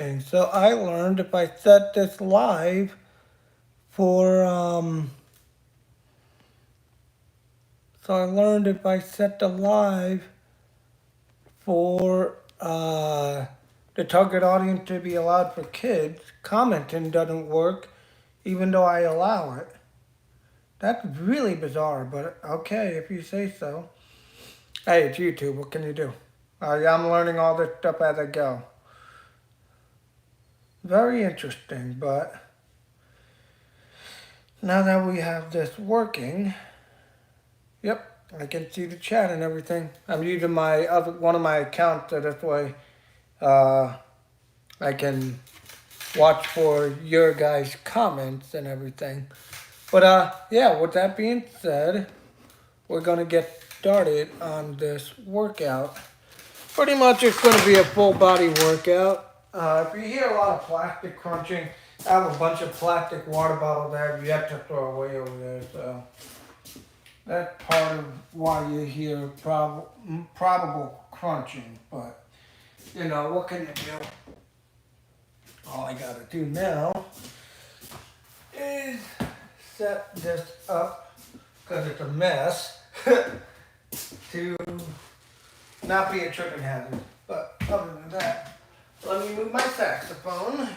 And so I learned if I set this live for so I learned if I set the live for the target audience to be allowed for kids, commenting doesn't work even though I allow it. That's really bizarre, but okay, if you say so. Hey, it's YouTube. What can you do? I'm learning all this stuff as I go. Very interesting, but now that we have this working, yep, I can see the chat and everything. I'm using my other one of my accounts so this way uh, I can watch for your guys' comments and everything. But yeah, with that being said, we're gonna get started on this workout. Pretty much it's gonna be a full body workout. If you hear a lot of plastic crunching, I have a bunch of plastic water bottles that you have to throw away over there, so that's part of why you hear probable crunching. But you know, what can you do? All I gotta do now is set this up because it's a mess to not be a tripping hazard. But other than that, let me move my saxophone.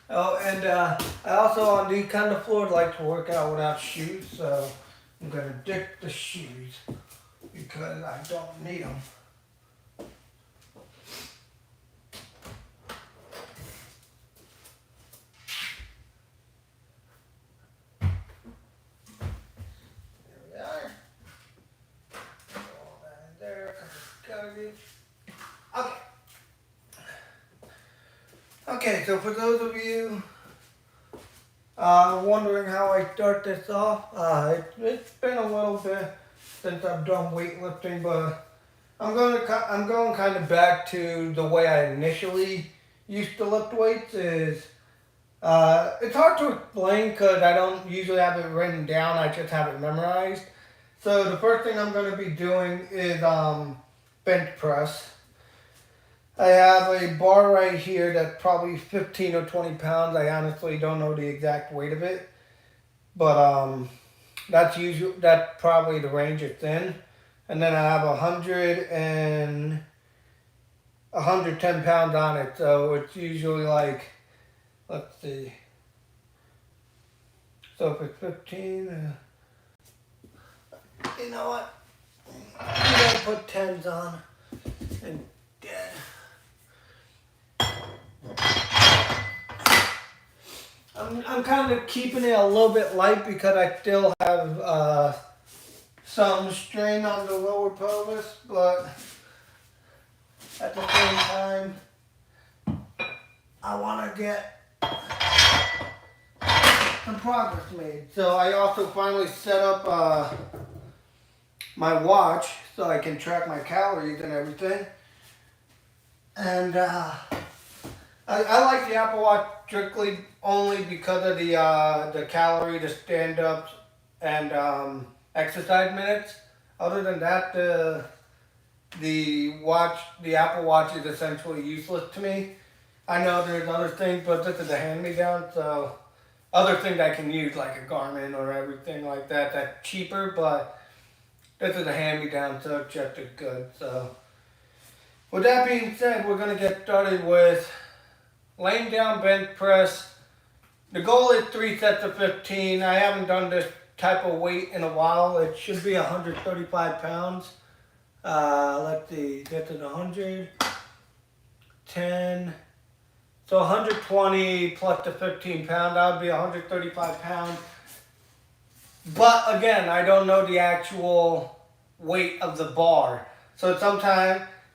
Oh, and I also on these kind of floors like to work out without shoes, so I'm gonna ditch the shoes because I don't need them. There we are. Put all that in there because it's garbage. Okay. Okay, so for those of you wondering how I start this off, it's been a little bit since I've done weightlifting, but I'm going kind of back to the way I initially used to lift weights. It's hard to explain because I don't usually have it written down. I just have it memorized. So the first thing I'm going to be doing is bench press. I have a bar right here that's probably 15 or 20 pounds. I honestly don't know the exact weight of it, but that's probably the range it's in. And then I have 110 pounds on it, so it's usually like, let's see. So if it's 15, you know what? I'm gonna put 10s on and dead. I'm kind of keeping it a little bit light because I still have some strain on the lower pelvis, but at the same time, I want to get some progress made. So I also finally set up my watch so I can track my calories and everything. And I like the Apple Watch strictly only because of the calorie, the stand ups, and exercise minutes. Other than that, the Apple Watch is essentially useless to me. I know there's other things, but this is a hand me down, so other things I can use like a Garmin or everything like that that's cheaper, but this is a hand me down, so it's just as good. So with that being said, we're gonna get started with laying down bench press. The goal is 3 sets of 15. I haven't done this type of weight in a while. It should be 135 pounds. Let's see, that's at 100, 10. So 120 plus the 15 pound, that would be 135 pounds. But again, I don't know the actual weight of the bar. So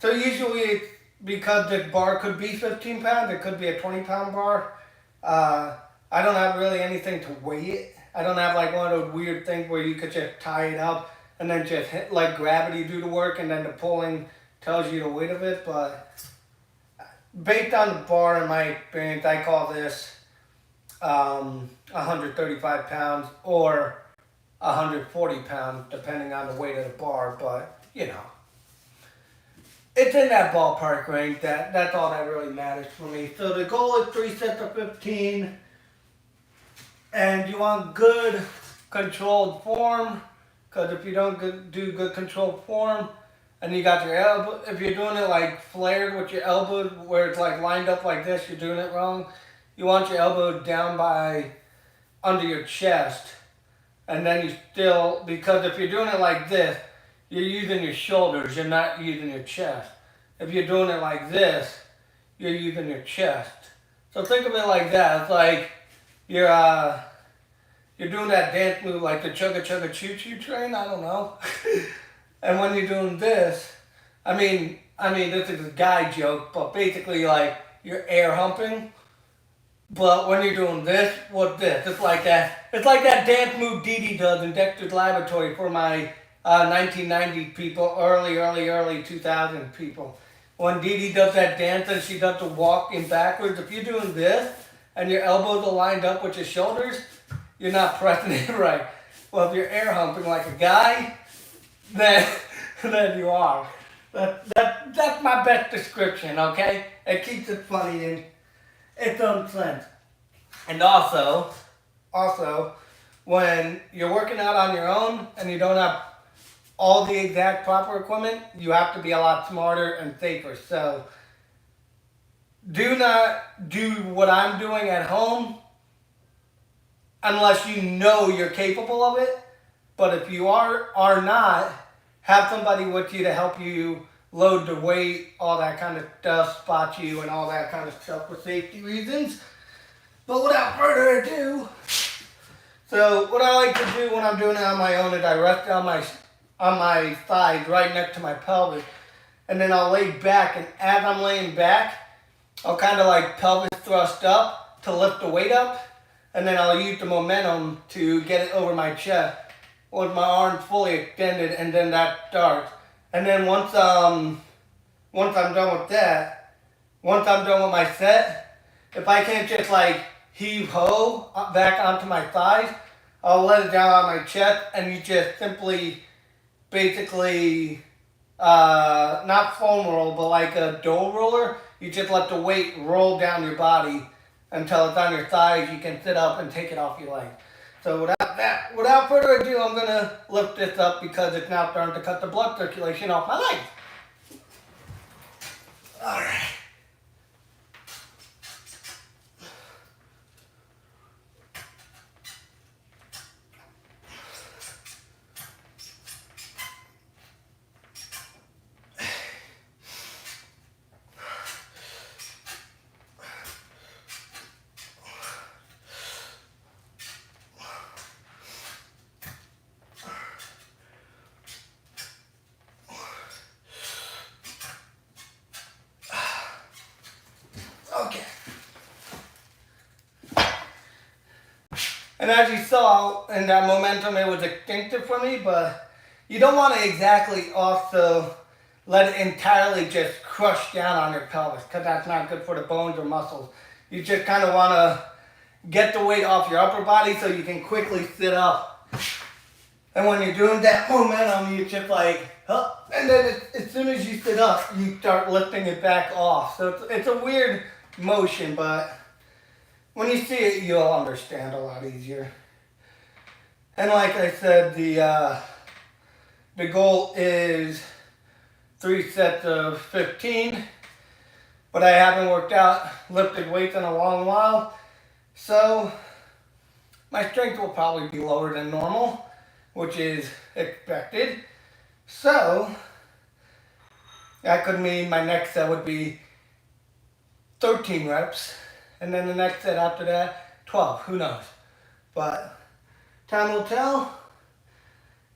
usually it's because the bar could be 15 pounds, it could be a 20-pound bar. I don't have really anything to weigh it. I don't have like one of those weird things where you could just tie it up and then just let gravity do the work and then the pulling tells you the weight of it. But based on the bar, in my experience, I call this 135 pounds or 140 pounds, depending on the weight of the bar. But, you know. it's in that ballpark range. That's all that really matters for me. So the goal is 3 sets of 15, and you want good controlled form. Because if you don't do good controlled form, and you got your elbow, if you're doing it like flared with your elbow, where it's like lined up like this, you're doing it wrong. You want your elbow down by under your chest, and then you still, because if you're doing it like this, you're using your shoulders, you're not using your chest. If you're doing it like this, you're using your chest. So think of it like that. It's like you're doing that dance move like the chugga chugga choo choo train, I don't know. And when you're doing this, I mean this is a guy joke, but basically like you're air humping. But when you're doing this, what's this? It's like that dance move Dee Dee does in Dexter's Laboratory for my 1990 people, early 2000 people. When Dee Dee does that dance and she does the walking backwards, if you're doing this and your elbows are lined up with your shoulders, you're not pressing it right. Well, if you're air humping like a guy, then you are. That's my best description, okay? It keeps it funny and its own sense. And also, when you're working out on your own and you don't have all the exact proper equipment, you have to be a lot smarter and safer. So do not do what I'm doing at home unless you know you're capable of it. But if you are not, have somebody with you to help you load the weight, all that kind of stuff, spot you and all that kind of stuff for safety reasons. But without further ado, so what I like to do when I'm doing it on my own is I rest on my thighs right next to my pelvis, and then I'll lay back, and as I'm laying back, I'll kind of like pelvis thrust up to lift the weight up, and then I'll use the momentum to get it over my chest with my arms fully extended, and then that starts. And then once I'm done with that, once I'm done with my set, if I can't just like heave-ho back onto my thighs, I'll let it down on my chest, and you just simply, basically, not foam roll, but like a dough roller, you just let the weight roll down your body until it's on your thighs. You can sit up and take it off your legs. So without further ado, I'm going to lift this up because it's now starting to cut the blood circulation off my legs. Alright. Okay. And as you saw in that momentum, it was instinctive for me, but you don't want to exactly also let it entirely just crush down on your pelvis, because that's not good for the bones or muscles. You just kind of want to get the weight off your upper body so you can quickly sit up. And when you're doing that momentum, you just like, and then as soon as you sit up, you start lifting it back off. So it's a weird motion, but when you see it, you'll understand a lot easier. And like I said, the goal is 3 sets of 15, but I haven't worked out lifted weights in a long while, so my strength will probably be lower than normal, which is expected. So that could mean my next set would be 13 reps, and then the next set after that, 12, who knows. But time will tell,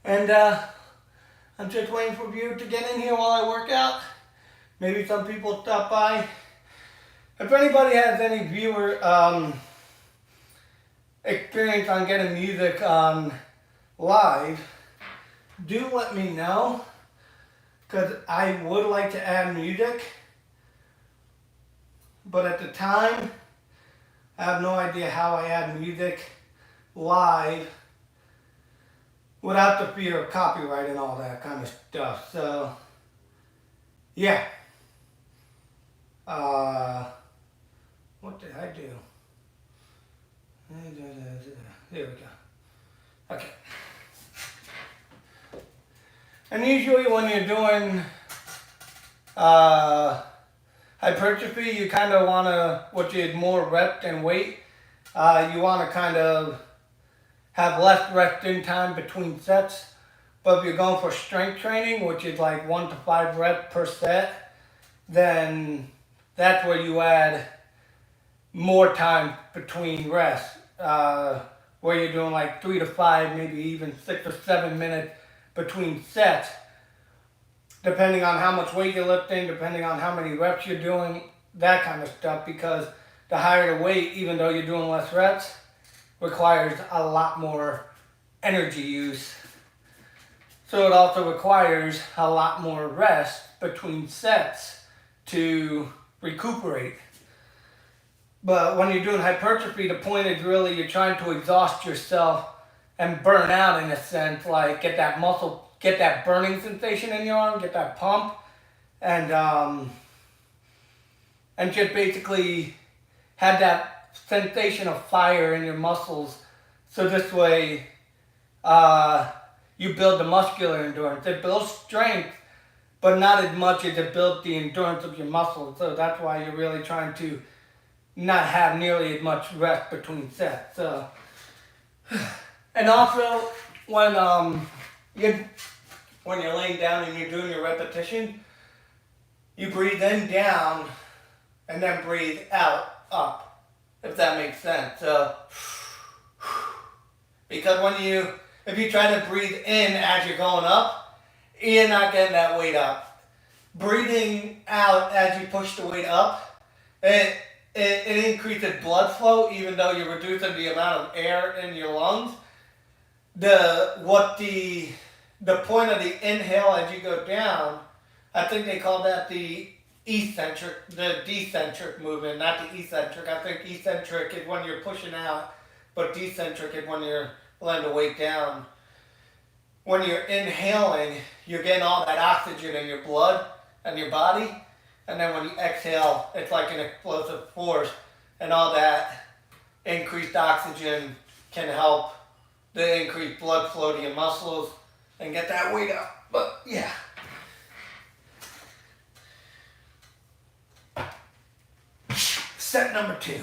and I'm just waiting for viewers to get in here while I work out. Maybe some people stop by. If anybody has any viewer experience on getting music on live, do let me know, because I would like to add music, but at the time, I have no idea how I add music live without the fear of copyright and all that kind of stuff. So, yeah. What did I do? Here we go. Okay. And usually when you're doing hypertrophy, you kind of want to, what you had more rep and weight, you want to kind of have less resting time between sets. But if you're going for strength training, which is like 1 to 5 reps per set, then that's where you add more time between rests. Where you're doing like 3 to 5, maybe even 6 or 7 minutes between sets, depending on how much weight you're lifting, depending on how many reps you're doing, that kind of stuff. Because the higher the weight, even though you're doing less reps, requires a lot more energy use. So it also requires a lot more rest between sets to recuperate. But when you're doing hypertrophy, the point is really you're trying to exhaust yourself and burn out in a sense, like get that muscle, get that burning sensation in your arm, get that pump, and just basically have that sensation of fire in your muscles. So this way, you build the muscular endurance. It builds strength, but not as much as it builds the endurance of your muscles. So that's why you're really trying to not have nearly as much rest between sets. And also, when you're laying down and you're doing your repetition, you breathe in down and then breathe out up, if that makes sense. Because if you try to breathe in as you're going up, you're not getting that weight up. Breathing out as you push the weight up, it increases blood flow, even though you're reducing the amount of air in your lungs. The point of the inhale as you go down, I think they call that the decentric movement, not the eccentric. I think eccentric is when you're pushing out, but decentric is when you're letting the weight down. When you're inhaling, you're getting all that oxygen in your blood and your body. And then when you exhale, it's like an explosive force. And all that increased oxygen can help the increased blood flow to your muscles and get that weight up. But yeah. Set number 2.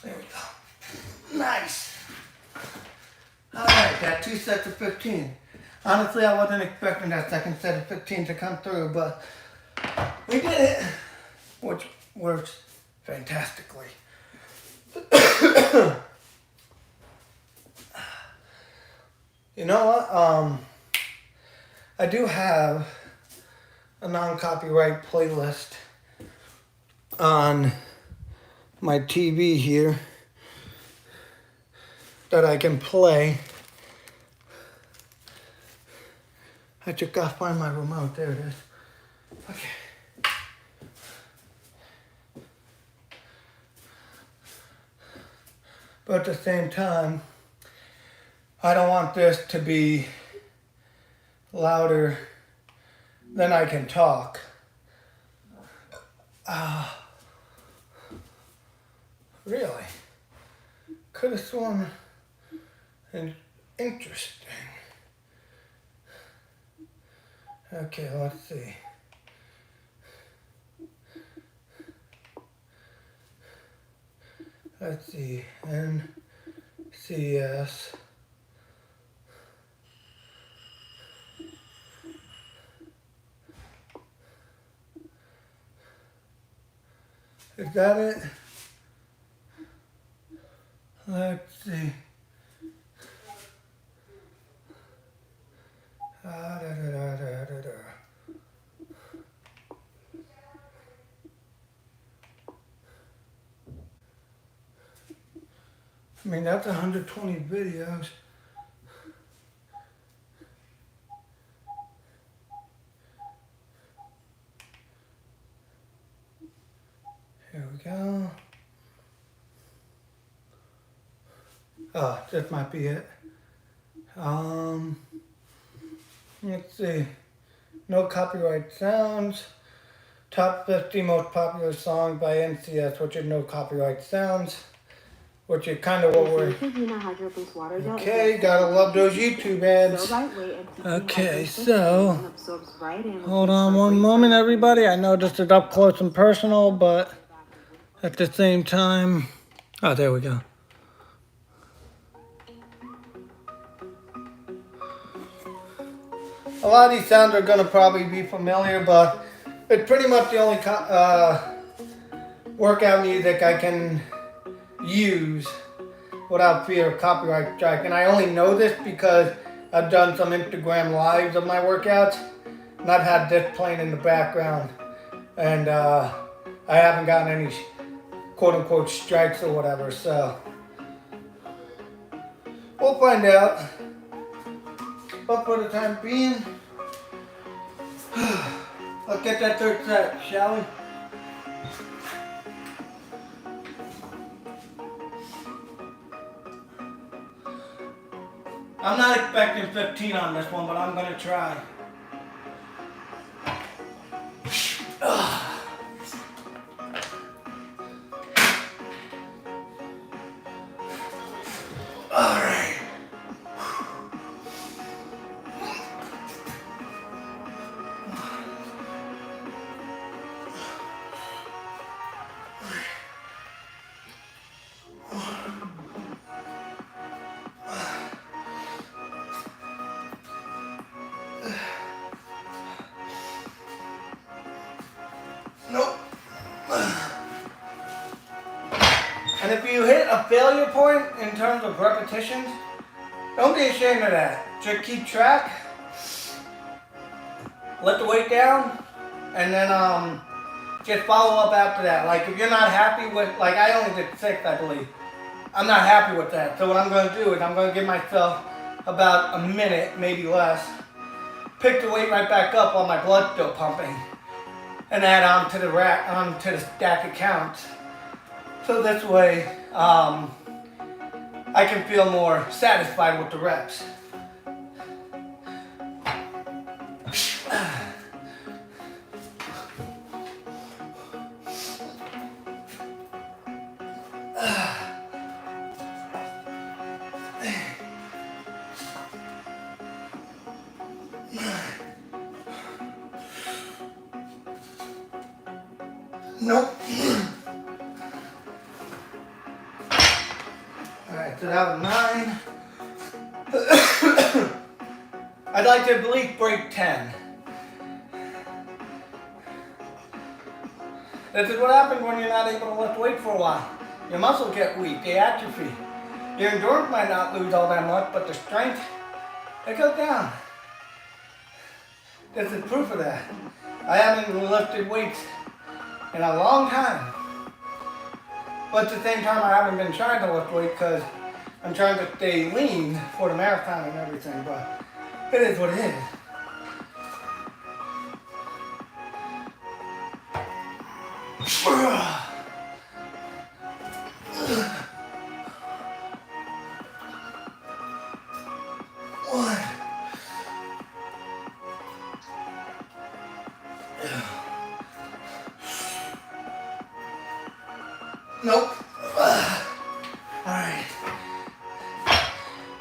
There we go. Nice. Alright, got 2 sets of 15. Honestly, I wasn't expecting that second set of 15 to come through, but we did it, which works fantastically. You know what? I do have a non-copyright playlist on my TV here that I can play. I just gotta find my remote. There it is. Okay. But at the same time, I don't want this to be louder than I can talk. Really? Could have sworn interesting. Okay, let's see. Let's see. NCS. Is that it? Let's see. Da, da, da, da, da, da. I mean, that's 120 videos. Here we go. Oh, this might be it. Let's see. No copyright sounds. Top 50 most popular songs by NCS, which is no copyright sounds. Which is kind of what we're... Okay, gotta love those YouTube ads. Okay, so... Hold on one moment, everybody. I know this is up close and personal, but at the same time... Oh, there we go. A lot of these sounds are going to probably be familiar, but it's pretty much the only workout music I can use without fear of copyright strike. And I only know this because I've done some Instagram lives of my workouts, and I've had this playing in the background, and I haven't gotten any quote-unquote strikes or whatever, so we'll find out. But for the time being, let's get that third set, shall we? I'm not expecting 15 on this one, but I'm going to try. Alright. Nope. And if you hit a failure point in terms of repetitions, don't be ashamed of that. Just keep track, let the weight down, and then just follow up after that. Like if you're not happy with, like I only did 6, I believe. I'm not happy with that. So what I'm going to do is I'm going to give myself about a minute, maybe less, pick the weight right back up while my blood's still pumping, and add on to the rack, onto the stack of counts. So this way, I can feel more satisfied with the reps. Nope. Alright, so that was 9. I'd like to at least break 10. This is what happens when you're not able to lift weight for a while. Your muscles get weak, they atrophy. Your endurance might not lose all that much, but the strength, it goes down. This is proof of that. I haven't lifted weights in a long time. But at the same time, I haven't been trying to lift weight because I'm trying to stay lean for the marathon and everything, but it is what it is. Nope. Alright.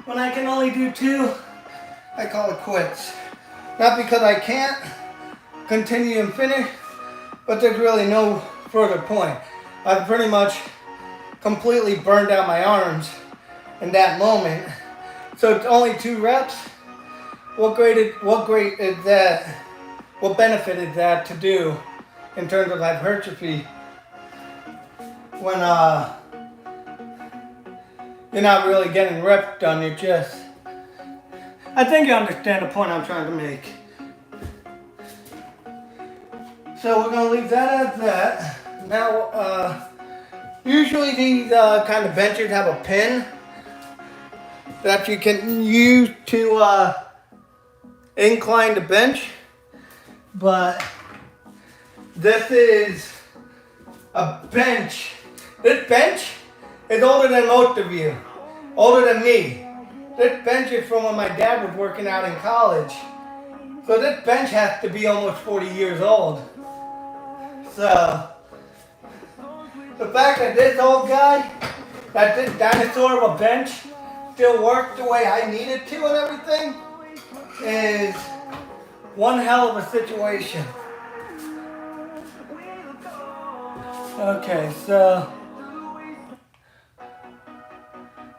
When I can only do 2, I call it quits. Not because I can't continue and finish, but there's really no further point. I've pretty much completely burned out my arms in that moment. So it's only 2 reps. What great is that? What benefit is that to do in terms of hypertrophy when you're not really getting ripped on your chest. I think you understand the point I'm trying to make. So we're gonna leave that as that. Now, usually these kind of benches have a pin that you can use to incline the bench, but this is a bench. This bench is older than most of you, older than me. This bench is from when my dad was working out in college. So this bench has to be almost 40 years old. So the fact that this old guy, that this dinosaur of a bench still worked the way I needed to and everything is one hell of a situation. Okay, so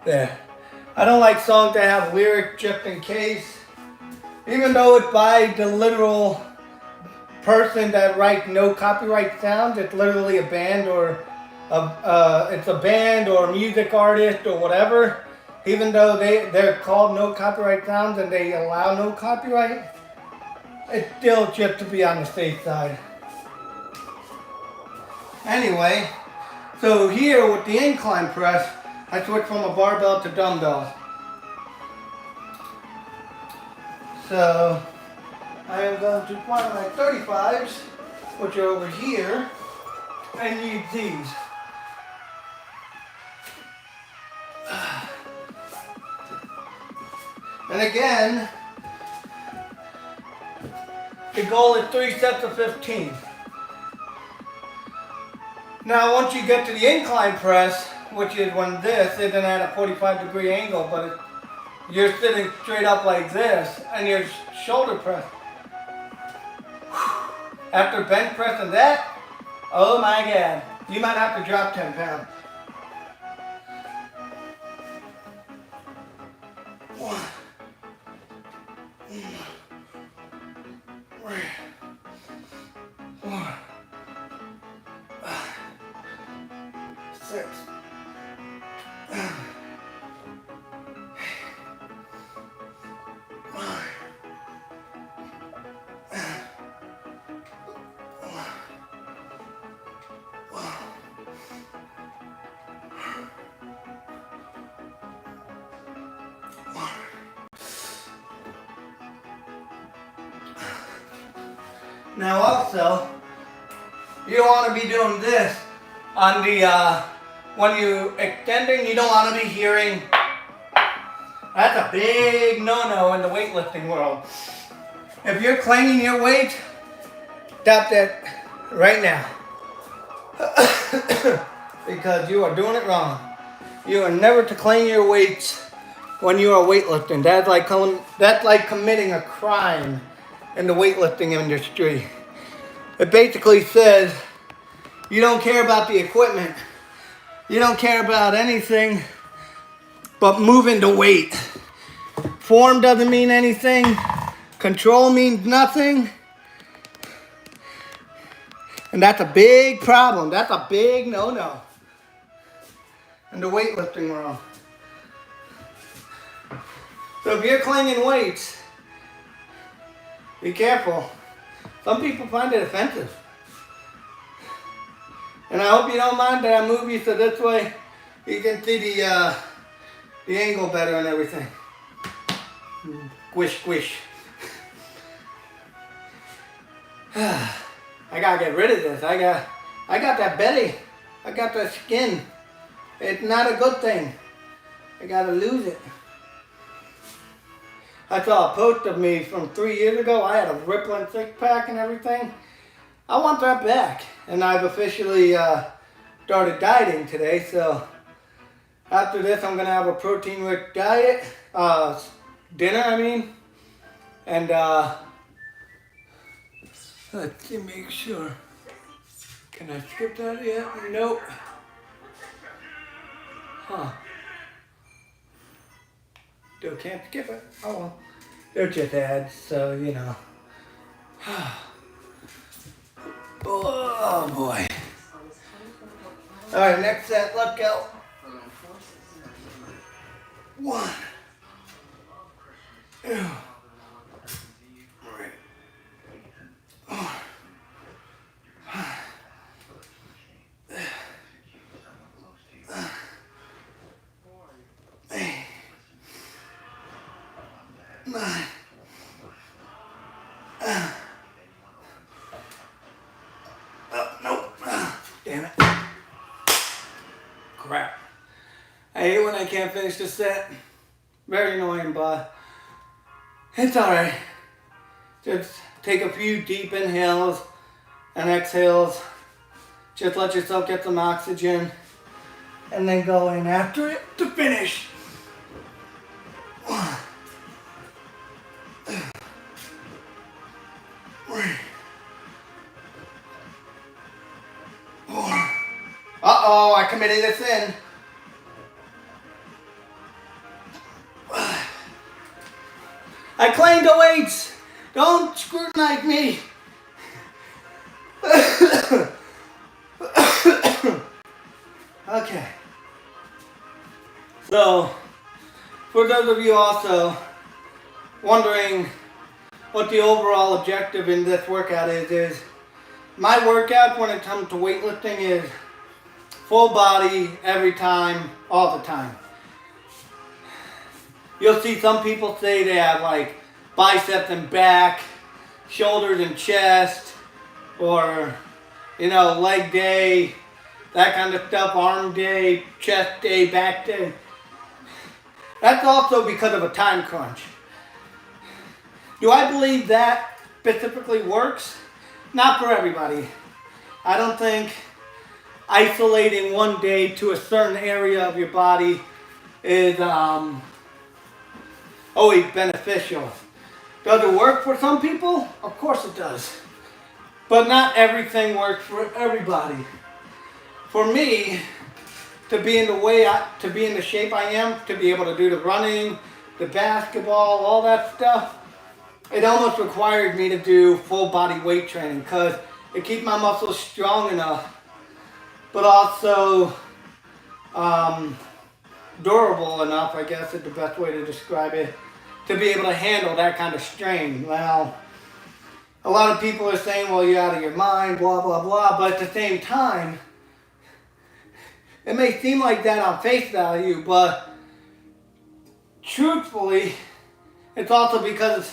there. I don't like songs that have lyrics just in case. Even though it's by the literal person that writes no copyright sounds, it's literally a band or it's a band or a music artist or whatever. Even though they're called no copyright sounds and they allow no copyright, it's still just to be on the safe side. Anyway, so here with the incline press, I switched from a barbell to dumbbell. So I am going to find my 35s, which are over here, and use these. And again, the goal is 3 sets of 15. Now once you get to the incline press, which is when this isn't at a 45-degree angle, but you're sitting straight up like this, and your shoulder press. After bench pressing that, oh my God, you might have to drop 10 pounds. One, six. Now also, you don't want to be doing this on the, when you extending, you don't want to be hearing, that's a big no-no in the weightlifting world. If you're claiming your weight, stop that right now. Because you are doing it wrong. You are never to claim your weights when you are weightlifting. That's like committing a crime in the weightlifting industry. It basically says you don't care about the equipment. You don't care about anything but moving the weight. Form doesn't mean anything. Control means nothing. And that's a big problem. That's a big no-no in the weightlifting world. So if you're claiming weights, be careful. Some people find it offensive. And I hope you don't mind that I move you so this way you can see the angle better and everything. Squish, squish. I gotta get rid of this. I got that belly. I got that skin. It's not a good thing. I gotta lose it. I saw a post of me from 3 years ago. I had a rippling six-pack and everything. I want that back. And I've officially started dieting today. So after this, I'm going to have a protein-rich diet. Dinner, I mean. And let's see, make sure. Can I skip that yet? Nope. Huh. Still can't skip it. Oh well. They're just ads, so you know. Oh boy. Alright, next set, let's go. 1, 2, 3, 4, 5, 8, 9. Nope. Damn it. Crap. I hate when I can't finish the set. Very annoying, but it's alright. Just take a few deep inhales and exhales. Just let yourself get some oxygen and then go in after it to finish. 1, 2, 3, 4. Uh-oh, I committed a sin. I claimed the weights. Don't scrutinize me. Okay. So, for those of you also wondering what the overall objective in this workout is my workout when it comes to weightlifting is full body, every time, all the time. You'll see some people say they have like biceps and back, shoulders and chest, or, you know, leg day, that kind of stuff, arm day, chest day, back day. That's also because of a time crunch. Do I believe that specifically works? Not for everybody. I don't think isolating one day to a certain area of your body is always beneficial. Does it work for some people? Of course it does. But not everything works for everybody. For me, to be in the shape I am, to be able to do the running, the basketball, all that stuff, it almost required me to do full body weight training because it keeps my muscles strong enough, but also durable enough, I guess is the best way to describe it, to be able to handle that kind of strain. Well, a lot of people are saying, well, you're out of your mind, blah, blah, blah, but at the same time, it may seem like that on face value, but truthfully, it's also because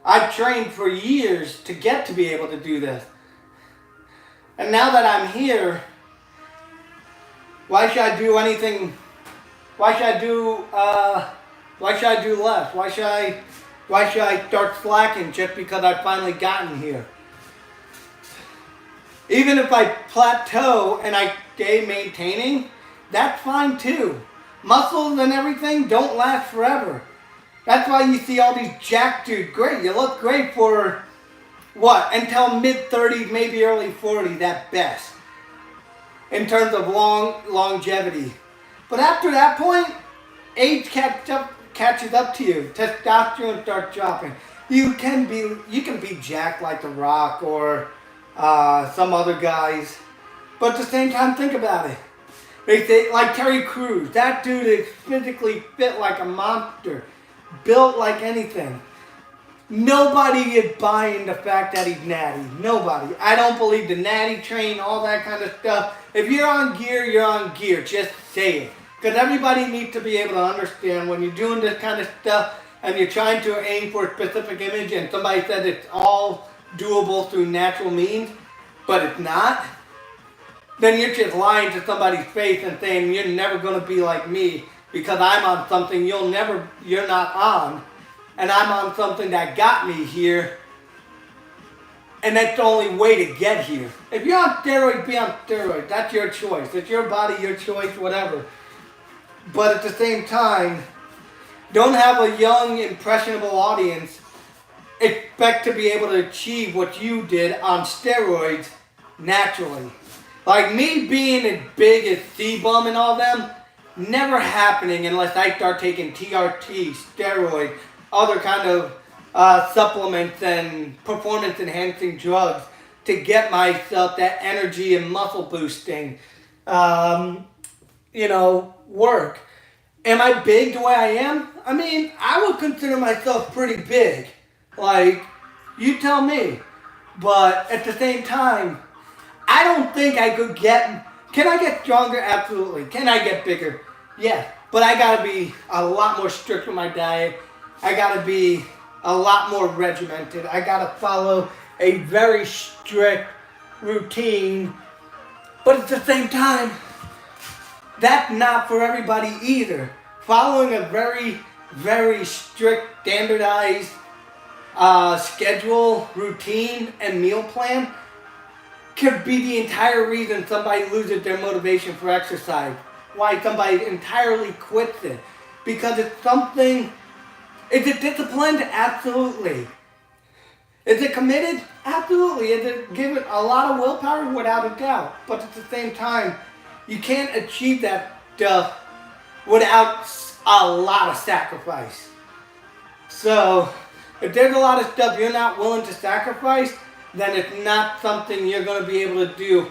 I've trained for years to get to be able to do this. And now that I'm here, why should I do anything? Why should I do less? Why should I start slacking just because I've finally gotten here? Even if I plateau and I stay maintaining, that's fine too. Muscles and everything don't last forever. That's why you see all these jacked dudes. Great, you look great for what? Until mid-30s, maybe early 40s at best. In terms of longevity. But after that point, age catches up to you. Testosterone starts dropping. You can be jacked like The Rock or some other guys. But at the same time, think about it. They say, like Terry Crews, that dude is physically fit like a monster. Built like anything. Nobody is buying the fact that he's natty. Nobody. I don't believe the natty train, all that kind of stuff. If you're on gear, you're on gear. Just say it. Because everybody needs to be able to understand when you're doing this kind of stuff and you're trying to aim for a specific image and somebody says it's all doable through natural means, but it's not, then you're just lying to somebody's face and saying you're never going to be like me because I'm on something you're not on, and I'm on something that got me here, and that's the only way to get here. If you're on steroids, be on steroids. That's your choice. It's your body, your choice, whatever. But at the same time, don't have a young, impressionable audience expect to be able to achieve what you did on steroids naturally. Like me being as big as C-Bum and all them, never happening unless I start taking TRT, steroids, other kind of supplements and performance enhancing drugs to get myself that energy and muscle boosting, work. Am I big the way I am? I mean, I would consider myself pretty big. Like, you tell me. But at the same time, I don't think I could get. Can I get stronger? Absolutely. Can I get bigger? Yeah. But I gotta be a lot more strict with my diet. I gotta be a lot more regimented. I gotta follow a very strict routine. But at the same time, that's not for everybody either. Following a very, very strict, standardized schedule, routine, and meal plan could be the entire reason somebody loses their motivation for exercise. Why somebody entirely quits it. Because it's something, is it disciplined? Absolutely. Is it committed? Absolutely. Is it given a lot of willpower? Without a doubt. But at the same time, you can't achieve that stuff without a lot of sacrifice. So, if there's a lot of stuff you're not willing to sacrifice, then it's not something you're going to be able to do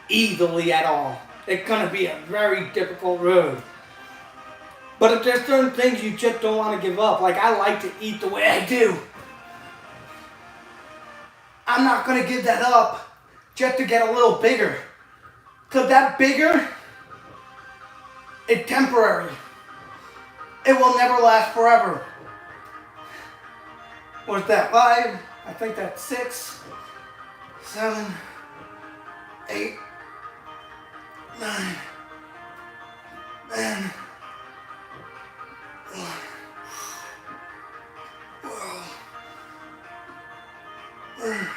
easily at all. It's going to be a very difficult road. But if there's certain things you just don't want to give up, like I like to eat the way I do, I'm not going to give that up just to get a little bigger. Because that bigger, it's temporary. It will never last forever. What's that? 5? I think that's 6, 7, 8, 9, 10, 11, 12, 13,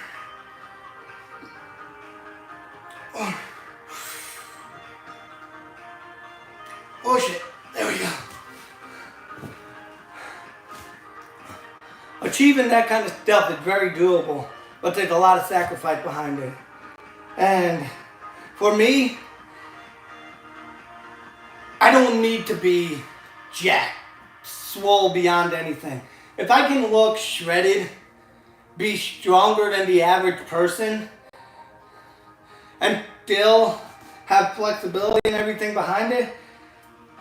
14. Oh shit, there we go. Achieving that kind of stuff is very doable, but there's a lot of sacrifice behind it. And for me, I don't need to be jacked, swole beyond anything. If I can look shredded, be stronger than the average person, and still have flexibility and everything behind it,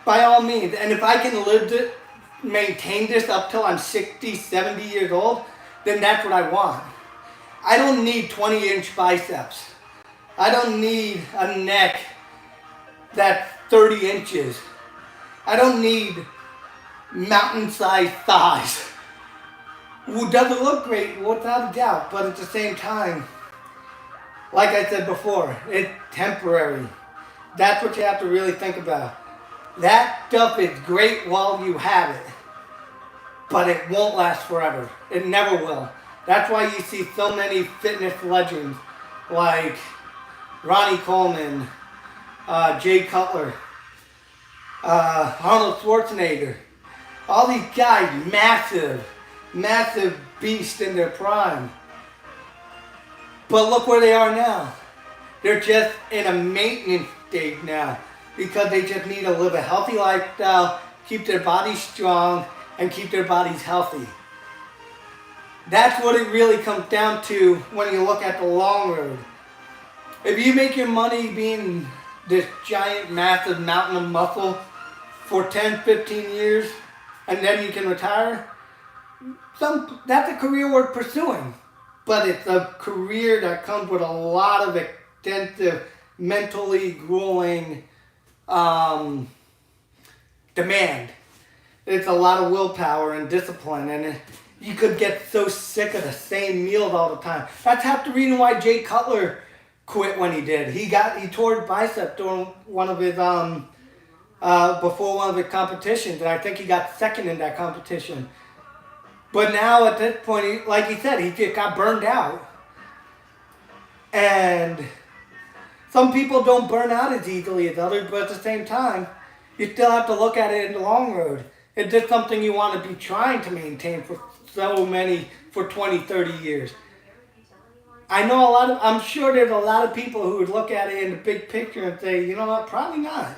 by all means. And if I can maintain this up till I'm 60, 70 years old, then that's what I want. I don't need 20-inch biceps. I don't need a neck that's 30 inches. I don't need mountain-sized thighs. Does it look great? Without a doubt. But at the same time, like I said before, it's temporary. That's what you have to really think about. That stuff is great while you have it, but it won't last forever. It never will. That's why you see so many fitness legends like Ronnie Coleman, Jay Cutler, Arnold Schwarzenegger. All these guys, massive beasts in their prime. But look where they are now. They're just in a maintenance stage now because they just need to live a healthy lifestyle, keep their bodies strong, and keep their bodies healthy. That's what it really comes down to when you look at the long road. If you make your money being this giant, massive mountain of muscle for 10, 15 years, and then you can retire, that's a career worth pursuing. But it's a career that comes with a lot of extensive, mentally grueling demand. It's a lot of willpower and discipline, and you could get so sick of the same meals all the time. That's half the reason why Jay Cutler quit when he did. He tore his bicep during one of his before one of his competitions, and I think he got second in that competition. But now at this point, like he said, he just got burned out. And some people don't burn out as easily as others, but at the same time, you still have to look at it in the long road. It's just something you want to be trying to maintain for 20, 30 years. I know I'm sure there's a lot of people who would look at it in the big picture and say, you know what, probably not.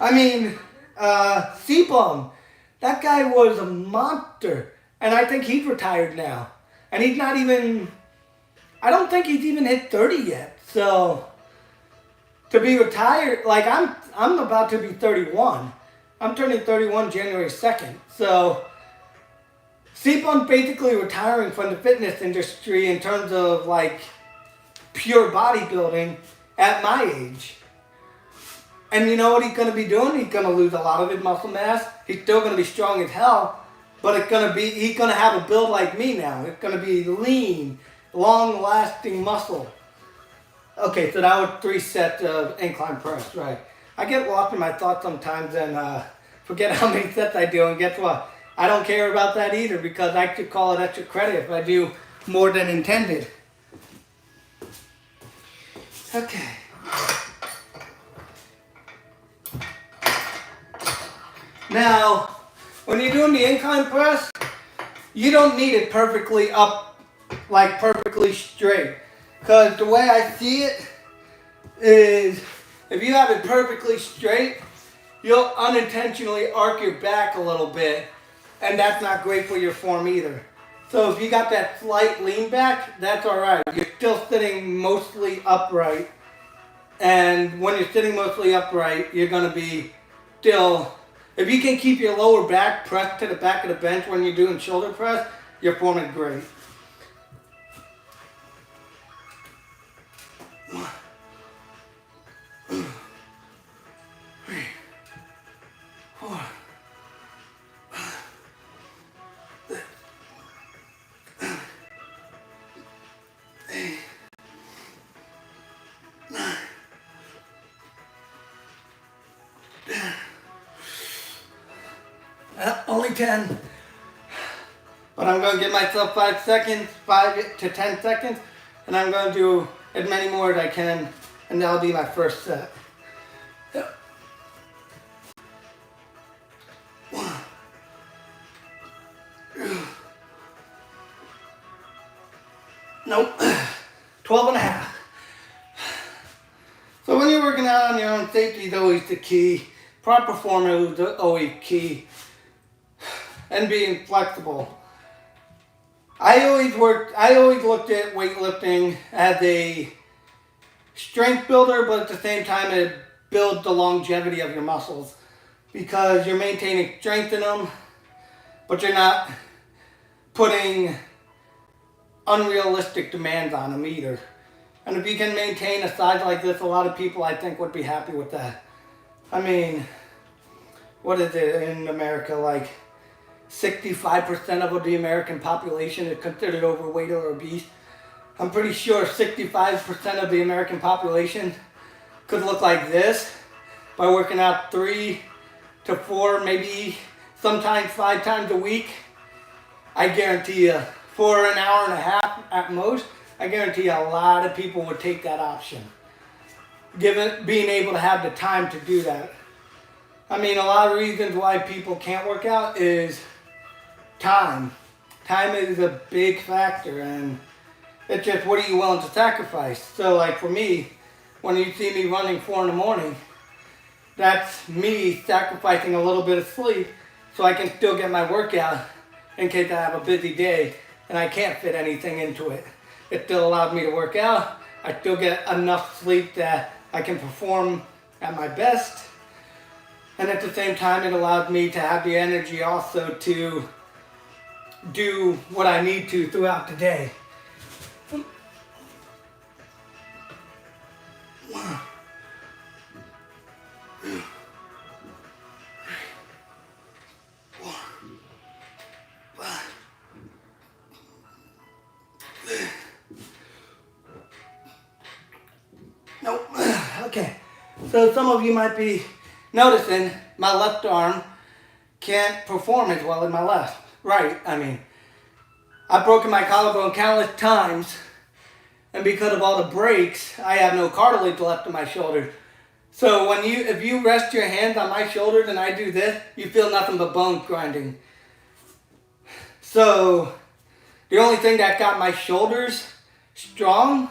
I mean, Seablum, that guy was a monster. And I think he's retired now. And he's not even, I don't think he's even hit 30 yet. So, to be retired, like I'm about to be 31. I'm turning 31 January 2nd. So Steepunk's basically retiring from the fitness industry in terms of like pure bodybuilding at my age. And you know what he's going to be doing? He's going to lose a lot of his muscle mass. He's still going to be strong as hell, but he's going to have a build like me now. It's going to be lean, long-lasting muscle. Okay, so that was 3 sets of incline press, right? I get lost in my thoughts sometimes and forget how many sets I do, and guess what? I don't care about that either because I could call it extra credit if I do more than intended. Okay. Now, when you're doing the incline press, you don't need it perfectly up, like perfectly straight. Because the way I see it is, if you have it perfectly straight, you'll unintentionally arc your back a little bit, and that's not great for your form either. So if you got that slight lean back, that's alright. You're still sitting mostly upright, and when you're sitting mostly upright, you're going to be still... If you can keep your lower back pressed to the back of the bench when you're doing shoulder press, your form is great. 1, 2, 3, 4, 5, 6, 8, 9, 10. Only 10. But I'm going to give myself 5 seconds, 5 to 10 seconds, and I'm going to do as many more as I can, and that'll be my first set. Yep. 1, 2. Nope. 12 and a half. So when you're working out on your own, safety is always the key. Proper form is always key. And being flexible. I always looked at weightlifting as a strength builder, but at the same time it builds the longevity of your muscles. Because you're maintaining strength in them, but you're not putting unrealistic demands on them either. And if you can maintain a size like this, a lot of people I think would be happy with that. I mean, what is it in America, like 65% of the American population is considered overweight or obese. I'm pretty sure 65% of the American population could look like this by working out 3 to 4, maybe sometimes 5 times a week. I guarantee you, for an hour and a half at most, I guarantee you a lot of people would take that option. Given being able to have the time to do that. I mean, a lot of reasons why people can't work out is time. Time is a big factor, and it's just what are you willing to sacrifice. So like for me, when you see me running 4 in the morning, that's me sacrificing a little bit of sleep so I can still get my workout in case I have a busy day and I can't fit anything into it. It still allows me to work out. I still get enough sleep that I can perform at my best. And at the same time, it allowed me to have the energy also to do what I need to throughout the day. 1, 2, 3, 4, 5, 6. Nope. Okay. So some of you might be noticing my left arm can't perform as well as my left. Right, I mean, I've broken my collarbone countless times, and because of all the breaks, I have no cartilage left in my shoulder. So if you rest your hands on my shoulders and I do this, you feel nothing but bone grinding. So the only thing that got my shoulders strong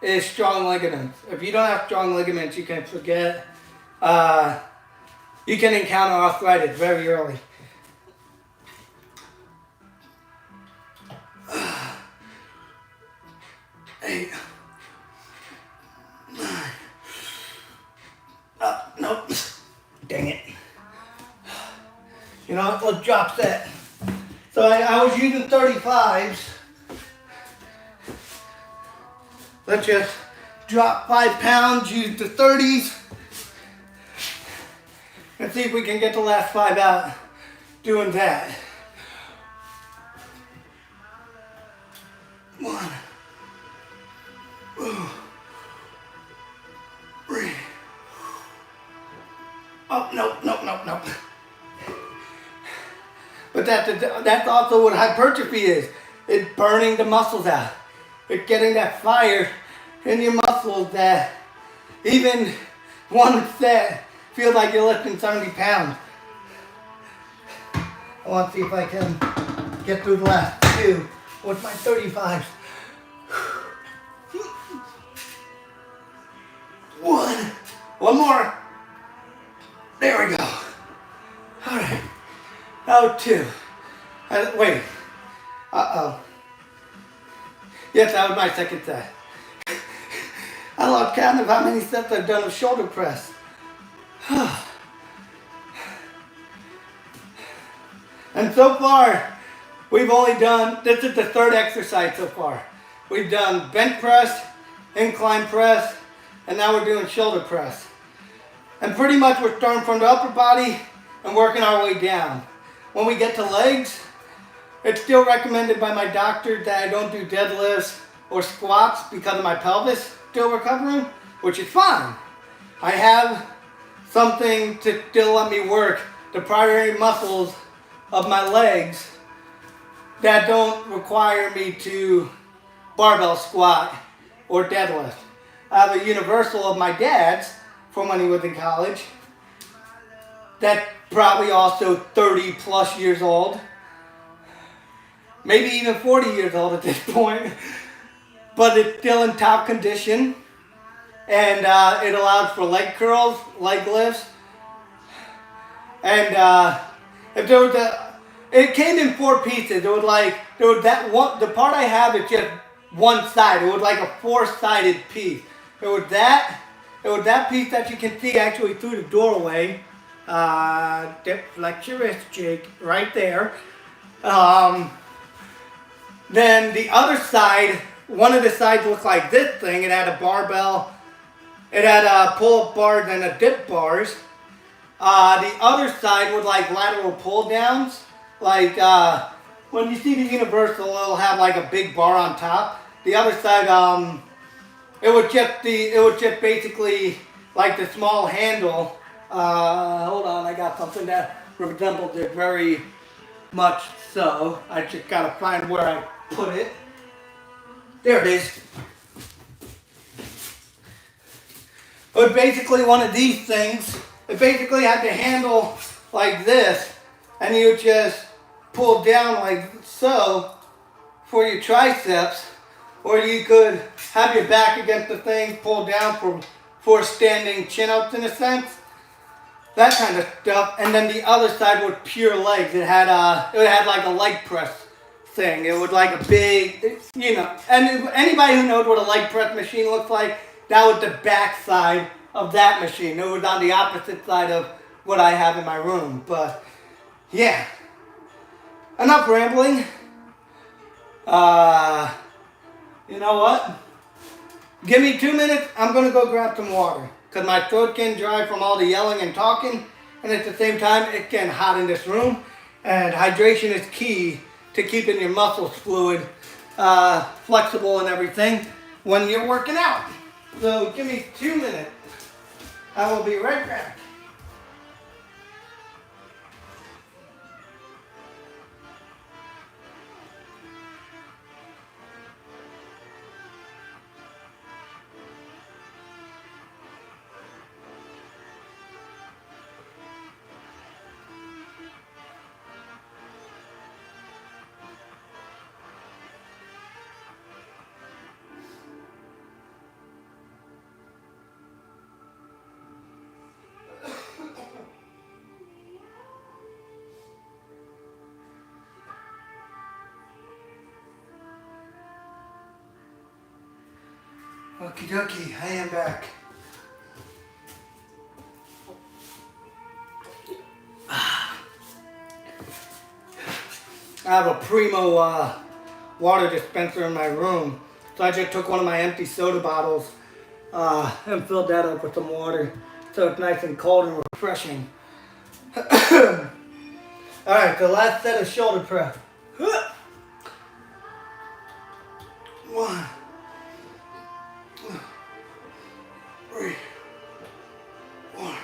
is strong ligaments. If you don't have strong ligaments, you can forget. You can encounter arthritis very early. 8, 9. Nope. Dang it. You know, let's drop that. So I was using 35s. Let's just drop 5 pounds, use the 30s. And see if we can get the last 5 out doing that. 1, 2, 3. Oh, no. But that's also what hypertrophy is. It's burning the muscles out. It's getting that fire in your muscles that even one set feels like you're lifting 70 pounds. I want to see if I can get through the last 2 with my 35s. 1 more. There we go. All right. Now 2. Wait. Yes, that was my second set. I lost count of how many sets I've done of shoulder press. And so far, we've only done, this is the 3rd exercise so far. We've done bench press, incline press, and now we're doing shoulder press. And pretty much we're starting from the upper body and working our way down. When we get to legs, it's still recommended by my doctor that I don't do deadlifts or squats because of my pelvis still recovering, which is fine. I have something to still let me work the primary muscles of my legs that don't require me to barbell squat or deadlift. I have a universal of my dad's from when he was in college that probably also 30 plus years old, maybe even 40 years old at this point, but it's still in top condition, and it allows for leg curls, leg lifts, and if there was it came in 4 pieces. There was that one, the part I have is just one side. It was like a 4-sided piece. It was that piece that you can see actually through the doorway. Flex your wrist, Jake, right there. Then the other side, one of the sides looked like this thing. It had a barbell. It had pull-up bars and a dip bars. The other side was like lateral pull downs. Like when you see the universal, it'll have like a big bar on top. The other side, it would just basically like the small handle. Hold on, I got something that resembles it very much so. I just gotta find where I put it. There it is. It was basically one of these things. It basically had the handle like this, and you just pull down like so for your triceps, or you could have your back against the thing, pull down for standing chin-ups in a sense. That kind of stuff. And then the other side was pure legs. It had like a leg press thing. It was like a big, you know, and anybody who knows what a leg press machine looks like, that was the back side of that machine. It was on the opposite side of what I have in my room. But yeah, enough rambling. You know what? Give me 2 minutes. I'm going to go grab some water. Because my throat can dry from all the yelling and talking. And at the same time, it's getting hot in this room. And hydration is key to keeping your muscles fluid, flexible and everything when you're working out. So give me 2 minutes. I will be right back. Okie dokie, I am back. have a primo water dispenser in my room. So I just took one of my empty soda bottles and filled that up with some water. So it's nice and cold and refreshing. Alright, the last set of shoulder press. 1, 3, 4.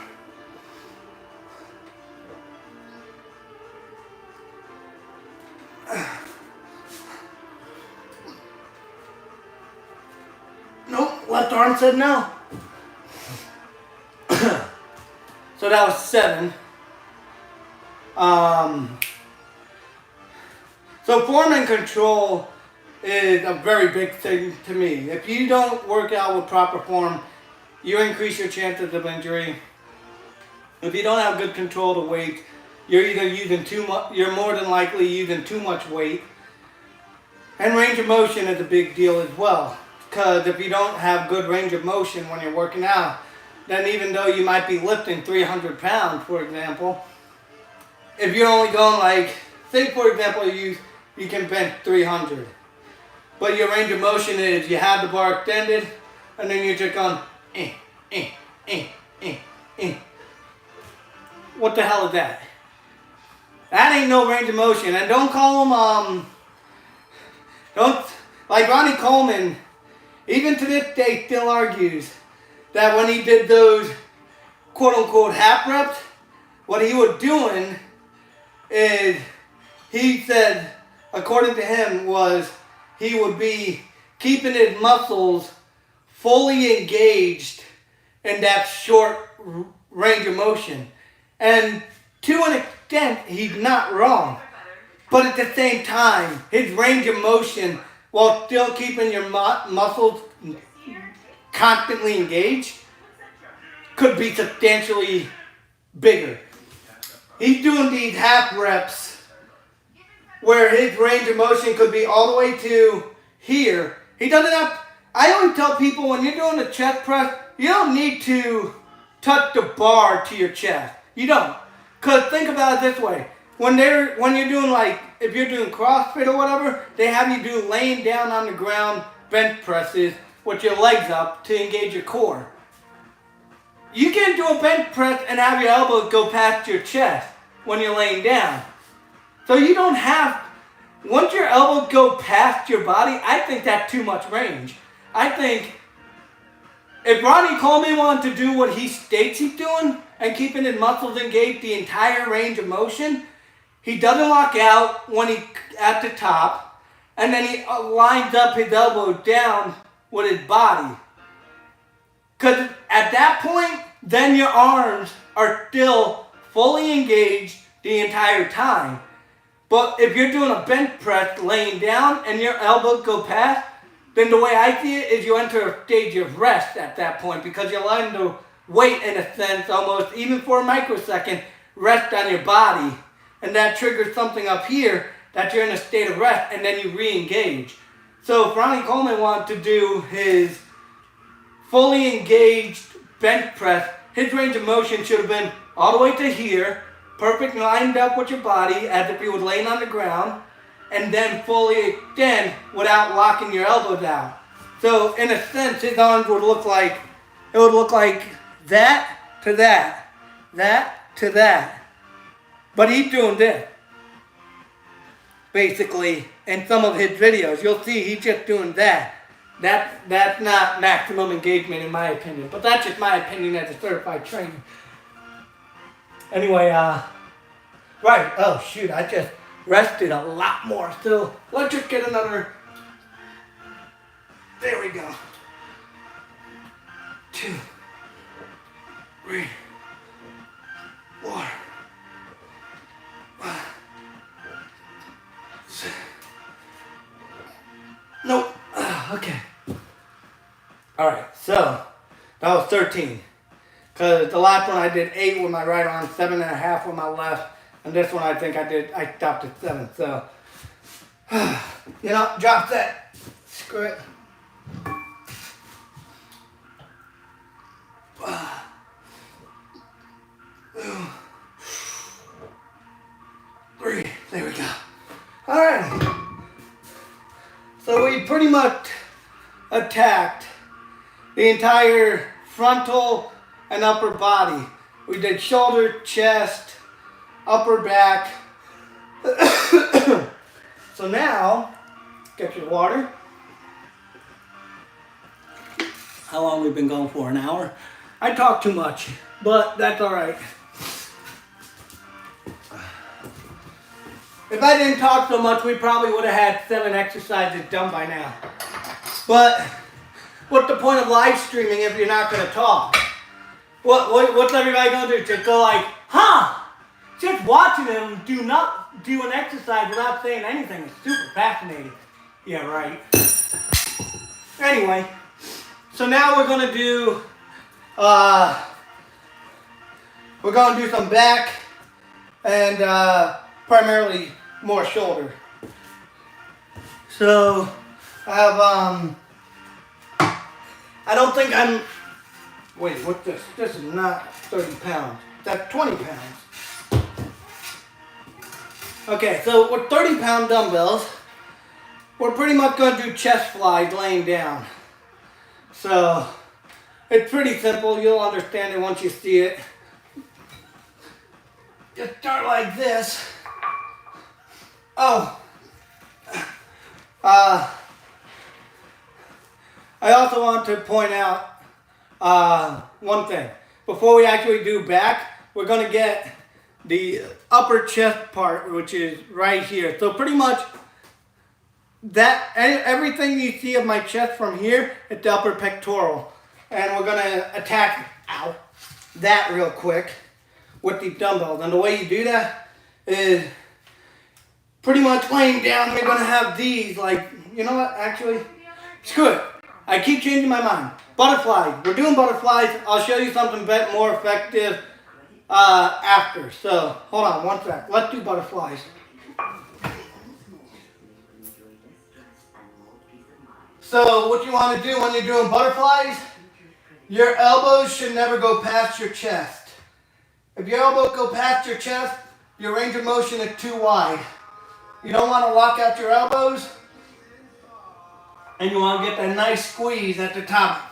Nope, left arm said no. So that was 7. So form and control is a very big thing to me. If you don't work out with proper form, you increase your chances of injury. If you don't have good control of weight, you're either using too much, you're more than likely using too much weight. And range of motion is a big deal as well. Because if you don't have good range of motion when you're working out, then even though you might be lifting 300 pounds, for example, if you're only going like, say for example you can bench 300, but your range of motion is you have the bar extended, and then you're just going, What the hell is that? That ain't no range of motion. And don't call them, like Ronnie Coleman, even to this day still argues that when he did those quote unquote half reps, what he was doing is, he said, according to him, was he would be keeping his muscles fully engaged in that short range of motion. And to an extent, he's not wrong. But at the same time, his range of motion, while still keeping your muscles constantly engaged, could be substantially bigger. He's doing these half reps where his range of motion could be all the way to here. He doesn't have, I always tell people when you're doing a chest press, you don't need to touch the bar to your chest. You don't. Because think about it this way. When you're doing like, if you're doing CrossFit or whatever, they have you do laying down on the ground bench presses with your legs up to engage your core. You can't do a bench press and have your elbows go past your chest when you're laying down. So you don't have, once your elbows go past your body, I think that's too much range. I think if Ronnie Coleman wanted to do what he states he's doing and keeping his muscles engaged the entire range of motion, he doesn't lock out when he at the top, and then he lines up his elbows down with his body. Because at that point, then your arms are still fully engaged the entire time. But if you're doing a bench press laying down and your elbows go past, then the way I see it is you enter a stage of rest at that point, because you're letting the weight, in a sense, almost even for a microsecond, rest on your body. And that triggers something up here that you're in a state of rest, and then you re-engage. So if Ronnie Coleman wanted to do his fully engaged bench press, his range of motion should have been all the way to here, perfect lined up with your body as if you were laying on the ground, and then fully extend without locking your elbows out. So in a sense, his arms would look like, it would look like that to that, that to that. But he's doing this. Basically, in some of his videos, you'll see he's just doing that. That's not maximum engagement in my opinion, but that's just my opinion as a certified trainer. Anyway, right, oh shoot, I just rested a lot more, so let's just get another, there we go. 2, 3, 4, 5, 6. Nope. Okay. Alright, so that was 13. Because the last one I did 8 with my right arm, 7.5 with my left, and this one I stopped at 7. So, you know, drop that. Screw it. 2, 3. There we go. All much attacked the entire frontal and upper body. We did shoulder, chest, upper back. So now, get your water. How long we've been going for? An hour? I talk too much, but that's all right. If I didn't talk so much, we probably would have had 7 exercises done by now. But what's the point of live streaming if you're not going to talk? What's everybody going to do? Just go like, huh? Just watching them do an exercise without saying anything is super fascinating. Yeah, right. Anyway, so now we're going to do some back and primarily more shoulder. So I have I don't think I'm, wait, what's this? This is not 30 pounds. That's 20 pounds. Okay, so with 30-pound dumbbells, we're pretty much going to do chest flies laying down. So it's pretty simple. You'll understand it once you see it. Just start like this. Oh. I also want to point out one thing. Before we actually do back, we're going to get the upper chest part, which is right here. So pretty much that everything you see of my chest from here, it's the upper pectoral. And we're going to attack that real quick with these dumbbells. And the way you do that is pretty much laying down. We're going to have these, like, you know what, actually, screw it. I keep changing my mind. Butterflies. We're doing butterflies. I'll show you something more effective after. So, hold on one sec. Let's do butterflies. So, what you want to do when you're doing butterflies, your elbows should never go past your chest. If your elbows go past your chest, your range of motion is too wide. You don't want to lock out your elbows, and you want to get that nice squeeze at the top.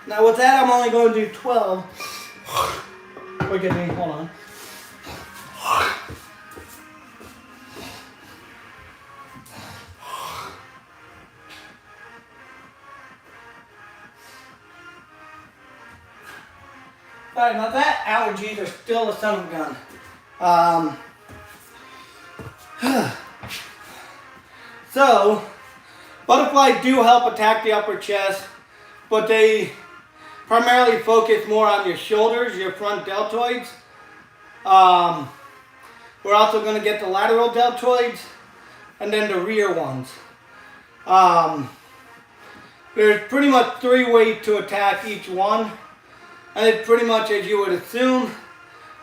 Now with that, I'm only going to do 12. Forgive me, hold on. Alright, now that allergies are still a son of a gun. So, butterflies do help attack the upper chest, but they primarily focus more on your shoulders, your front deltoids. We're also going to get the lateral deltoids and then the rear ones. There's pretty much 3 ways to attack each one. And it's pretty much as you would assume.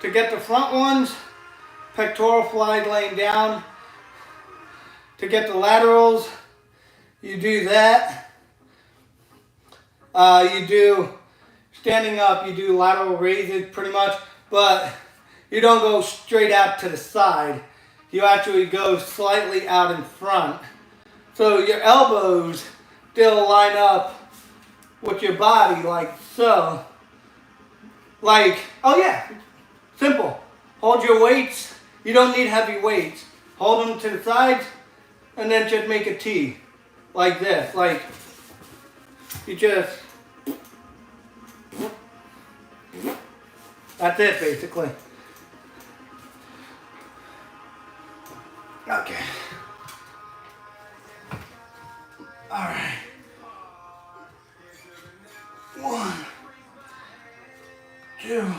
To get the front ones, pectoral flies laying down. To get the laterals, you do that. You do standing up, you do lateral raises pretty much, but you don't go straight out to the side. You actually go slightly out in front. So your elbows still line up with your body like so. Like, oh yeah, simple. Hold your weights. You don't need heavy weights. Hold them to the sides and then just make a T like this. Like, you just, that's it basically. Okay. All right. 1, 2,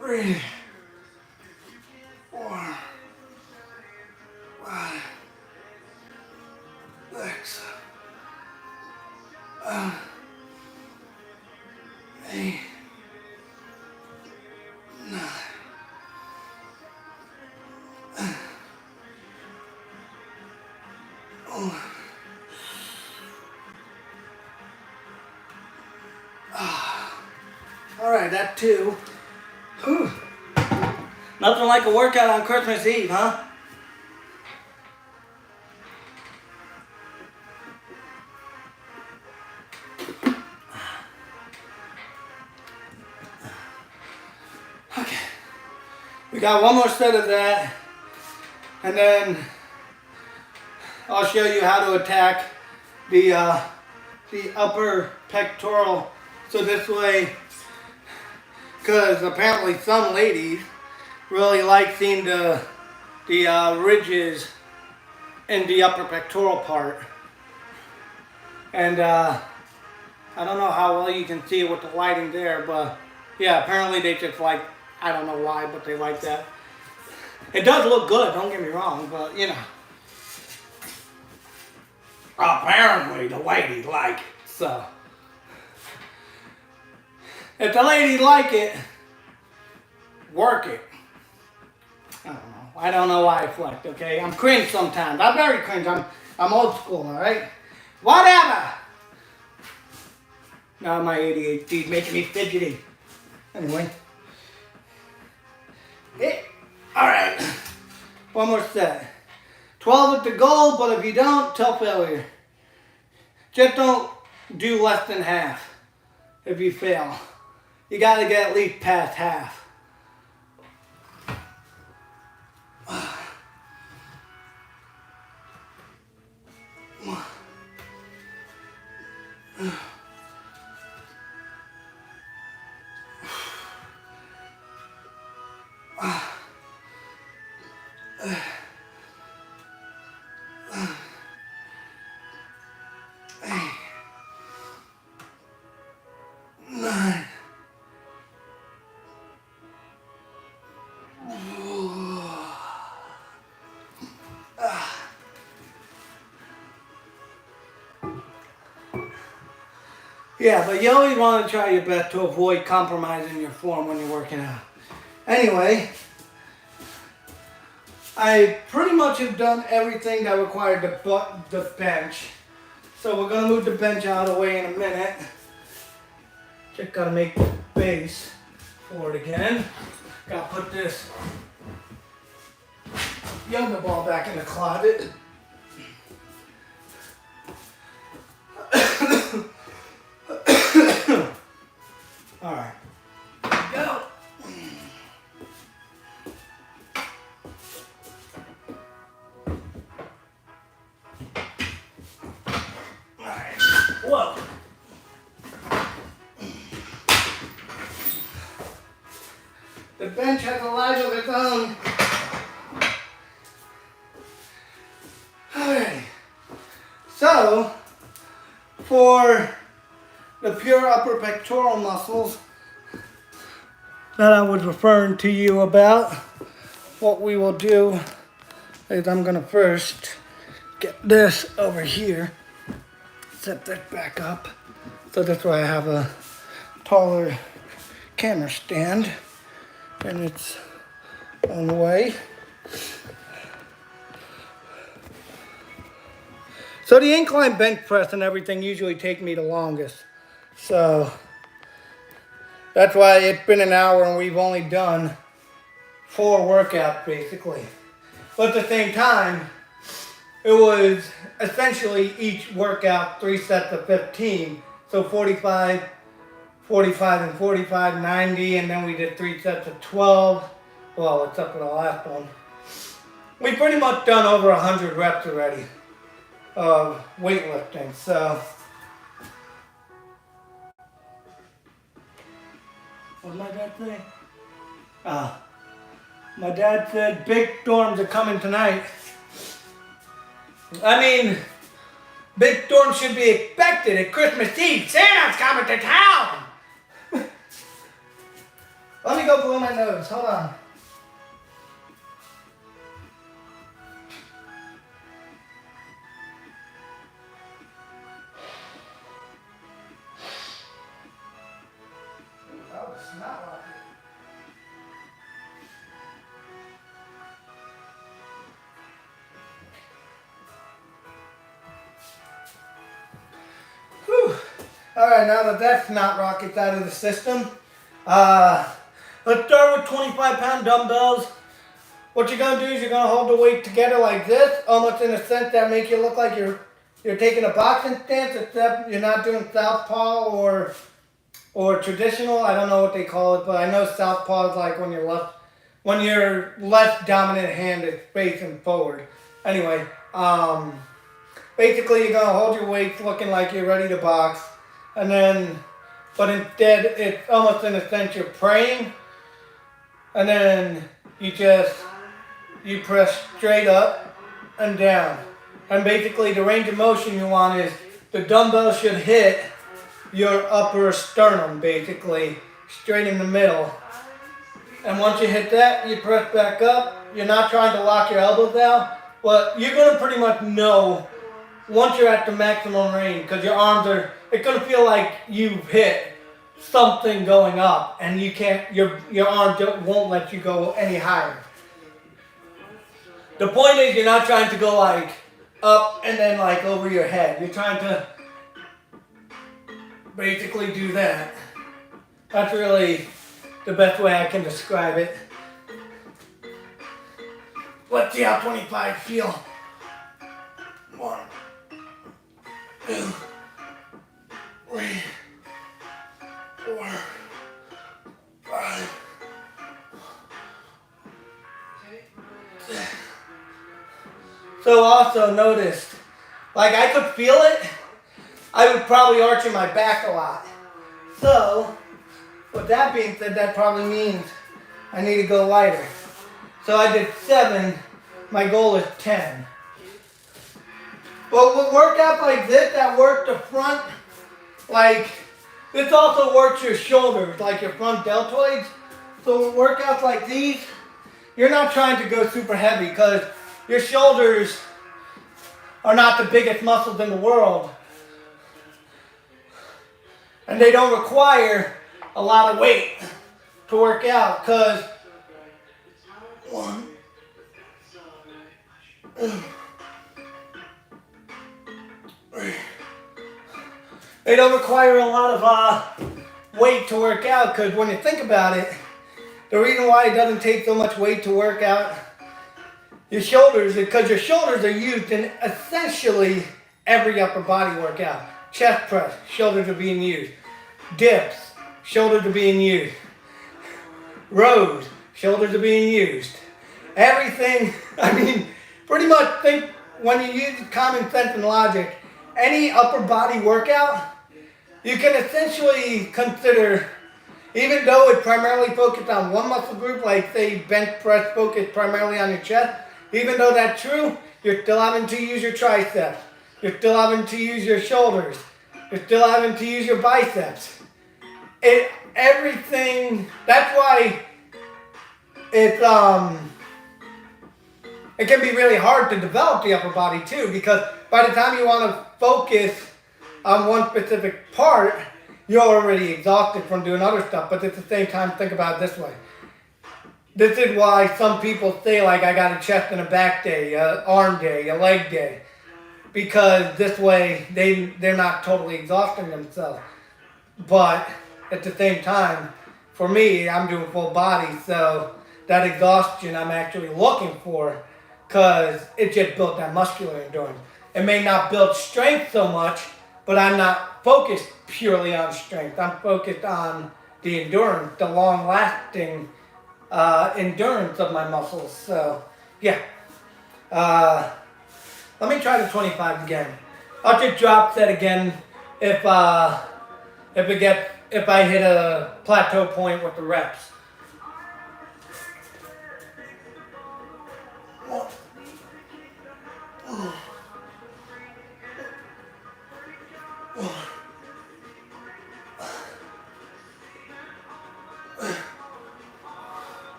3, 4, 5, 6, that too. Whew. Nothing like a workout on Christmas Eve, huh? Okay. We got one more set of that. And then I'll show you how to attack the upper pectoral. So this way, because apparently some ladies really like seeing the ridges in the upper pectoral part. And I don't know how well you can see it with the lighting there, but yeah, apparently they just like, I don't know why, but they like that. It does look good, don't get me wrong, but you know. Apparently the ladies like it, so. If the ladies like it, work it. I don't know. I don't know why I flex, okay? I'm cringe sometimes. I'm very cringe. I'm old school, alright? Whatever! Now my ADHD is making me fidgety. Anyway. Alright. One more set. 12 is the goal, but if you don't, tough failure. Just don't do less than half if you fail. You gotta get at least past half. Yeah, but you always want to try your best to avoid compromising your form when you're working out. Anyway, I pretty much have done everything that required the bench. So we're going to move the bench out of the way in a minute. Just got to make the base for it again. Got to put this yoga ball back in the closet. All right, go. All right, whoa. The bench has a life of its own. All right, so for the pure upper pectoral muscles that I was referring to you about, what we will do is I'm gonna first get this over here, set that back up. So that's why I have a taller camera stand, and it's on the way. So the incline bench press and everything usually take me the longest. So that's why it's been an hour and we've only done 4 workouts basically. But at the same time, it was essentially each workout 3 sets of 15. So 45, 45 and 45, 90, and then we did 3 sets of 12. Well, except for the last one. We pretty much done over 100 reps already of weightlifting, so. What did my dad say? My dad said big storms are coming tonight. I mean, big storms should be expected at Christmas Eve. Santa's coming to town! Let me go blow my nose, hold on. Oh, it's not like it. Whew. Alright, now that that's not rockets out of the system, Uh, let's start with 25-pound dumbbells. What you're gonna do is you're gonna hold the weight together like this, almost in a sense that make you look like you're taking a boxing stance, except you're not doing southpaw or traditional. I don't know what they call it, but I know southpaw is like when your left dominant hand is facing forward. Anyway, basically you're gonna hold your weights looking like you're ready to box, and then, but instead it's almost in a sense you're praying, and then you press straight up and down. And basically the range of motion you want is the dumbbell should hit your upper sternum, basically, straight in the middle. And once you hit that, you press back up. You're not trying to lock your elbows out, but you're going to pretty much know once you're at the maximum range, because your arms it's going to feel like you've hit something going up, and you can't, your arm won't let you go any higher. The point is you're not trying to go like up and then like over your head. You're trying to basically do that. That's really the best way I can describe it. Let's see how 25 feel. 1, 2, 3, 4, 5, 6. So also noticed, like I could feel it, I would probably arch in my back a lot. So, with that being said, that probably means I need to go lighter. So I did 7, my goal is 10. But with workouts like this that work the front, like this also works your shoulders, like your front deltoids. So with workouts like these, you're not trying to go super heavy because your shoulders are not the biggest muscles in the world. And they don't require a lot of weight to work out because 1, 2, 3. They don't require a lot of weight to work out because when you think about it, the reason why it doesn't take so much weight to work out your shoulders is because your shoulders are used in essentially every upper body workout. Chest press, shoulders are being used. Dips, shoulders are being used. Rows, shoulders are being used. Everything, I mean, pretty much think when you use common sense and logic, any upper body workout, you can essentially consider, even though it's primarily focused on one muscle group, like say bench press focused primarily on your chest, even though that's true, you're still having to use your triceps. You're still having to use your shoulders. You're still having to use your biceps. Everything, that's why it can be really hard to develop the upper body too, because by the time you want to focus on one specific part, you're already exhausted from doing other stuff. But at the same time, think about it this way. This is why some people say, like, I got a chest and a back day, a arm day, a leg day. Because this way, they're not totally exhausting themselves. But at the same time, for me, I'm doing full body. So that exhaustion I'm actually looking for, because it just built that muscular endurance. It may not build strength so much, but I'm not focused purely on strength. I'm focused on the endurance, the long-lasting endurance of my muscles. So, yeah. Let me try the 25 again. I'll just drop that again if I hit a plateau point with the reps.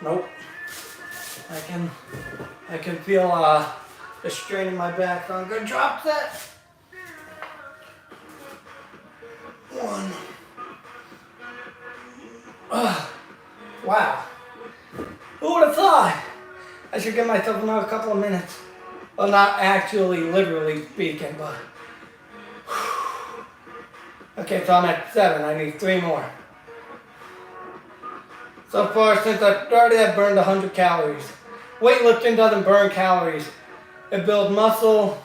Nope. I can feel the strain in my back. So I'm gonna drop that. 1. Wow. Who would have thought? I should give myself another couple of minutes. Well, not actually, literally speaking, but Okay, so I'm at 7. I need 3 more. So far, since I started, I've burned 100 calories. Weightlifting doesn't burn calories. It builds muscle.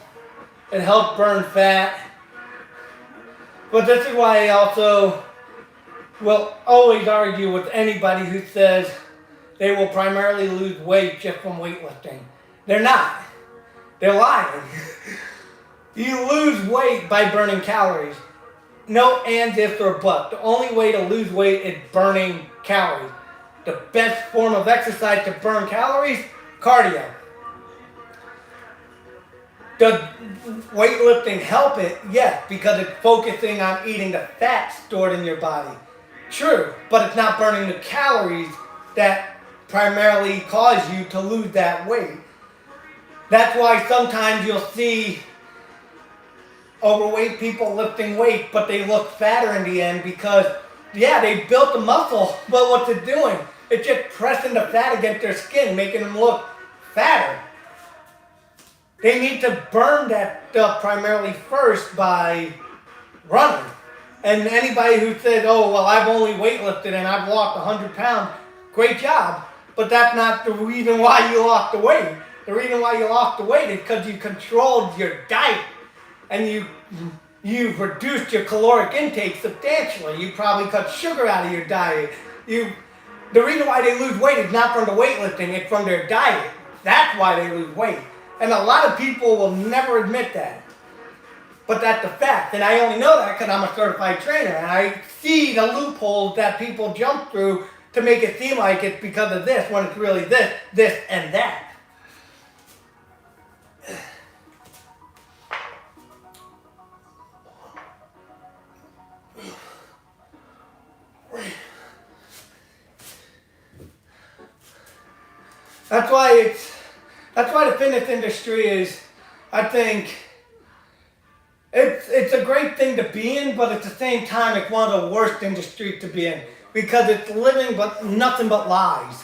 It helps burn fat. But this is why I also will always argue with anybody who says they will primarily lose weight just from weightlifting. They're not. They're lying. You lose weight by burning calories. No ands, ifs, or buts. The only way to lose weight is burning calories. The best form of exercise to burn calories, cardio. Does weightlifting help it? Yes, because it's focusing on eating the fat stored in your body. True, but it's not burning the calories that primarily cause you to lose that weight. That's why sometimes you'll see overweight people lifting weight, but they look fatter in the end because, yeah, they built the muscle, but what's it doing? It's just pressing the fat against their skin, making them look fatter. They need to burn that stuff primarily first by running. And anybody who says, oh, well, I've only weightlifted and I've lost 100 pounds, great job. But that's not the reason why you lost the weight. The reason why you lost the weight is because you controlled your diet and you've reduced your caloric intake substantially. You probably cut sugar out of your diet. The reason why they lose weight is not from the weightlifting, it's from their diet. That's why they lose weight. And a lot of people will never admit that. But that's a fact. And I only know that because I'm a certified trainer. And I see the loopholes that people jump through to make it seem like it's because of this, when it's really this, this, and that. That's why the fitness industry is, I think, it's a great thing to be in, but at the same time, it's one of the worst industries to be in because it's living but nothing but lies.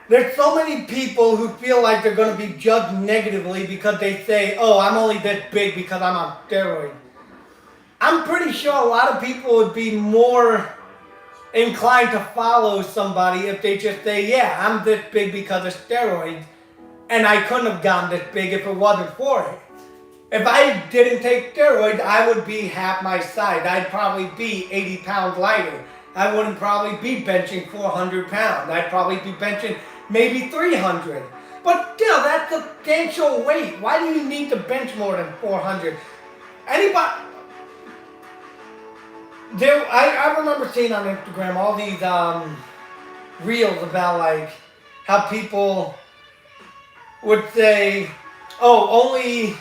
There's so many people who feel like they're going to be judged negatively because they say, oh, I'm only this big because I'm on steroids. I'm pretty sure a lot of people would be more inclined to follow somebody if they just say, yeah, I'm this big because of steroids, and I couldn't have gotten this big if it wasn't for it. If I didn't take steroids, I would be half my size. I'd probably be 80 pounds lighter. I wouldn't probably be benching 400 pounds. I'd probably be benching maybe 300. But still, that's substantial weight. Why do you need to bench more than 400? I remember seeing on Instagram all these reels about like how people would say, oh, only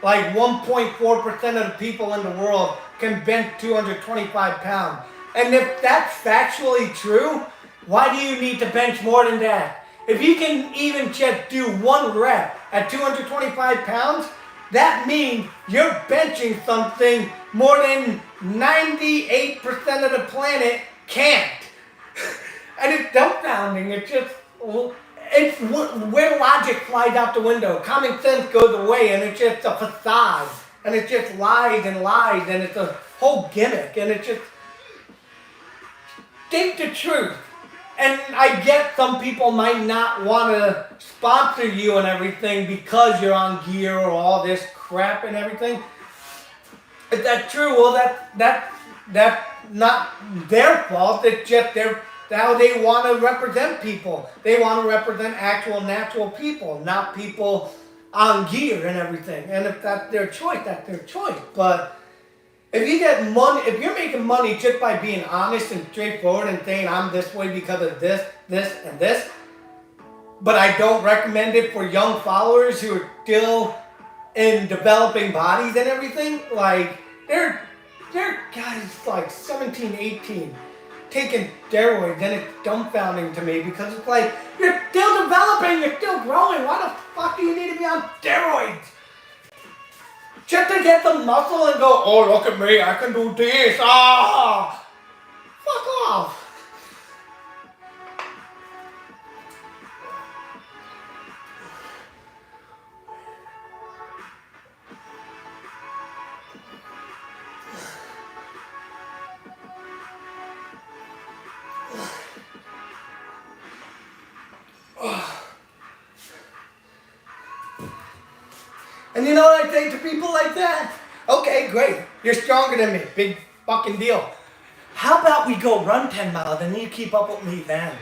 like 1.4% of the people in the world can bench 225 pounds. And if that's factually true, why do you need to bench more than that? If you can even just do one rep at 225 pounds, that means you're benching something more than 98% of the planet can't. And it's dumbfounding. It's where logic flies out the window. Common sense goes away, and it's just a facade. And it just lies and lies, and it's a whole gimmick. And it's just, think the truth. And I get some people might not want to sponsor you and everything because you're on gear or all this crap and everything. Is that true? Well, that's not their fault. It's just how they want to represent people. They want to represent actual natural people, not people on gear and everything. And if that's their choice, that's their choice. But if you get money, if you're making money just by being honest and straightforward and saying I'm this way because of this, this, and this, but I don't recommend it for young followers who are still in developing bodies and everything, like they're guys like 17, 18 taking steroids, and it's dumbfounding to me because it's like you're still developing, you're still growing. Why the fuck do you need to be on steroids? Just to get the muscle and go, oh, look at me, I can do this. Ah, fuck off. And you know what I say to people like that? Okay, great. You're stronger than me. Big fucking deal. How about we go run 10 miles and you keep up with me then?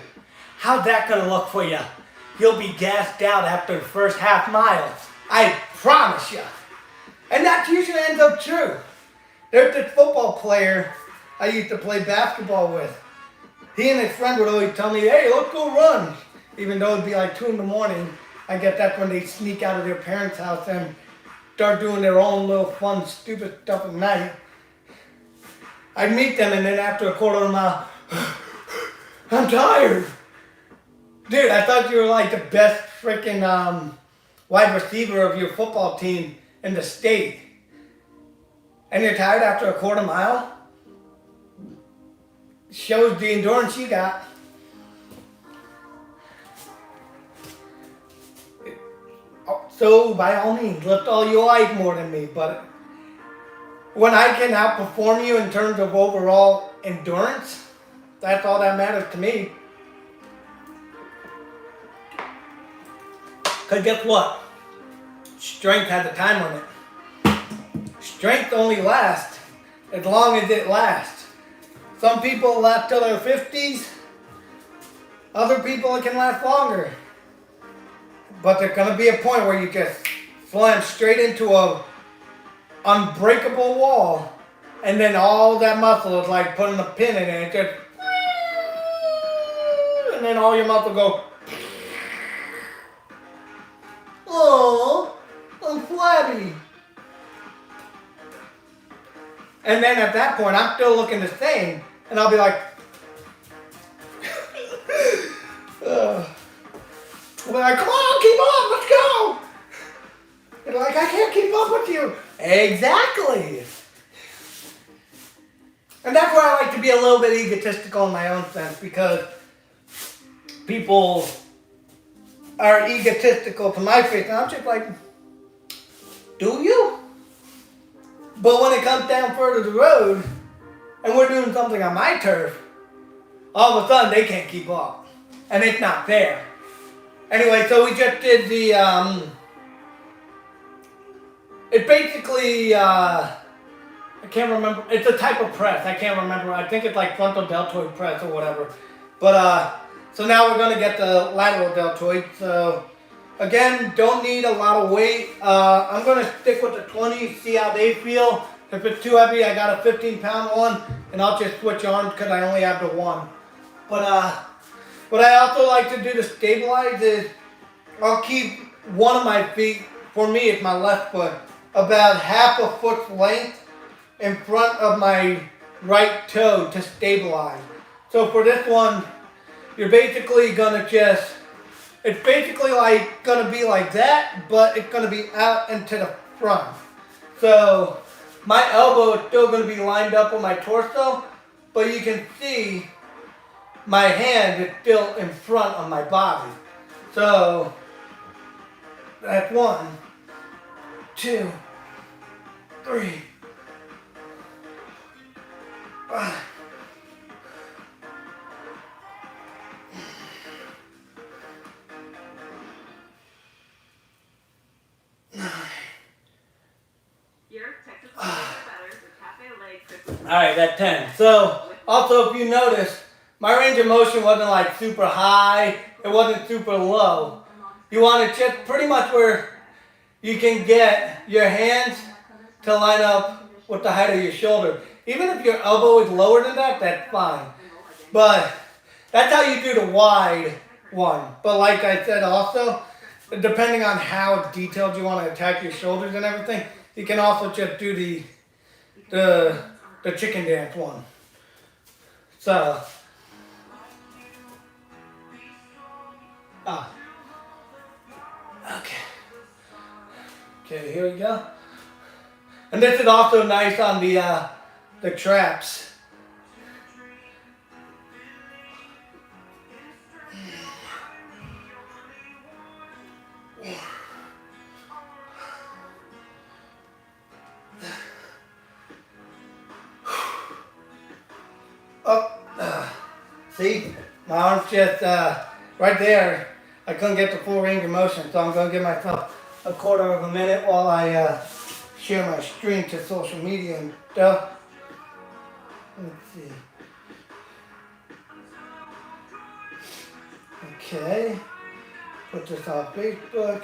How's that gonna look for you? You'll be gassed out after the first half mile. I promise you. And that usually ends up true. There's this football player I used to play basketball with. He and his friend would always tell me, hey, let's go run. Even though it'd be like 2 in the morning. I guess that's when they sneak out of their parents' house and start doing their own little fun, stupid stuff at night. I'd meet them and then after a quarter of a mile, I'm tired. Dude, I thought you were like the best freaking wide receiver of your football team in the state. And you're tired after a quarter mile? Shows the endurance you got. So by all means, lift all you like more than me, but when I can outperform you in terms of overall endurance, that's all that matters to me. Because guess what? Strength has a time limit. Strength only lasts as long as it lasts. Some people last till their 50s. Other people it can last longer. But there's going to be a point where you just slam straight into a unbreakable wall. And then all that muscle is like putting a pin in it. It just, and then all your muscle go, oh, I'm flabby. And then at that point, I'm still looking the same. And I'll be like, we're like, come on, keep on, let's go. And they're like, I can't keep up with you. Exactly. And that's where I like to be a little bit egotistical in my own sense, because people are egotistical to my face, and I'm just like, do you? But when it comes down further the road, and we're doing something on my turf, all of a sudden they can't keep up. And it's not fair. Anyway, so we just did the, it basically, I can't remember, it's a type of press, I can't remember, I think it's like frontal deltoid press or whatever. But, so now we're going to get the lateral deltoid. So, again, don't need a lot of weight. I'm going to stick with the 20, see how they feel. If it's too heavy, I got a 15-pound one, and I'll just switch arms because I only have the one. But what I also like to do to stabilize is I'll keep one of my feet, for me it's my left foot, about half a foot's length in front of my right toe to stabilize. So for this one, you're basically going to just, it's basically like going to be like that, but it's going to be out and to the front. So my elbow is still going to be lined up with my torso, but you can see my hand is still in front of my body. So that's 1, 2, 3, 5. Alright, that's 10. So, also if you notice, my range of motion wasn't like super high, it wasn't super low. You want to just pretty much where you can get your hands to line up with the height of your shoulder. Even if your elbow is lower than that, that's fine. But that's how you do the wide one. But like I said also, depending on how detailed you want to attack your shoulders and everything, you can also just do the chicken dance one. So, okay, here we go. And this is also nice on the traps. See, my arm's just right there. I couldn't get the full range of motion, so I'm going to give myself a quarter of a minute while I share my stream to social media and stuff. Let's see. Okay. Put this on Facebook.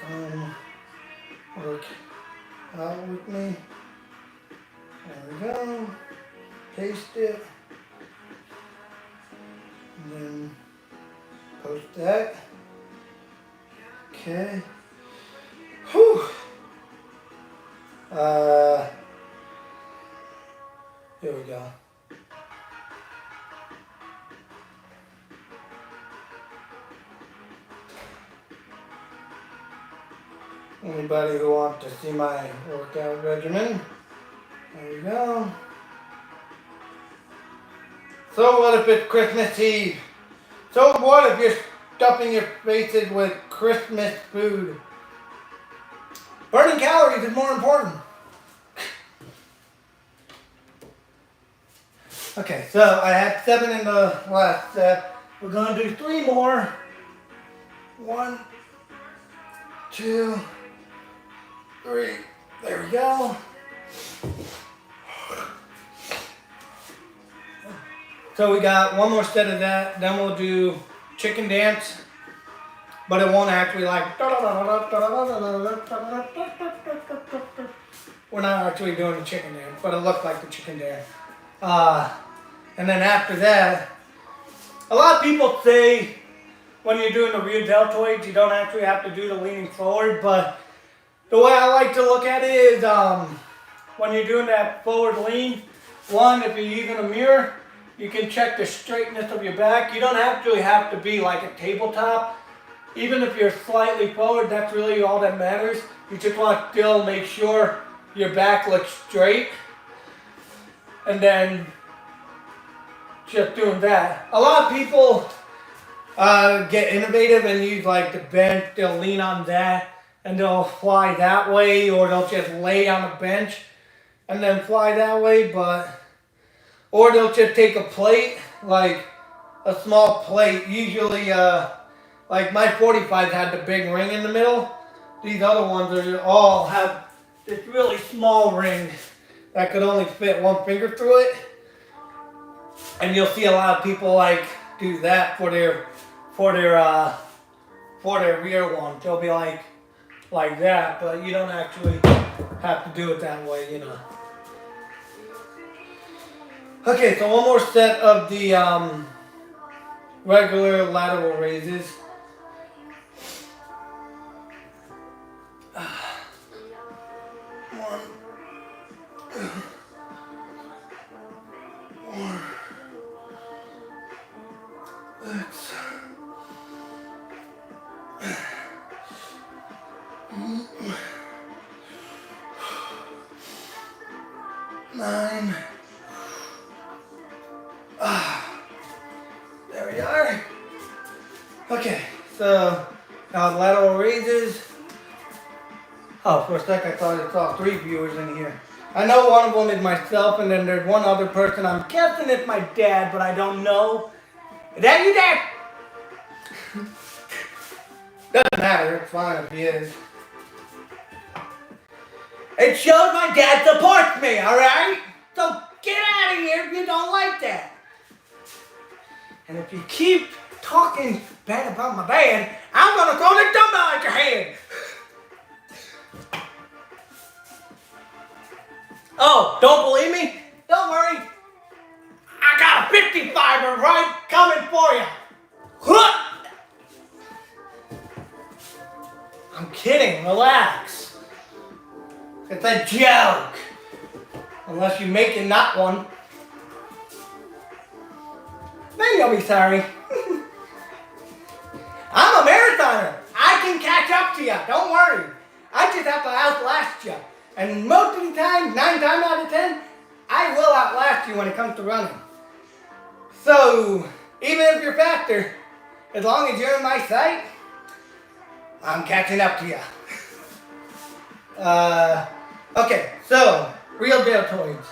Come work out with me. There we go. Paste it. And then post that. Okay. Whew. Here we go. Anybody who wants to see my workout regimen, there you go. So what if it's Christmas Eve? So what if you're stuffing your faces with Christmas food? Burning calories is more important. Okay, so I had 7 in the last set. We're gonna do 3 more. 1, 2, 3. There we go. So we got 1 more set of that. Then we'll do chicken dance. But it won't actually like... We're not actually doing the chicken dance, but it looked like the chicken dance. And then after that, a lot of people say when you're doing the rear deltoids, you don't actually have to do the leaning forward, but the way I like to look at it is when you're doing that forward lean, one, if you're using a mirror, you can check the straightness of your back. You don't actually have to be like a tabletop. Even if you're slightly forward, that's really all that matters. You just want to still make sure your back looks straight. And then just doing that. A lot of people get innovative and use like the bench. They'll lean on that and they'll fly that way, or they'll just lay on a bench and then fly that way. Or they'll just take a plate, like a small plate. Usually, like my 45 had the big ring in the middle. These other ones are all have this really small ring that could only fit 1 finger through it. And you'll see a lot of people like do that for their rear one. They'll be like that, but you don't actually have to do it that way, you know. Okay, so 1 more set of the regular lateral raises. One, 2, 4, 6, 9. There we are. Okay, so now lateral raises. Oh, for a sec I thought I saw 3 viewers in here. I know one of them is myself, and then there's 1 other person. I'm guessing it's my dad, but I don't know. Is that you, Dad? Doesn't matter. It's fine if he is. It shows my dad supports me, alright? So get out of here if you don't like that. And if you keep talking bad about my dad, I'm gonna throw the dumbbell at your head. Oh, don't believe me? Don't worry. I got a 55er right coming for you. I'm kidding, relax. It's a joke. Unless you make it not one. Then you'll be sorry. I'm a marathoner. I can catch up to you. Don't worry. I just have to outlast you. And most of the time, 9 times out of 10, I will outlast you when it comes to running. So, even if you're faster, as long as you're in my sight, I'm catching up to you. Okay, so, real deltoids.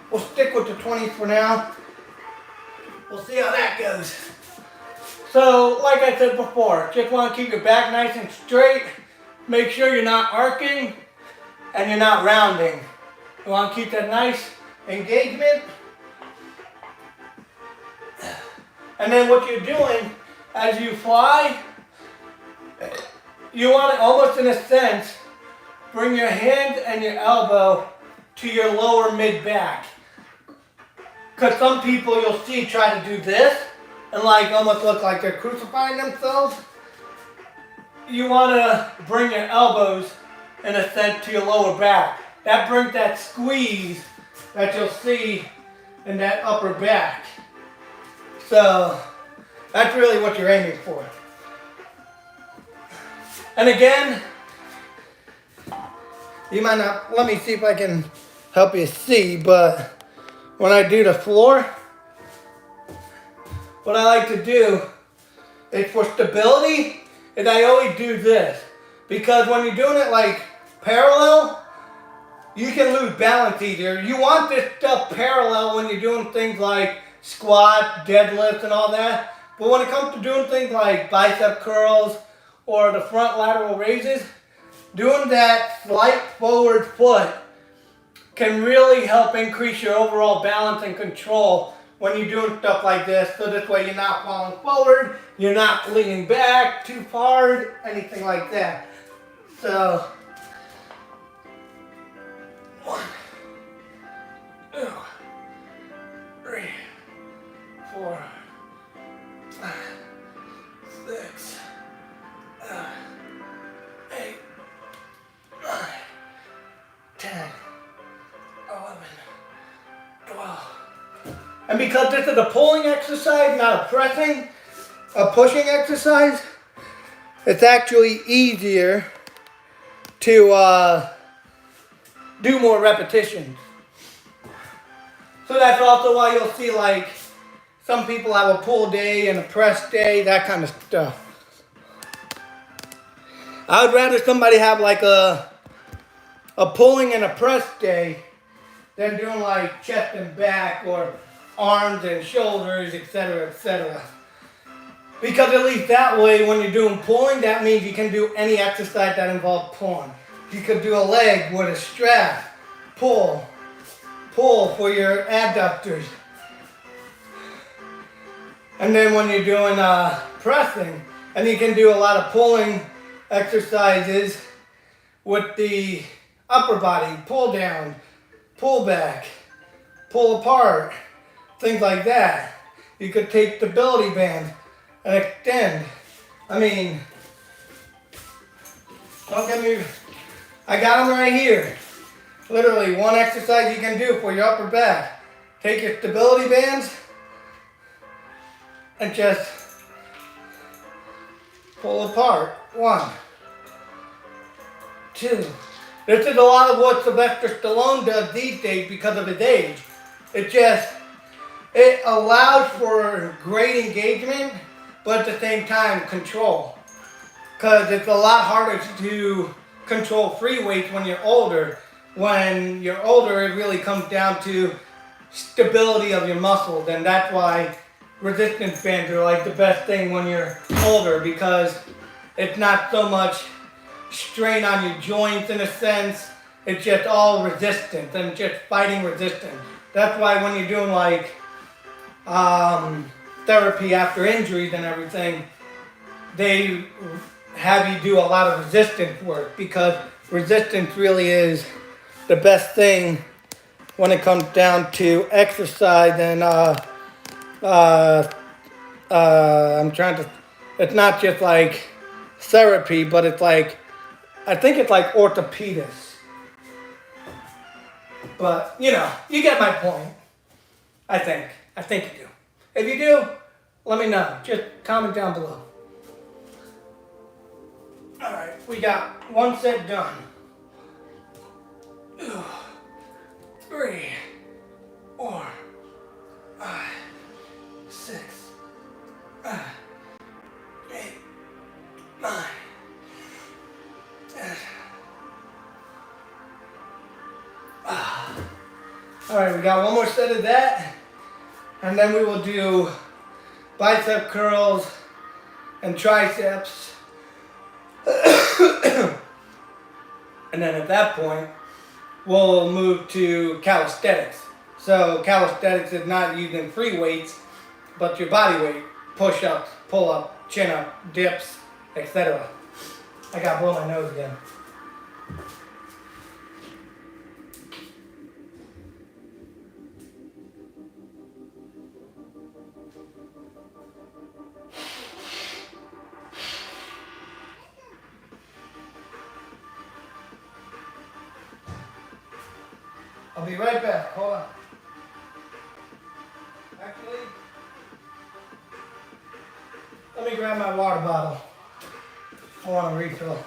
We'll stick with the 20s for now. we'll see how that goes. So, like I said before, just want to keep your back nice and straight. Make sure you're not arcing and you're not rounding. You want to keep that nice engagement. And then what you're doing as you fly, you want to almost in a sense, bring your hand and your elbow to your lower mid-back. Because some people you'll see try to do this and like almost look like they're crucifying themselves. You want to bring your elbows in a sense to your lower back. That brings that squeeze that you'll see in that upper back. So that's really what you're aiming for. And again, you might not, let me see if I can help you see, but when I do the floor, what I like to do is for stability, is I always do this. Because when you're doing it like parallel, you can lose balance easier. You want this stuff parallel when you're doing things like squat, deadlifts, and all that. But when it comes to doing things like bicep curls or the front lateral raises, doing that slight forward foot can really help increase your overall balance and control when you're doing stuff like this. So this way you're not falling forward, you're not leaning back too hard, anything like that. So, 1, 2, 3, 4, 5, 6, 7, 8, 9, 10, 11, 12. And because this is a pulling exercise, not a pressing, a pushing exercise, it's actually easier to do more repetitions. So that's also why you'll see like some people have a pull day and a press day, that kind of stuff. I would rather somebody have like a pulling and a press day than doing like chest and back or arms and shoulders, etc., etc. Because at least that way, when you're doing pulling, that means you can do any exercise that involves pulling. You could do a leg with a strap, pull for your adductors. And then when you're doing pressing, and you can do a lot of pulling exercises with the upper body, pull down, pull back, pull apart, things like that. You could take the belly band and extend. I mean, don't get me, I got them right here. Literally one exercise you can do for your upper back. Take your stability bands and just pull apart. 1, 2. This is a lot of what Sylvester Stallone does these days because of his age. It allows for great engagement, but at the same time control. Because it's a lot harder to control free weights when you're older. When you're older, it really comes down to stability of your muscles, and that's why resistance bands are like the best thing when you're older, because it's not so much strain on your joints in a sense. It's just all resistance and just fighting resistance. That's why when you're doing like therapy after injuries and everything, they have you do a lot of resistance work, because resistance really is the best thing when it comes down to exercise. And it's not just like therapy, but it's like, I think it's like orthopedics. But, you know, you get my point. I think you do. If you do, let me know. Just comment down below. Alright, we got one set done. 2, 3, 4, 5, 6, 7, 8, 9, 10. Alright, we got one more set of that. And then we will do bicep curls and triceps. And then at that point, we'll move to calisthenics. So calisthenics is not using free weights, but your body weight, push-ups, pull-up, chin-up, dips, etc. I gotta blow my nose again. I'll be right back. Hold on. Actually, let me grab my water bottle. I want to refill.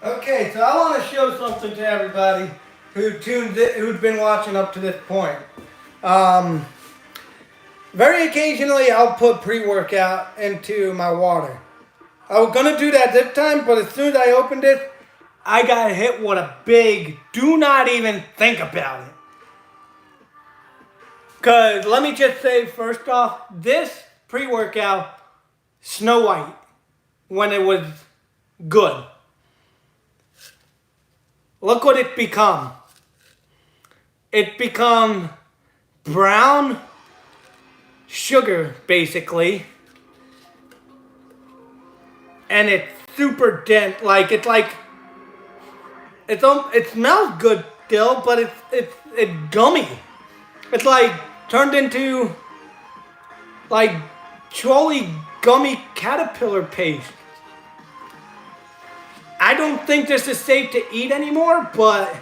Okay, so I want to show something to everybody who's been watching up to this point. Very occasionally, I'll put pre-workout into my water. I was gonna do that this time, but as soon as I opened it, I got hit with a big do not even think about it. Cause let me just say first off, this pre-workout, Snow White, when it was good. Look what it become. It become brown sugar, basically. And it's super dense. It smells good still, but it's gummy. It's like turned into like trolley gummy caterpillar paste. I don't think this is safe to eat anymore, but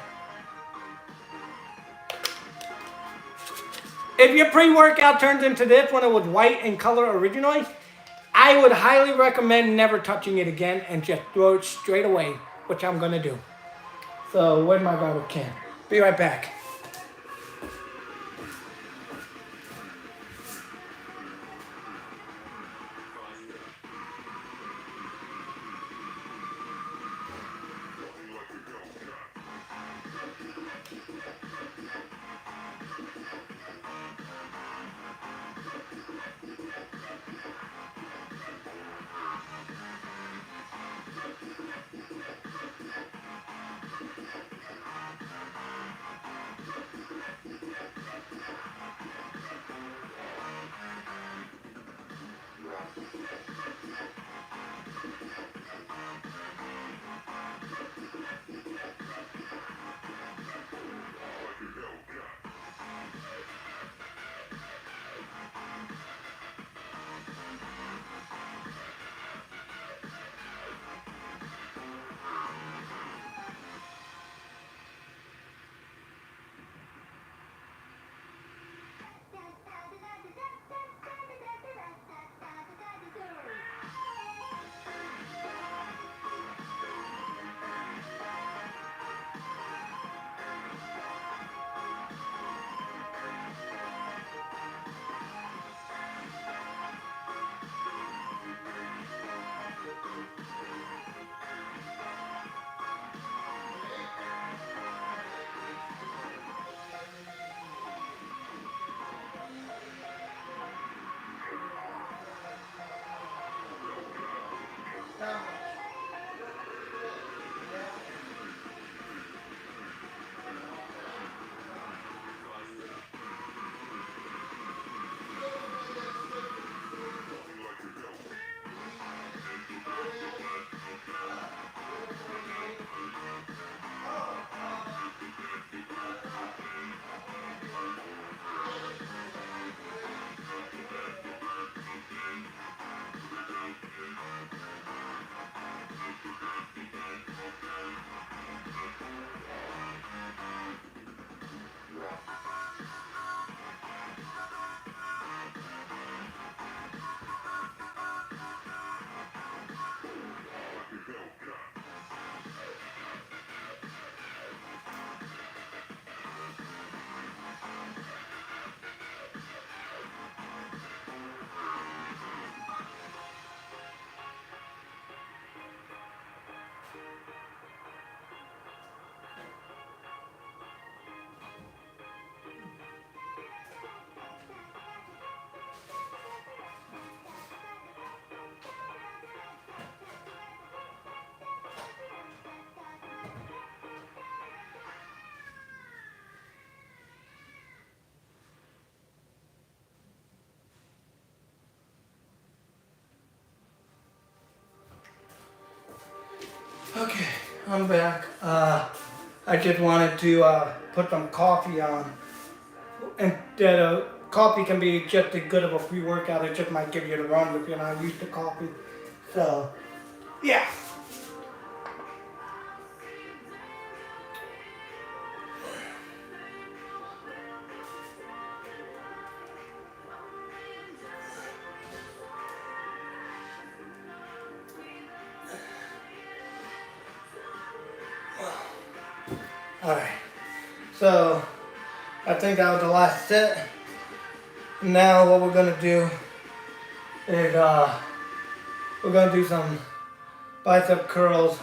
if your pre-workout turns into this when it was white in color originally, I would highly recommend never touching it again and just throw it straight away, which I'm gonna do. So where's my garbage can? Be right back. I'm back. I just wanted to put some coffee on. And that coffee can be just as good of a pre-workout. It just might give you the runs if you're not used to coffee. So, yeah. Alright. So, I think that was the last set. Now what we're going to do is we're going to do some bicep curls.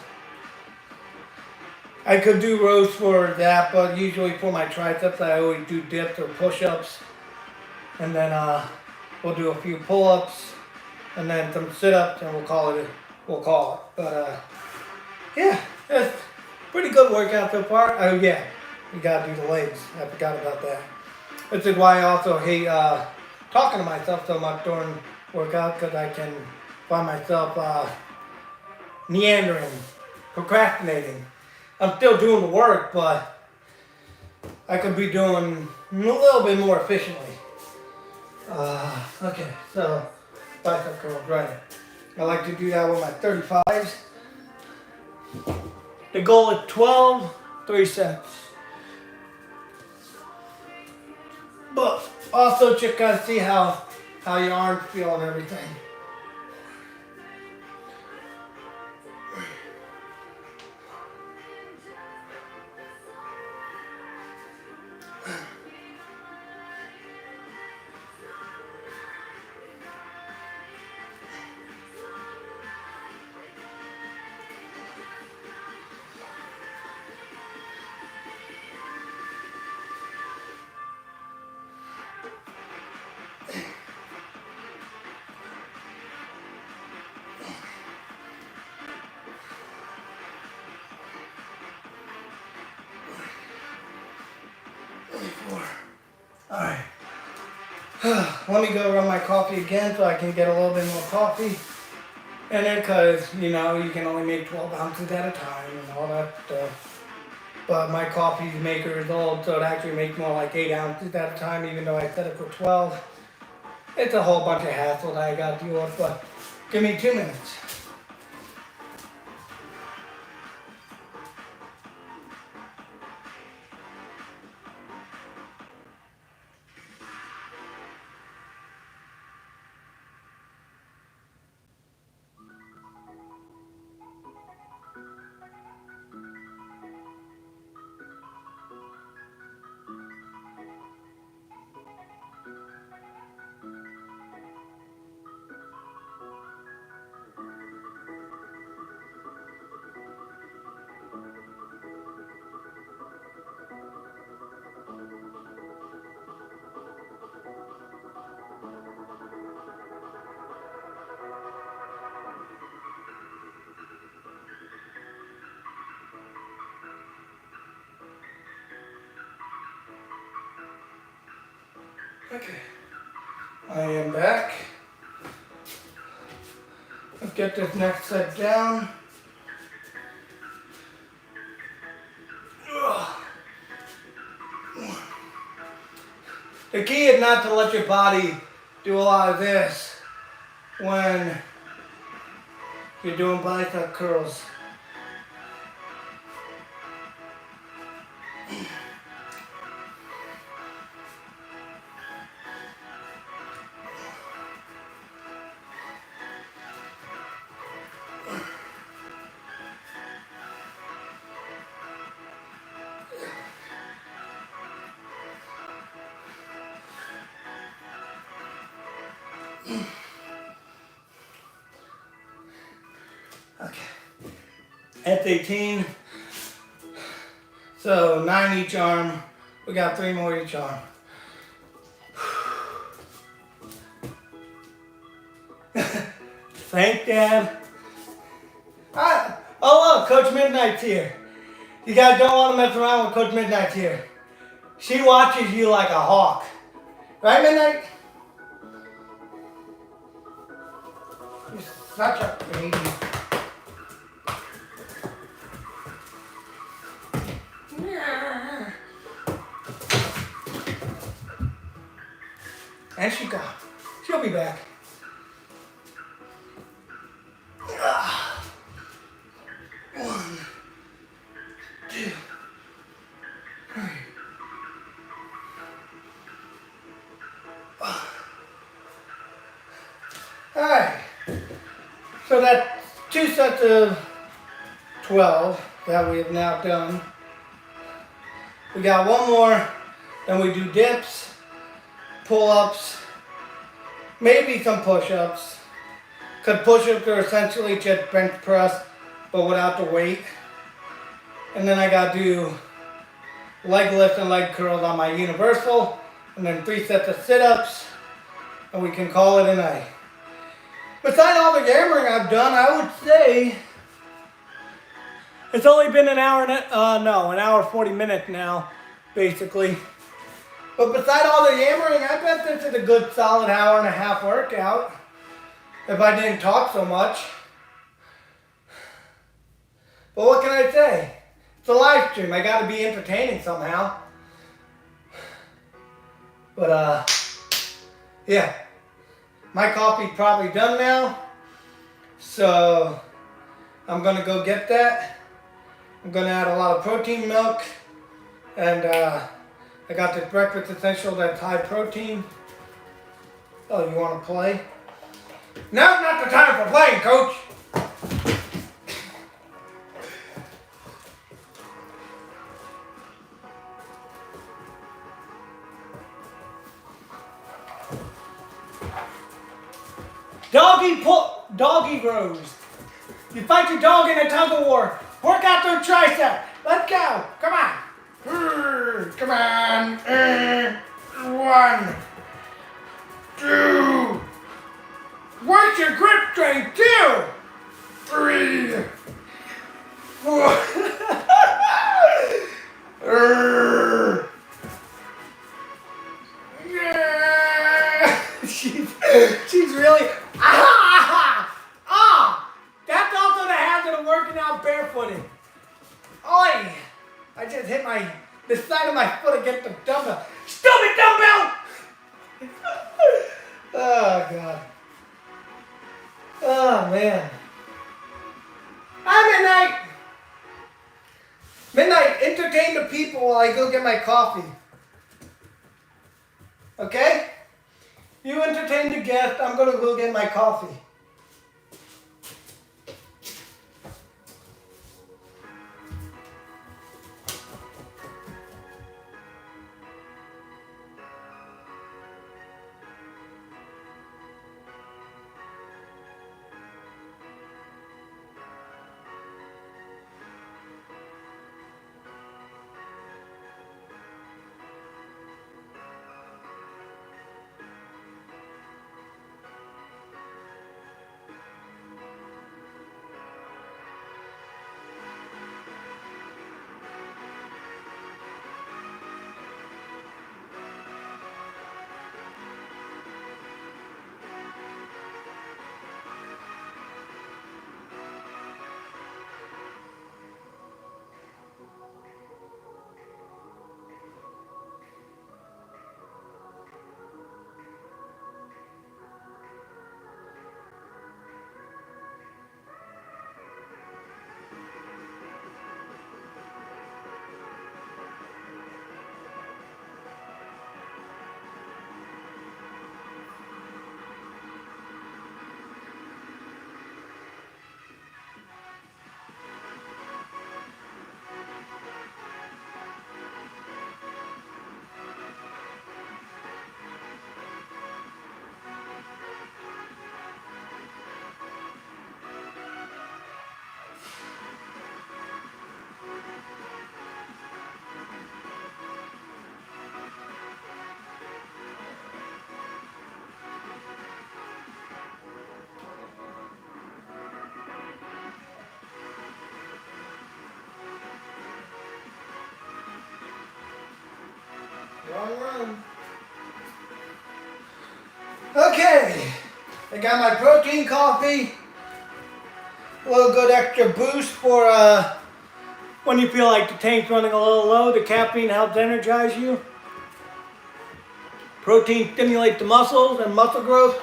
I could do rows for that, but usually for my triceps I always do dips or push-ups. And then we'll do a few pull-ups and then some sit-ups and we'll call it. But yeah, it's pretty good workout so far. Oh yeah, we gotta do the legs. I forgot about that. This is why I also hate talking to myself so much during workout, because I can find myself meandering, procrastinating. I'm still doing the work, but I could be doing a little bit more efficiently. Okay, so bicep curls, right. I like to do that with my 35s. The goal is 12, 3 sets. But also just gotta see how your arms feel and everything. Alright. Let me go run my coffee again so I can get a little bit more coffee. And then, because, you know, you can only make 12 ounces at a time and all that stuff. But my coffee maker is old, so it actually makes more like 8 ounces at a time, even though I set it for 12. It's a whole bunch of hassle that I got to deal with, but give me 2 minutes. Okay, I am back. Let's get this next set down. The key is not to let your body do a lot of this when you're doing bicep curls. Okay, that's 18. So 9 each arm. We got 3 more each arm. Thank Dad. Oh look, Coach Midnight's here. You guys don't want to mess around with Coach Midnight here. She watches you like a hawk. Right, Midnight? You're such a baby. And she's gone. She'll be back. Ah. 1, 2, 3. Alright. So that's 2 sets of 12 that we have now done. We got one more, then we do dips, pull-ups, maybe some push-ups. Because push-ups are essentially just bench press, but without the weight. And then I gotta do leg lifts and leg curls on my universal, and then 3 sets of sit-ups, and we can call it a night. Besides all the yammering I've done, I would say it's only been an hour, an hour 40 minutes now, basically. But besides all the yammering, I bet this is a good solid hour and a half workout. If I didn't talk so much. But what can I say? It's a live stream. I gotta be entertaining somehow. But yeah. My coffee's probably done now. So I'm gonna go get that. I'm gonna add a lot of protein milk. And I got this breakfast essential that's high protein. Oh, you wanna play? Now's not the time for playing, Coach. Doggy grows. You fight your dog in a tug of war. Work out their tricep. Let's go. Come on. Come on. 1, 2. Work your grip strength. 2, 3, 4. She's really. That's also the hazard of working out barefooted. Oi! I just hit the side of my foot against the dumbbell. Stupid dumbbell! Oh, God. Oh, man. Hi, Midnight! Midnight, entertain the people while I go get my coffee. Okay? You entertain the guest. I'm going to go get my coffee. Wrong room. Okay, I got my protein coffee. A little good extra boost for when you feel like the tank's running a little low. The caffeine helps energize you. Protein stimulates the muscles and muscle growth.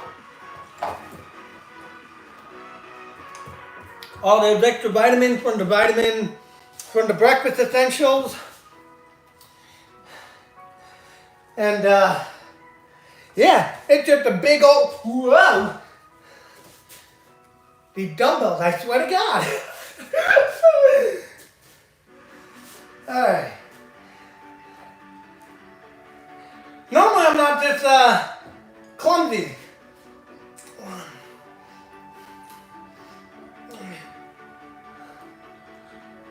All those extra vitamins from the breakfast essentials. And yeah, it's just a big old, whoa. These dumbbells, I swear to God. Alright. Normally I'm not this clumsy.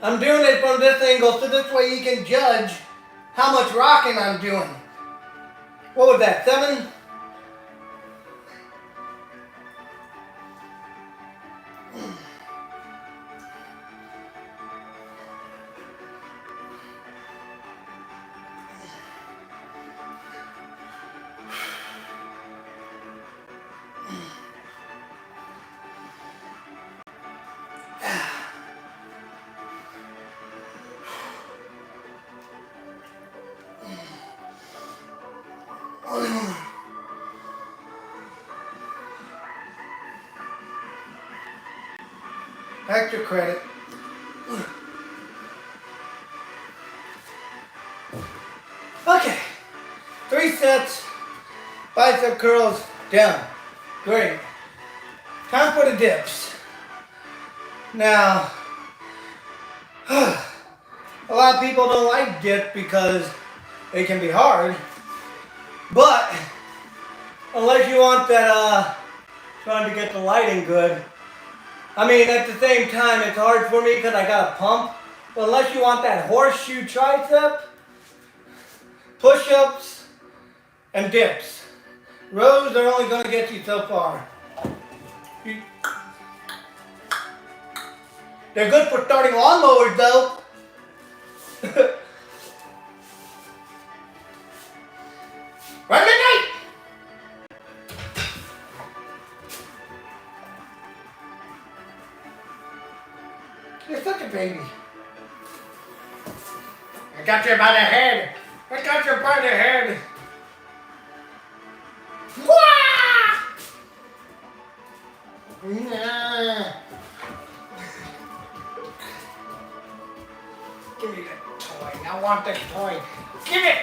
I'm doing it from this angle so this way you can judge how much rocking I'm doing. What was that, 7? Extra credit. Okay. 3 sets. Bicep curls down. Great. Time for the dips. Now, a lot of people don't like dips because it can be hard. But unless you want that, trying to get the lighting good. I mean, at the same time, it's hard for me because I got a pump. But unless you want that horseshoe tricep, push-ups, and dips. Rows are only going to get you so far. They're good for starting lawnmowers, though. Right midnight! You're such a baby. I got you by the head. I got you by the head. Wah! Nah. Give me that toy. I want that toy. Give it.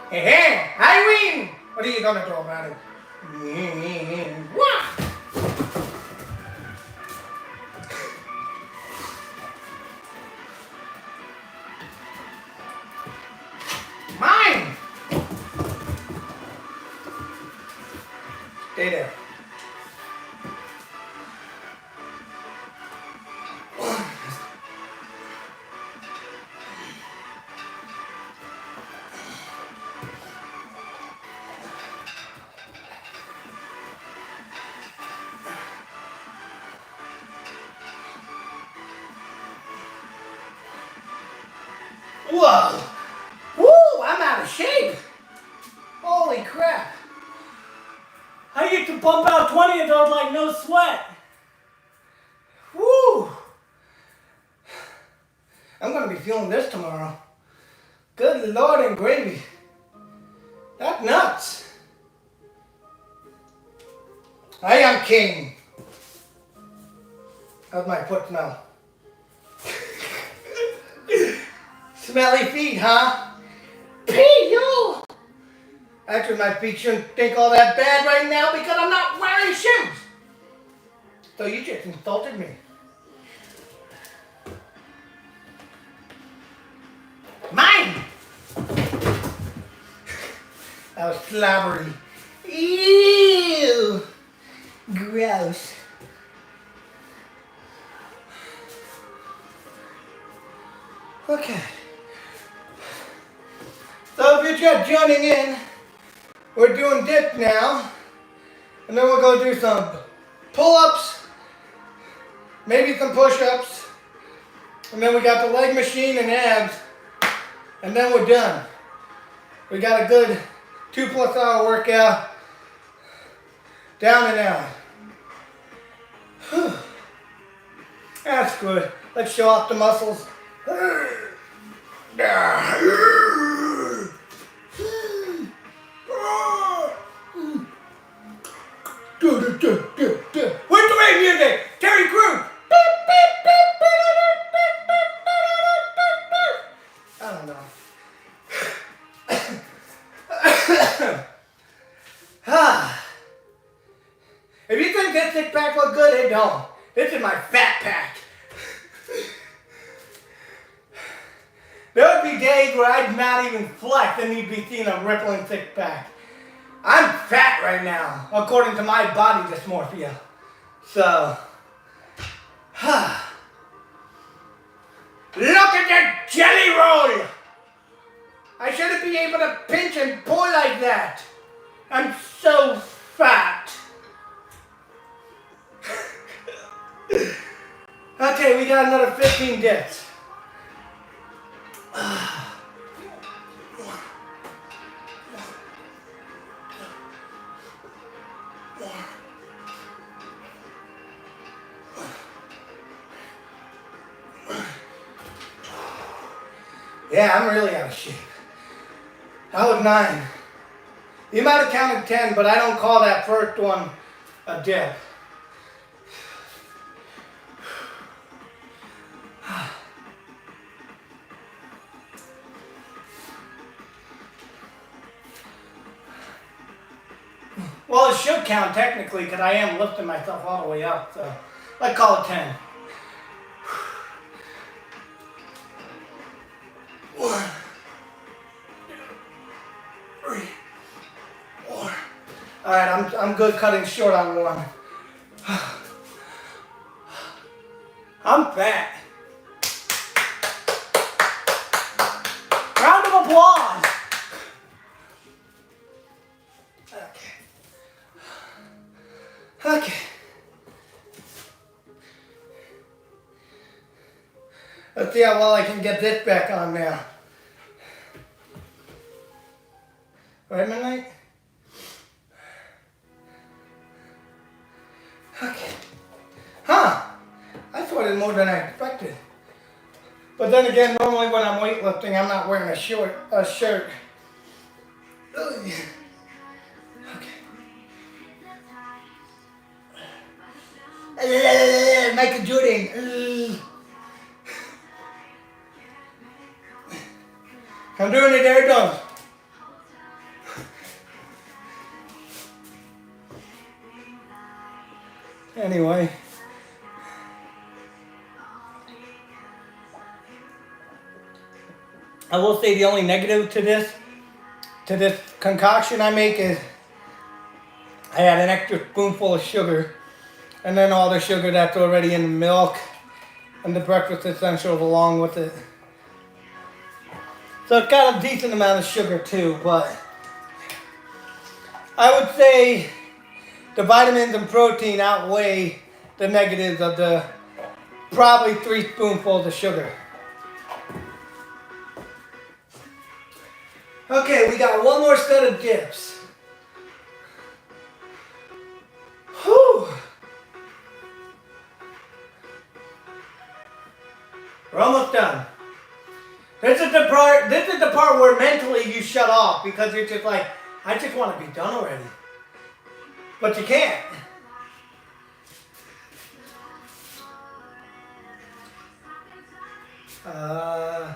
Hey, hey, Irene. What are you gonna do about it? Wah! Mine! Stay there. Whoa! Woo! I'm out of shape! Holy crap! I used to pump out 20 of those like no sweat. Woo! I'm gonna be feeling this tomorrow. Good Lord and gravy. That's nuts. I am king. How's my foot smell? Smelly feet, huh? Pee, yo! Actually, my feet shouldn't think all that bad right now because I'm not wearing shoes. So you just insulted me. Mine! That was slobbery. Ew! Gross. Okay. So if you're just joining in, we're doing dip now. And then we'll go do some pull-ups, maybe some push-ups. And then we got the leg machine and abs. And then we're done. We got a good 2+ hour workout. Down and out. Whew. That's good. Let's show off the muscles. If you think this six pack look good, it don't. This is my fat pack. There would be days where I'd not even flex and you'd be seeing a rippling six pack. I'm fat right now, according to my body dysmorphia. So, look at that jelly roll! I shouldn't be able to pinch and pull like that. I'm so fat. Okay, we got another 15 dips. Yeah, I'm really out of shape. I was 9. You might have counted 10, but I don't call that first one a dip. Well, it should count technically because I am lifting myself all the way up, so let's call it 10. 1, 2, 3, 4. All right, I'm good cutting short on 1. I'm fat. Round of applause. Okay. Let's see how well I can get this back on now. Right, Midnight? Okay. Huh. I sweated more than I expected. But then again, normally when I'm weightlifting, I'm not wearing a shirt. Ugh. Michael Jordan. I'm doing it there, dog. Anyway. I will say the only negative to this concoction I make is I add an extra spoonful of sugar. And then all the sugar that's already in the milk and the breakfast essentials along with it. So it's got a decent amount of sugar too, but I would say the vitamins and protein outweigh the negatives of the probably 3 spoonfuls of sugar. Okay, we got one more set of dips. Whew. We're almost done. This is the part where mentally you shut off because you're just like, I just want to be done already. But you can't. I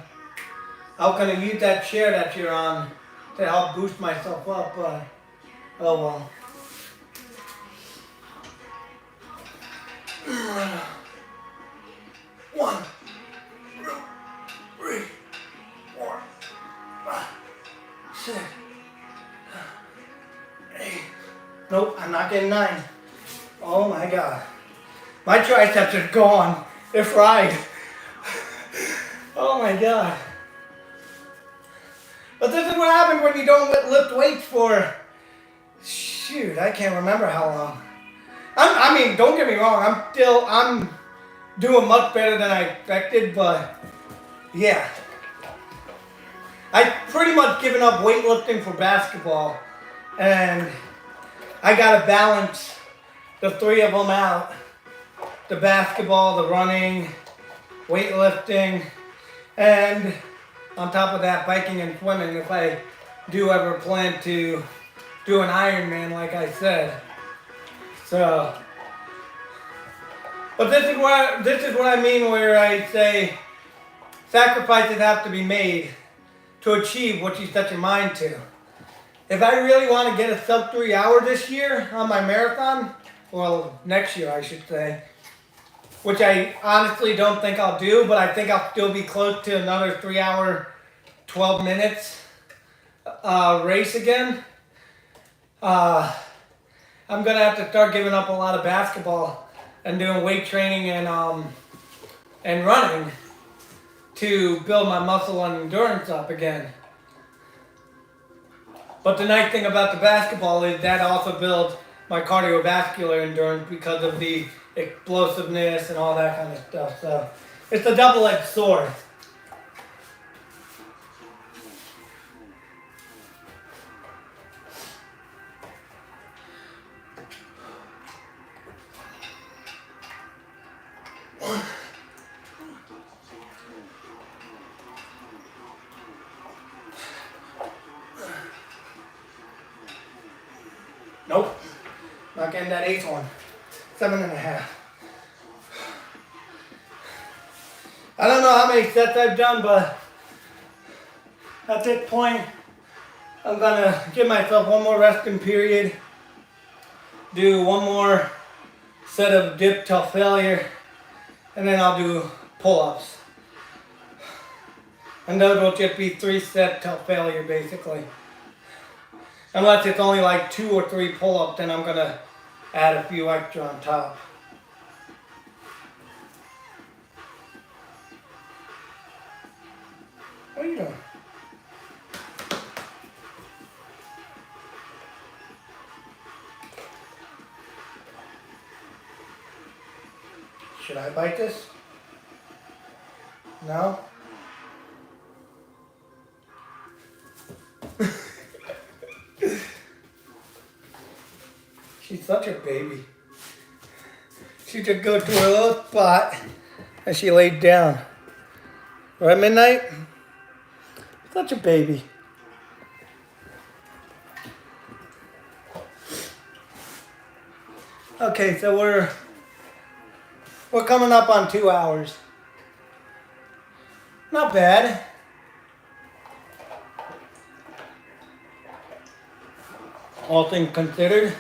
was gonna use that chair that you're on to help boost myself up, but oh well. One. 3, 4, 5, 6, 8. Nope, I'm not getting 9. Oh my god. My triceps are gone. They're fried. Oh my god. But this is what happens when you don't lift weights for, shoot, I can't remember how long. I mean, don't get me wrong, I'm doing much better than I expected, but yeah. I pretty much given up weightlifting for basketball, and I gotta balance the 3 of them out. The basketball, the running, weightlifting, and on top of that, biking and swimming if I do ever plan to do an Ironman like I said. So, but this is what I mean where I say sacrifices have to be made to achieve what you set your mind to. if I really want to get a sub 3 hour this year on my marathon, well, next year I should say, which I honestly don't think I'll do, but I think I'll still be close to another 3 hour, 12 minutes race again. I'm gonna have to start giving up a lot of basketball and doing weight training and running to build my muscle and endurance up again. But the nice thing about the basketball is that also builds my cardiovascular endurance because of the explosiveness and all that kind of stuff. So it's a double-edged sword. Nope. Not getting that 8th one. 7.5. I don't know how many sets I've done, but at this point, I'm gonna give myself one more resting period. Do one more set of dip till failure, and then I'll do pull-ups. And those will just be 3 sets till failure, basically. Unless it's only like 2 or 3 pull-ups, then I'm gonna add a few extra on top. What are you doing? Should I bite this? No? She's such a baby. She just go to her little spot and she laid down. Right, Midnight? Such a baby. Okay, so we're coming up on 2 hours. Not bad. All things considered.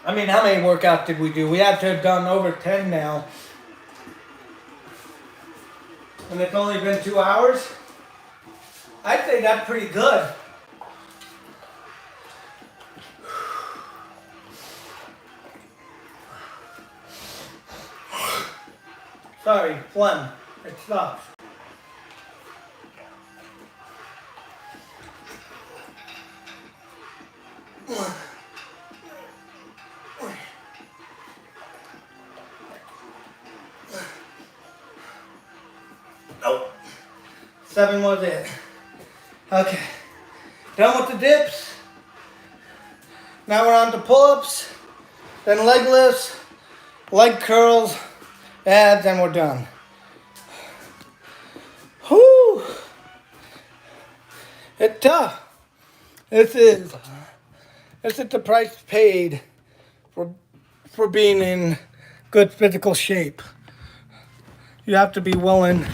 I mean, how many workouts did we do? We have to have done over 10 now. And it's only been 2 hours? I'd say that's pretty good. Sorry, phlegm. It sucks. Nope. 7 was it. Okay. Done with the dips. Now we're on to pull-ups, then leg lifts, leg curls, abs, and we're done. Whoo! It's tough. This is the price paid for being in good physical shape. You have to be willing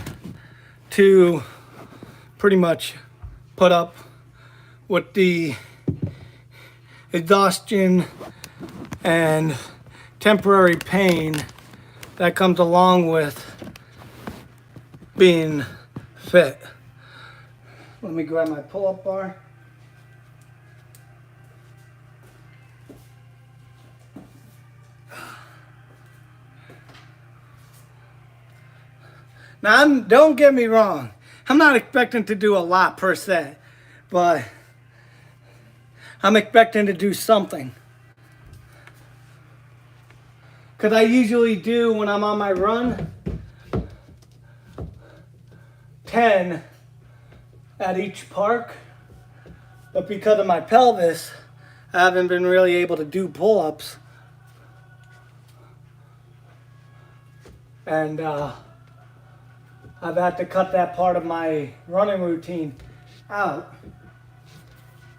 to pretty much put up with the exhaustion and temporary pain that comes along with being fit. Let me grab my pull-up bar. Now, don't get me wrong. I'm not expecting to do a lot per set, but I'm expecting to do something. Because I usually do, when I'm on my run, 10 at each park. But because of my pelvis, I haven't been really able to do pull-ups. And I've had to cut that part of my running routine out.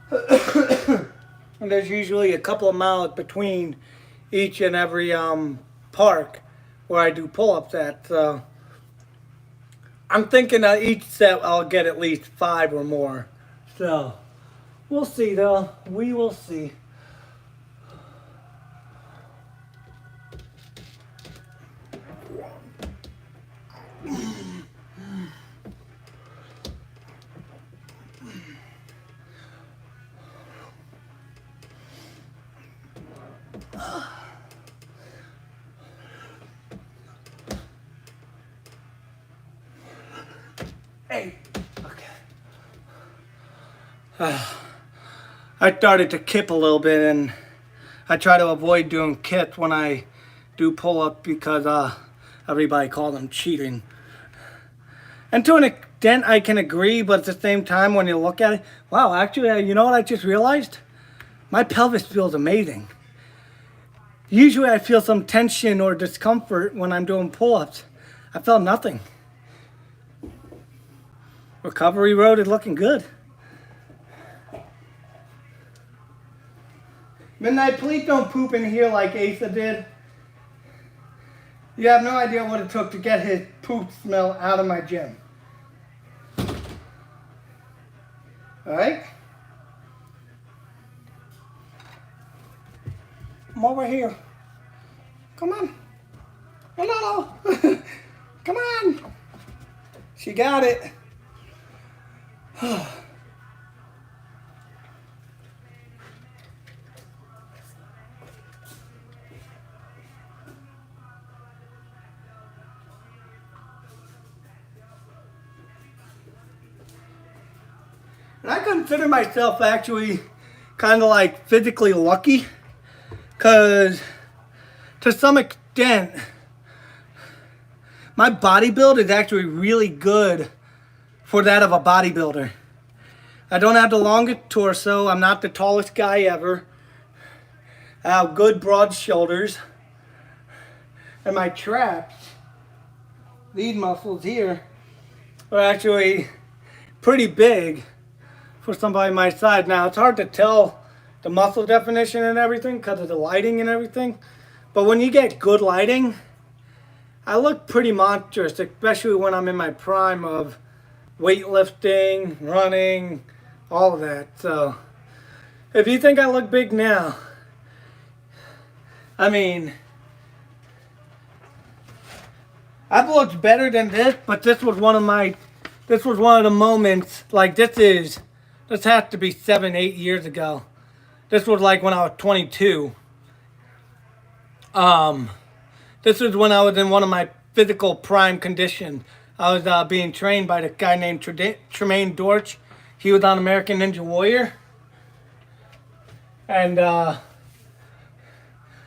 And there's usually a couple of miles between each and every park where I do pull-ups at. So I'm thinking that each set I'll get at least 5 or more. So We'll see, though. We will see. Hey. Okay. I started to kip a little bit, and I try to avoid doing kips when I do pull-up because everybody calls them cheating. And to an extent, I can agree, but at the same time, when you look at it, wow, actually, you know what I just realized? My pelvis feels amazing. Usually I feel some tension or discomfort when I'm doing pull-ups. I felt nothing. Recovery road is looking good. Midnight, please don't poop in here like Asa did. You have no idea what it took to get his poop smell out of my gym. Alright? I'm over here. Come on. Hello. Come on. She got it. And I consider myself actually kind of like physically lucky, because to some extent my body build is actually really good for that of a bodybuilder. I don't have the longest torso. I'm not the tallest guy ever. I have good broad shoulders. And my traps, these muscles here, are actually pretty big for somebody my size. Now, it's hard to tell the muscle definition and everything because of the lighting and everything. But when you get good lighting, I look pretty monstrous, especially when I'm in my prime of weightlifting, running, all of that. So if you think I look big now, I mean, I've looked better than this, but this was one of the moments, like this has to be 7-8 years ago. This was like when I was 22. This was when I was in one of my physical prime condition. I was being trained by the guy named Tremaine Dortch. He was on American Ninja Warrior. And I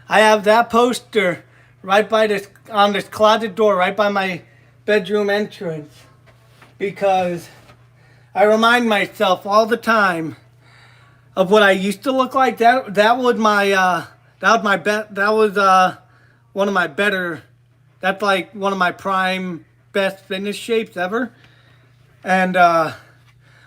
have that poster right by on this closet door, right by my bedroom entrance. Because I remind myself all the time of what I used to look like. That was one of my better. That's like one of my prime best fitness shapes ever. And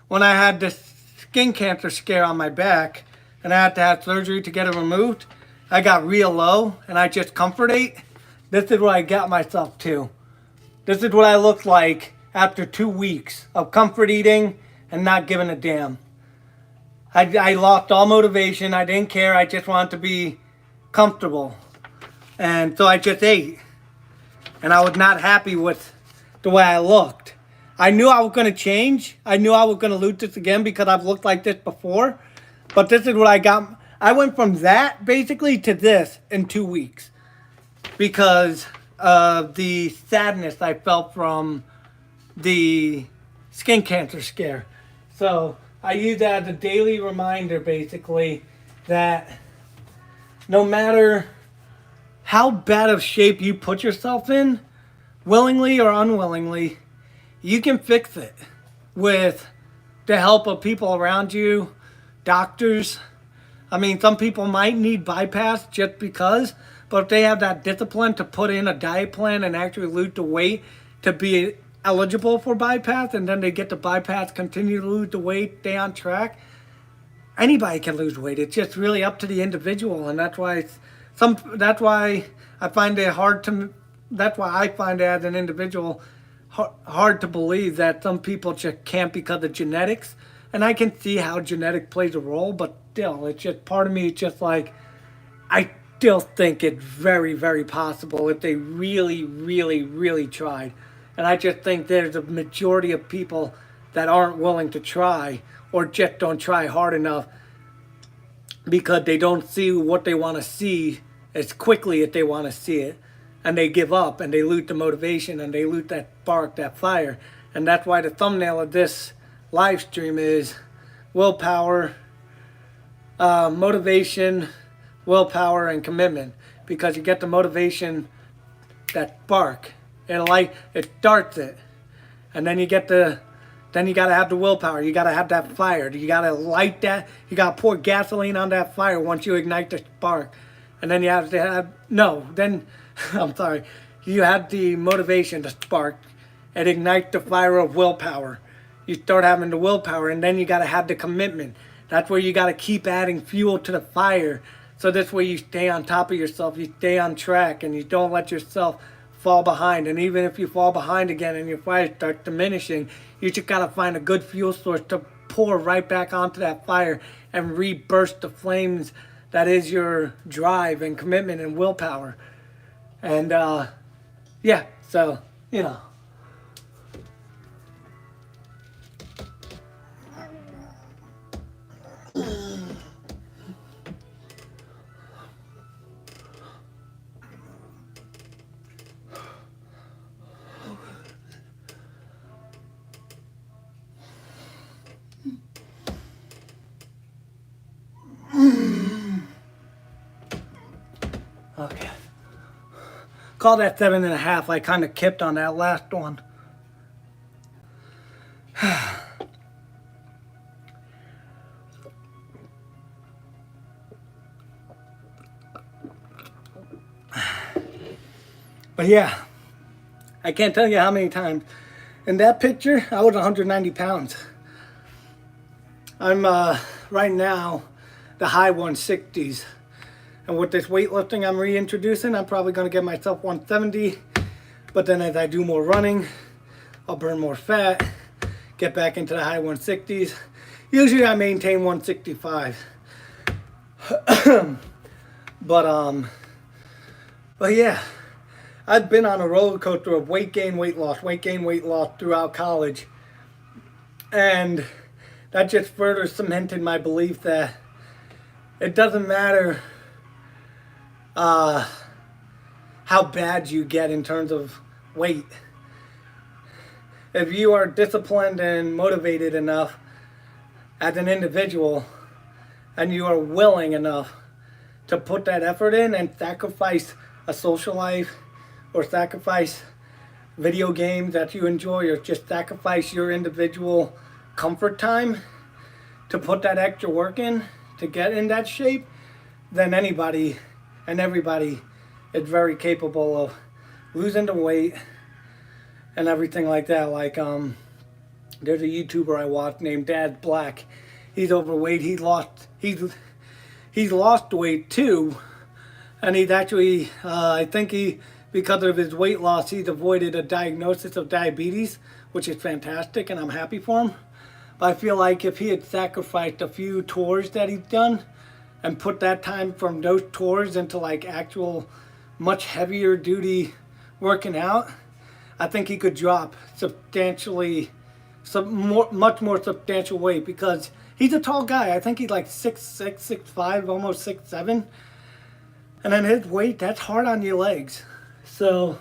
when I had this skin cancer scare on my back and I had to have surgery to get it removed, I got real low and I just comfort ate. This is what I got myself to. This is what I looked like after 2 weeks of comfort eating and not giving a damn. I lost all motivation. I didn't care. I just wanted to be comfortable. And so I just ate. And I was not happy with the way I looked. I knew I was going to change. I knew I was going to lose this again because I've looked like this before. But this is what I got. I went from that basically to this in 2 weeks. Because of the sadness I felt from the skin cancer scare. So I use that as a daily reminder basically that no matter how bad of shape you put yourself in, willingly or unwillingly, you can fix it with the help of people around you, doctors. I mean, some people might need bypass just because, but if they have that discipline to put in a diet plan and actually lose the weight to be eligible for bypass, and then they get the bypass, continue to lose the weight, stay on track, anybody can lose weight. It's just really up to the individual, and that's why I find it hard to. That's why I find it as an individual hard to believe that some people just can't because of genetics And I can see how genetic plays a role, but still, it's just part of me. It's just like I still think it's very, very possible if they really, really, really tried. And I just think there's a majority of people that aren't willing to try or just don't try hard enough because they don't see what they want to see as quickly as they want to see it. And they give up and they lose the motivation and they lose that spark, that fire. And that's why the thumbnail of this live stream is willpower, motivation, willpower, and commitment. Because you get the motivation, that spark. It starts it. And then you gotta have the willpower. You gotta have that fire. You gotta light that. You gotta pour gasoline on that fire once you ignite the spark. And then you have to have, no, then, I'm sorry. You have the motivation, the spark. It ignites the fire of willpower. You start having the willpower, and then you gotta have the commitment. That's where you gotta keep adding fuel to the fire. So this way you stay on top of yourself, you stay on track, and you don't let yourself fall behind. And even if you fall behind again and your fire starts diminishing, you just gotta find a good fuel source to pour right back onto that fire and reburst the flames that is your drive and commitment and willpower. And yeah, so, you know. Okay. Call that 7.5. I kind of kipped on that last one. But yeah, I can't tell you how many times. In that picture, I was 190 pounds. I'm right now the high 160s. And with this weightlifting I'm reintroducing, I'm probably going to get myself 170. But then as I do more running, I'll burn more fat, get back into the high 160s. Usually I maintain 165. But yeah, I've been on a roller coaster of weight gain, weight loss throughout college. And that just further cemented my belief that it doesn't matter how bad you get in terms of weight. If you are disciplined and motivated enough as an individual and you are willing enough to put that effort in and sacrifice a social life or sacrifice video games that you enjoy or just sacrifice your individual comfort time to put that extra work in to get in that shape, then anybody and everybody is very capable of losing the weight and everything like that. Like there's a YouTuber I watch named Dad Black. He's overweight. He's lost weight too, and he's actually I think because of his weight loss he's avoided a diagnosis of diabetes, which is fantastic, and I'm happy for him. But I feel like if he had sacrificed a few tours that he's done and put that time from those tours into like actual much heavier duty working out, I think he could drop substantially, much more substantial weight, because he's a tall guy. I think he's like 6'6", 6'5", almost 6'7". And then his weight, that's hard on your legs. So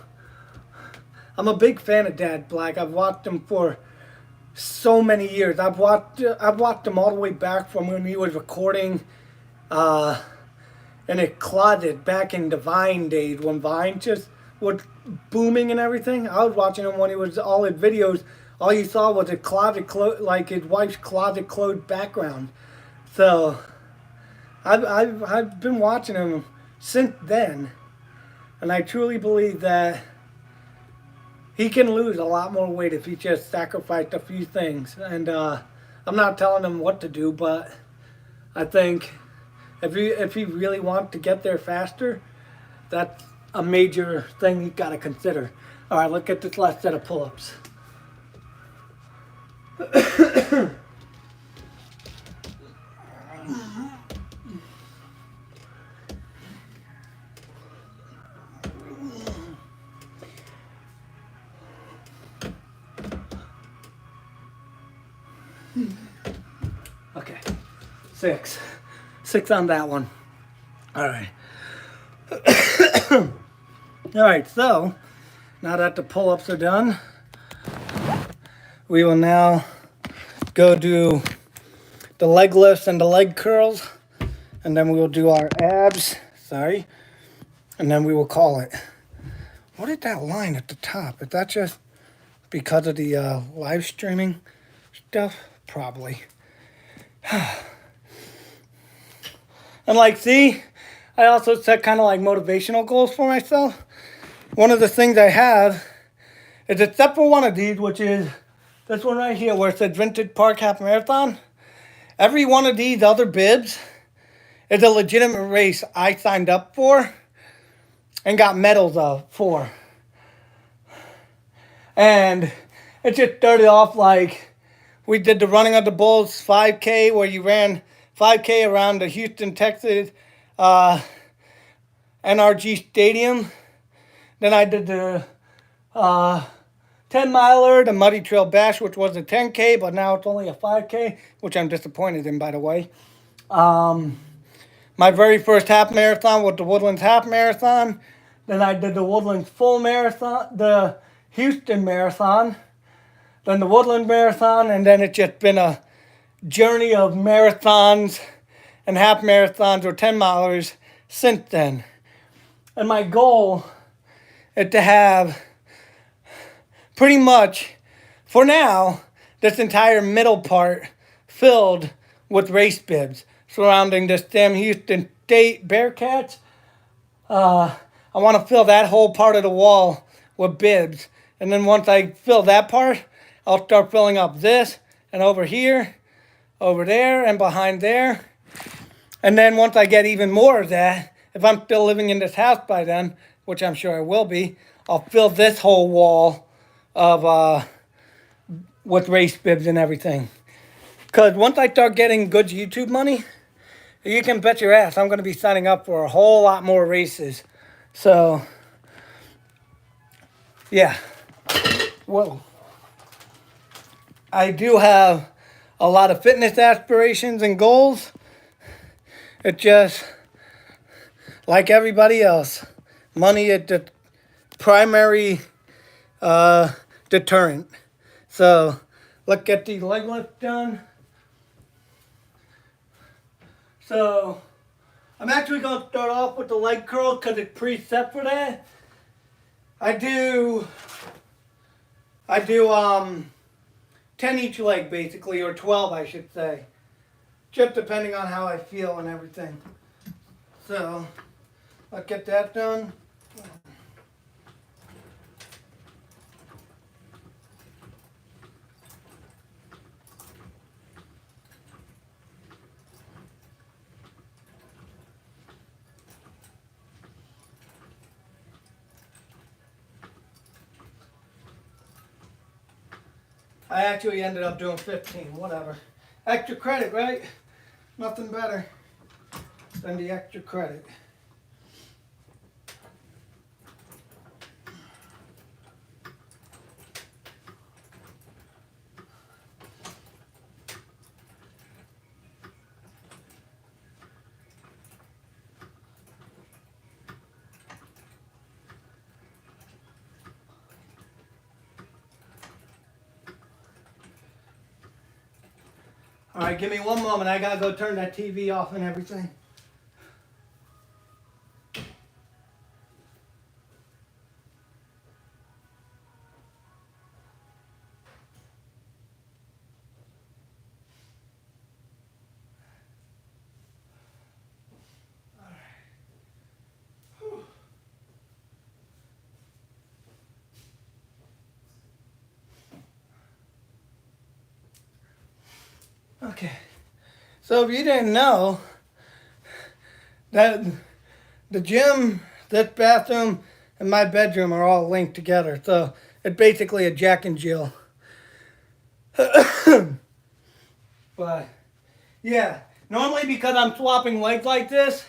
I'm a big fan of Dad Black. I've watched him for so many years. I've watched him all the way back from when he was recording in a closet back in the Vine days, when Vine just was booming and everything. I was watching him when he was all his videos. All you saw was a closet, like his wife's closet clothed background. So I've been watching him since then, and I truly believe that he can lose a lot more weight if he just sacrificed a few things. And I'm not telling him what to do, but I think if he really wants to get there faster, that's a major thing you've got to consider. All right, look at this last set of pull-ups. 6. 6 on that one. All right. All right, so now that the pull-ups are done, we will now go do the leg lifts and the leg curls, and then we will do our abs, sorry, and then we will call it. What is that line at the top? Is that just because of the live streaming stuff? Probably. And like, see, I also set kind of like motivational goals for myself. One of the things I have is, except for one of these, which is this one right here where it says Vintage Park Half Marathon, every one of these other bibs is a legitimate race I signed up for and got medals for. And it just started off like we did the Running of the Bulls 5K, where you ran 5K around the Houston, Texas NRG Stadium. Then I did the 10 miler, the Muddy Trail Bash, which was a 10K, but now it's only a 5K, which I'm disappointed in, by the way. My very first half marathon was the Woodlands Half Marathon. Then I did the Woodlands Full Marathon, the Houston Marathon, then the Woodland Marathon, and then it's just been a journey of marathons and half marathons or 10 milers since then. And my goal is to have pretty much, for now, this entire middle part filled with race bibs surrounding this damn Houston State Bearcats. I want to fill that whole part of the wall with bibs. And then once I fill that part, I'll start filling up this and over here, over there, and behind there. And then once I get even more of that, if I'm still living in this house by then, which I'm sure I will be, I'll fill this whole wall of with race bibs and everything. Because once I start getting good YouTube money, you can bet your ass I'm going to be signing up for a whole lot more races. So, yeah. Whoa. I do have a lot of fitness aspirations and goals. It just, like everybody else, money is the primary deterrent. So, let's get the leg lift done. So, I'm actually going to start off with the leg curl because it's preset for that. I do 10 each leg basically, or 12 I should say. Just depending on how I feel and everything. So, let's get that done. I actually ended up doing 15, whatever. Extra credit, right? Nothing better than the extra credit. All right, give me one moment. I gotta go turn that TV off and everything. Okay, so if you didn't know, that the gym, this bathroom, and my bedroom are all linked together. So it's basically a Jack and Jill. But yeah, normally because I'm swapping legs like this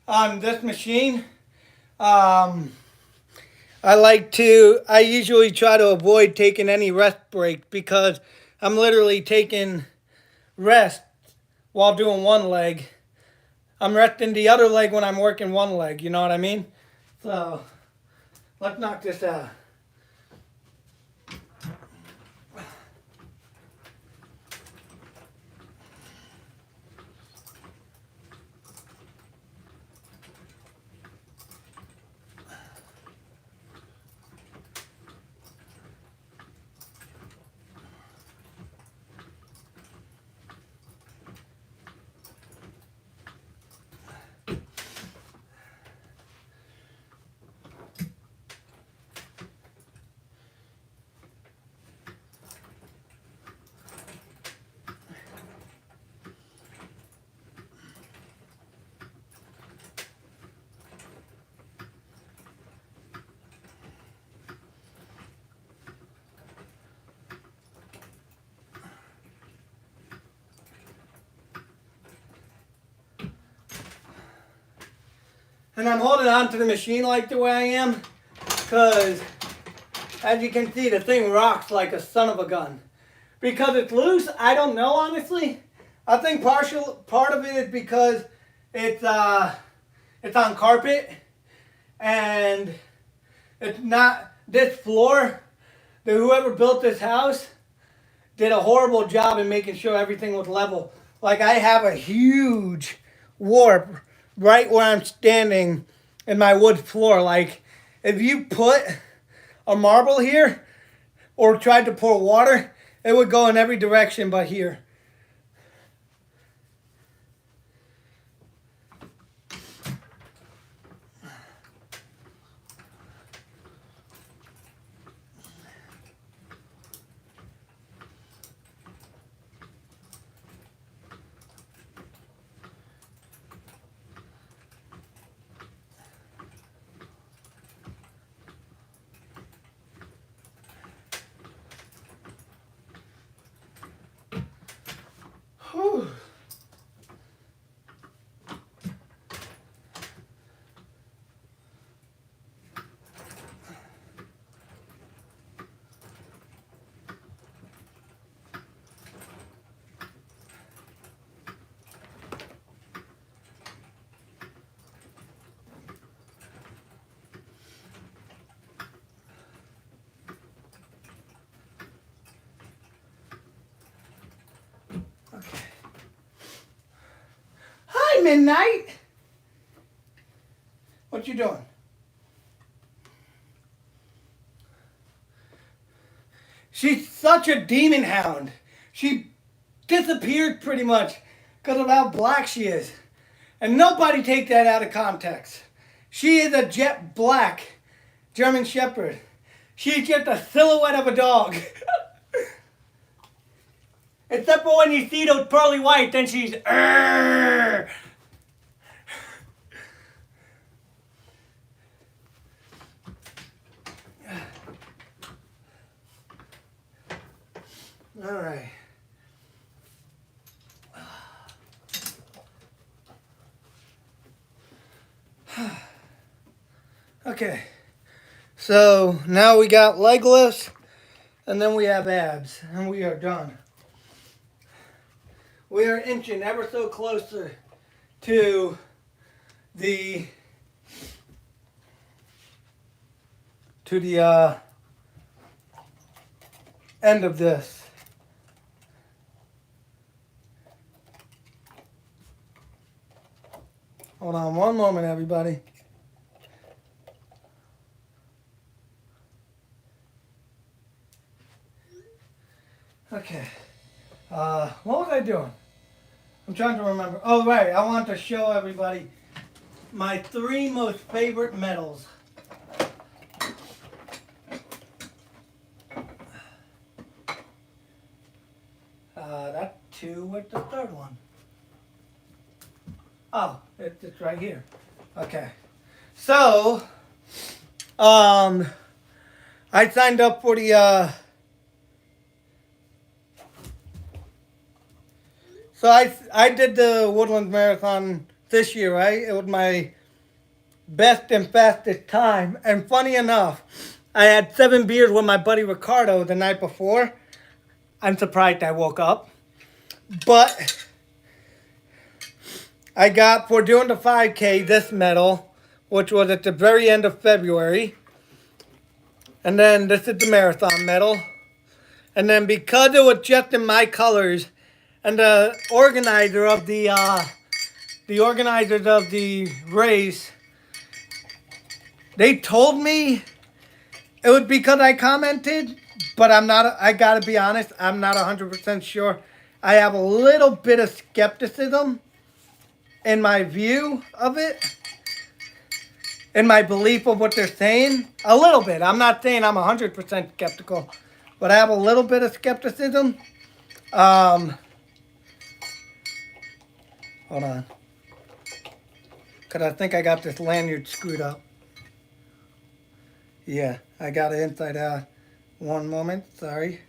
on this machine, I usually try to avoid taking any rest breaks because I'm literally taking rest while doing one leg. I'm resting the other leg when I'm working one leg. You know what I mean? So let's knock this out. And I'm holding on to the machine like the way I am because, as you can see, the thing rocks like a son of a gun. Because it's loose, I don't know, honestly. I think part of it is because it's on carpet and it's not this floor. Whoever built this house did a horrible job in making sure everything was level. Like, I have a huge warp right where I'm standing in my wood floor. Like, if you put a marble here or tried to pour water, it would go in every direction but here. Whew. Okay. Hi, Midnight. What you doing? She's such a demon hound. She disappeared pretty much because of how black she is. And nobody take that out of context. She is a jet black German Shepherd. She's just a silhouette of a dog. Except for when you see those pearly whites, then she's Arr! All right. Okay. So now we got leg lifts and then we have abs and we are done. We are inching ever so closer to the end of this. Hold on one moment, everybody. Okay. What was I doing? I'm trying to remember. Oh, right. I want to show everybody my 3 most favorite medals. That's 2 with the 3rd one. Oh, it's right here. Okay. So, I signed up for the, so I did the Woodlands Marathon this year, right? It was my best and fastest time. And funny enough, I had 7 beers with my buddy Ricardo the night before. I'm surprised I woke up. But I got for doing the 5K this medal, which was at the very end of February. And then this is the marathon medal. And then because it was just in my colors, and the organizers of the race, they told me it was because I commented, but I gotta be honest, I'm not 100% sure. I have a little bit of skepticism in my view of it, in my belief of what they're saying. A little bit. I'm not saying I'm 100% skeptical, but I have a little bit of skepticism. Hold on. Because I think I got this lanyard screwed up. Yeah, I got it inside out. One moment, sorry.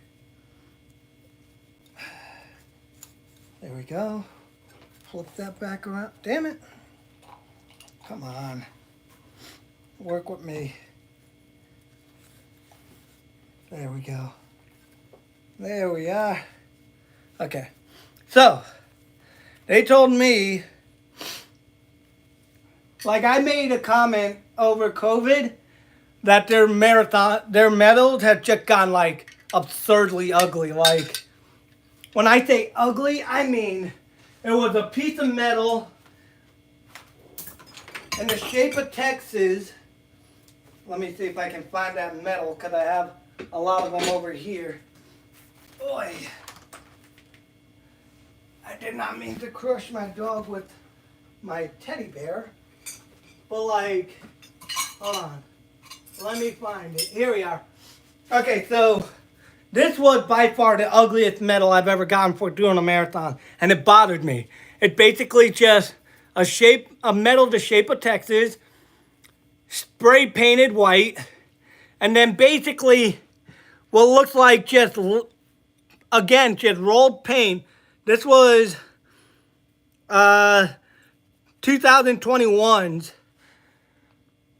There we go. Flip that back around. Damn it. Come on. Work with me. There we go. There we are. Okay. So, they told me, like I made a comment over COVID that their medals had just gone like absurdly ugly. Like, when I say ugly, I mean it was a piece of metal in the shape of Texas. Let me see if I can find that metal because I have a lot of them over here. Boy, I did not mean to crush my dog with my teddy bear. But like, hold on. Let me find it. Here we are. Okay, so this was by far the ugliest medal I've ever gotten for doing a marathon, and it bothered me. It basically just a medal the shape of Texas, spray painted white, and then basically what looks like just rolled paint. This was 2021's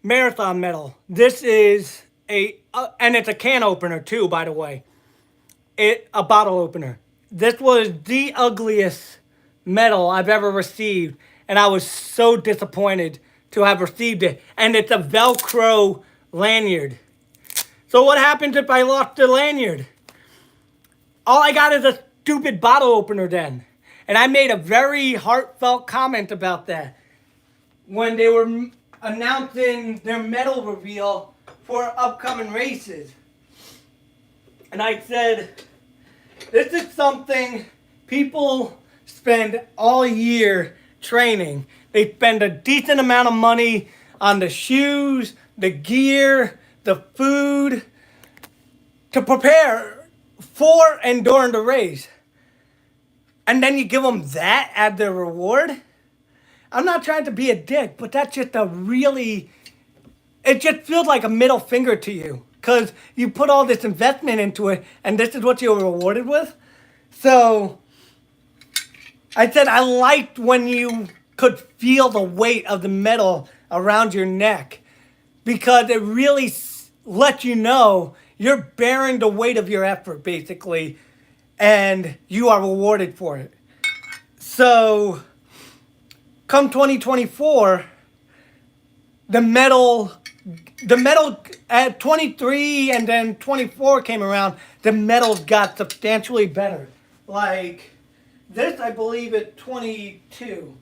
marathon medal. This is and it's a can opener too, by the way. A bottle opener. This was the ugliest medal I've ever received, and I was so disappointed to have received it. And it's a Velcro lanyard. So what happens if I lost the lanyard? All I got is a stupid bottle opener then. And I made a very heartfelt comment about that when they were announcing their medal reveal for upcoming races. And I said, this is something people spend all year training. They spend a decent amount of money on the shoes, the gear, the food to prepare for and during the race. And then you give them that as their reward? I'm not trying to be a dick, but that's just it just feels like a middle finger to you. Because you put all this investment into it, and this is what you're rewarded with. So, I said I liked when you could feel the weight of the medal around your neck. Because it really lets you know you're bearing the weight of your effort, basically. And you are rewarded for it. So, come 2024, the medal at 23 and then 24 came around, the medals got substantially better. Like this, I believe at 22.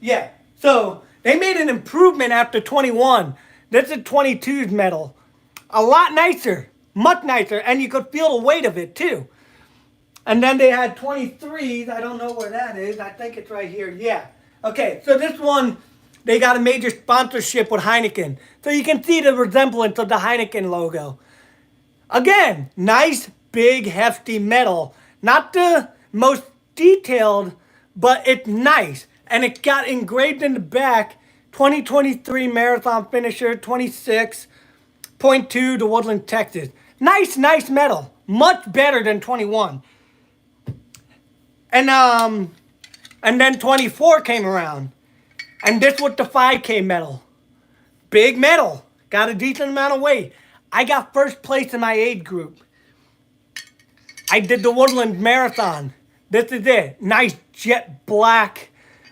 Yeah, so they made an improvement after 21. This is 22's medal. A lot nicer, much nicer, and you could feel the weight of it too. And then they had 23s, I don't know where that is, I think it's right here, yeah. Okay, so this one, they got a major sponsorship with Heineken. So you can see the resemblance of the Heineken logo. Again, nice, big, hefty medal. Not the most detailed, but it's nice. And it got engraved in the back, 2023 marathon finisher, 26.2 to Woodland, Texas. Nice medal. Much better than 21. And then 24 came around. And this was the 5K medal. Big medal. Got a decent amount of weight. I got first place in my age group. I did the Woodland Marathon. This is it. Nice jet black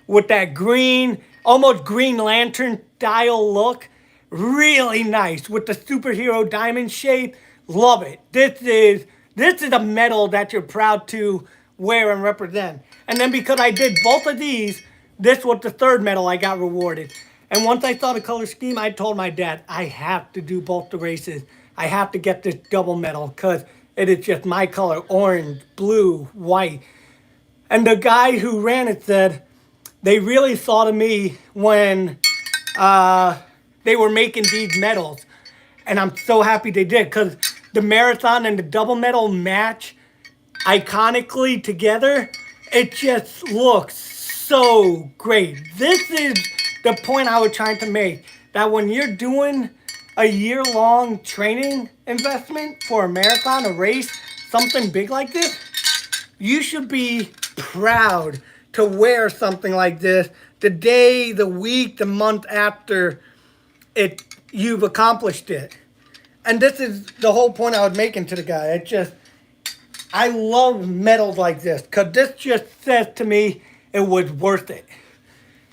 with that green, almost Green Lantern style look. Really nice with the superhero diamond shape. Love it. This is a medal that you're proud to wear and represent. And then because I did both of these, this was the third medal I got rewarded. And once I saw the color scheme, I told my dad, I have to do both the races. I have to get this double medal because it is just my color, orange, blue, white. And the guy who ran it said they really thought of me when they were making these medals. And I'm so happy they did because the marathon and the double medal match iconically together. It just looks so great. This is the point I was trying to make. That when you're doing a year-long training investment for a marathon, a race, something big like this, you should be proud to wear something like this the day, the week, the month after you've accomplished it. And this is the whole point I was making to the guy. I love medals like this because this just says to me it was worth it.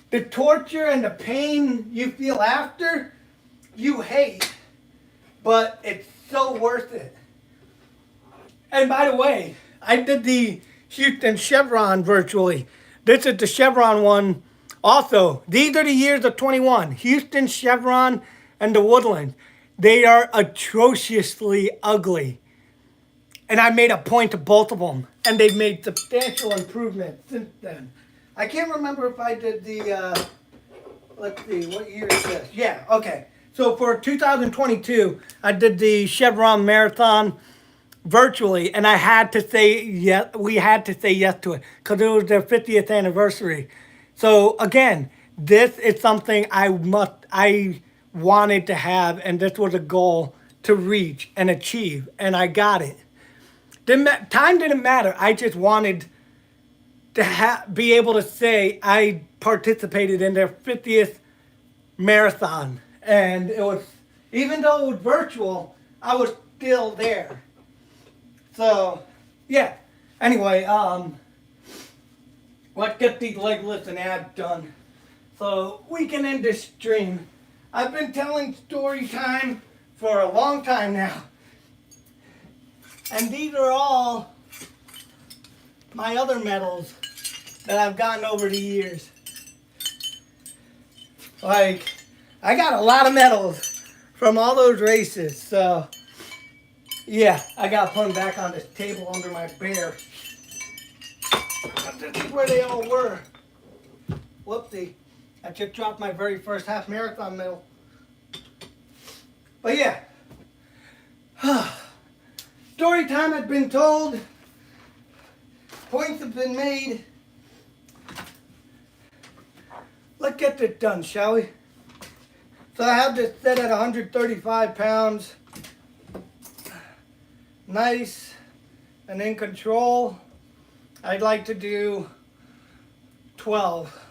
The torture and the pain you feel after, you hate, but it's so worth it. And by the way, I did the Houston Chevron virtually. This is the Chevron one also. These are the years of 21. Houston, Chevron, and the Woodlands. They are atrociously ugly. And I made a point to both of them. And they've made substantial improvements since then. I can't remember if I did the, let's see, what year is this? Yeah, okay. So for 2022, I did the Chevron Marathon virtually. And I had to say yes, we had to say yes to it. Because it was their 50th anniversary. So again, this is something I wanted to have. And this was a goal to reach and achieve. And I got it. Time didn't matter. I just wanted to be able to say I participated in their 50th marathon. And it was, even though it was virtual, I was still there. So, yeah. Anyway, let's get these leg lifts and abs done so we can end this stream. I've been telling story time for a long time now. And these are all my other medals that I've gotten over the years. Like, I got a lot of medals from all those races. So, yeah, I got to put them back on this table under my bear. This is where they all were. Whoopsie. I just dropped my very first half marathon medal. But yeah. Story time has been told. Points have been made. Let's get this done, shall we? So I have this set at 135 pounds. Nice and in control. I'd like to do 12.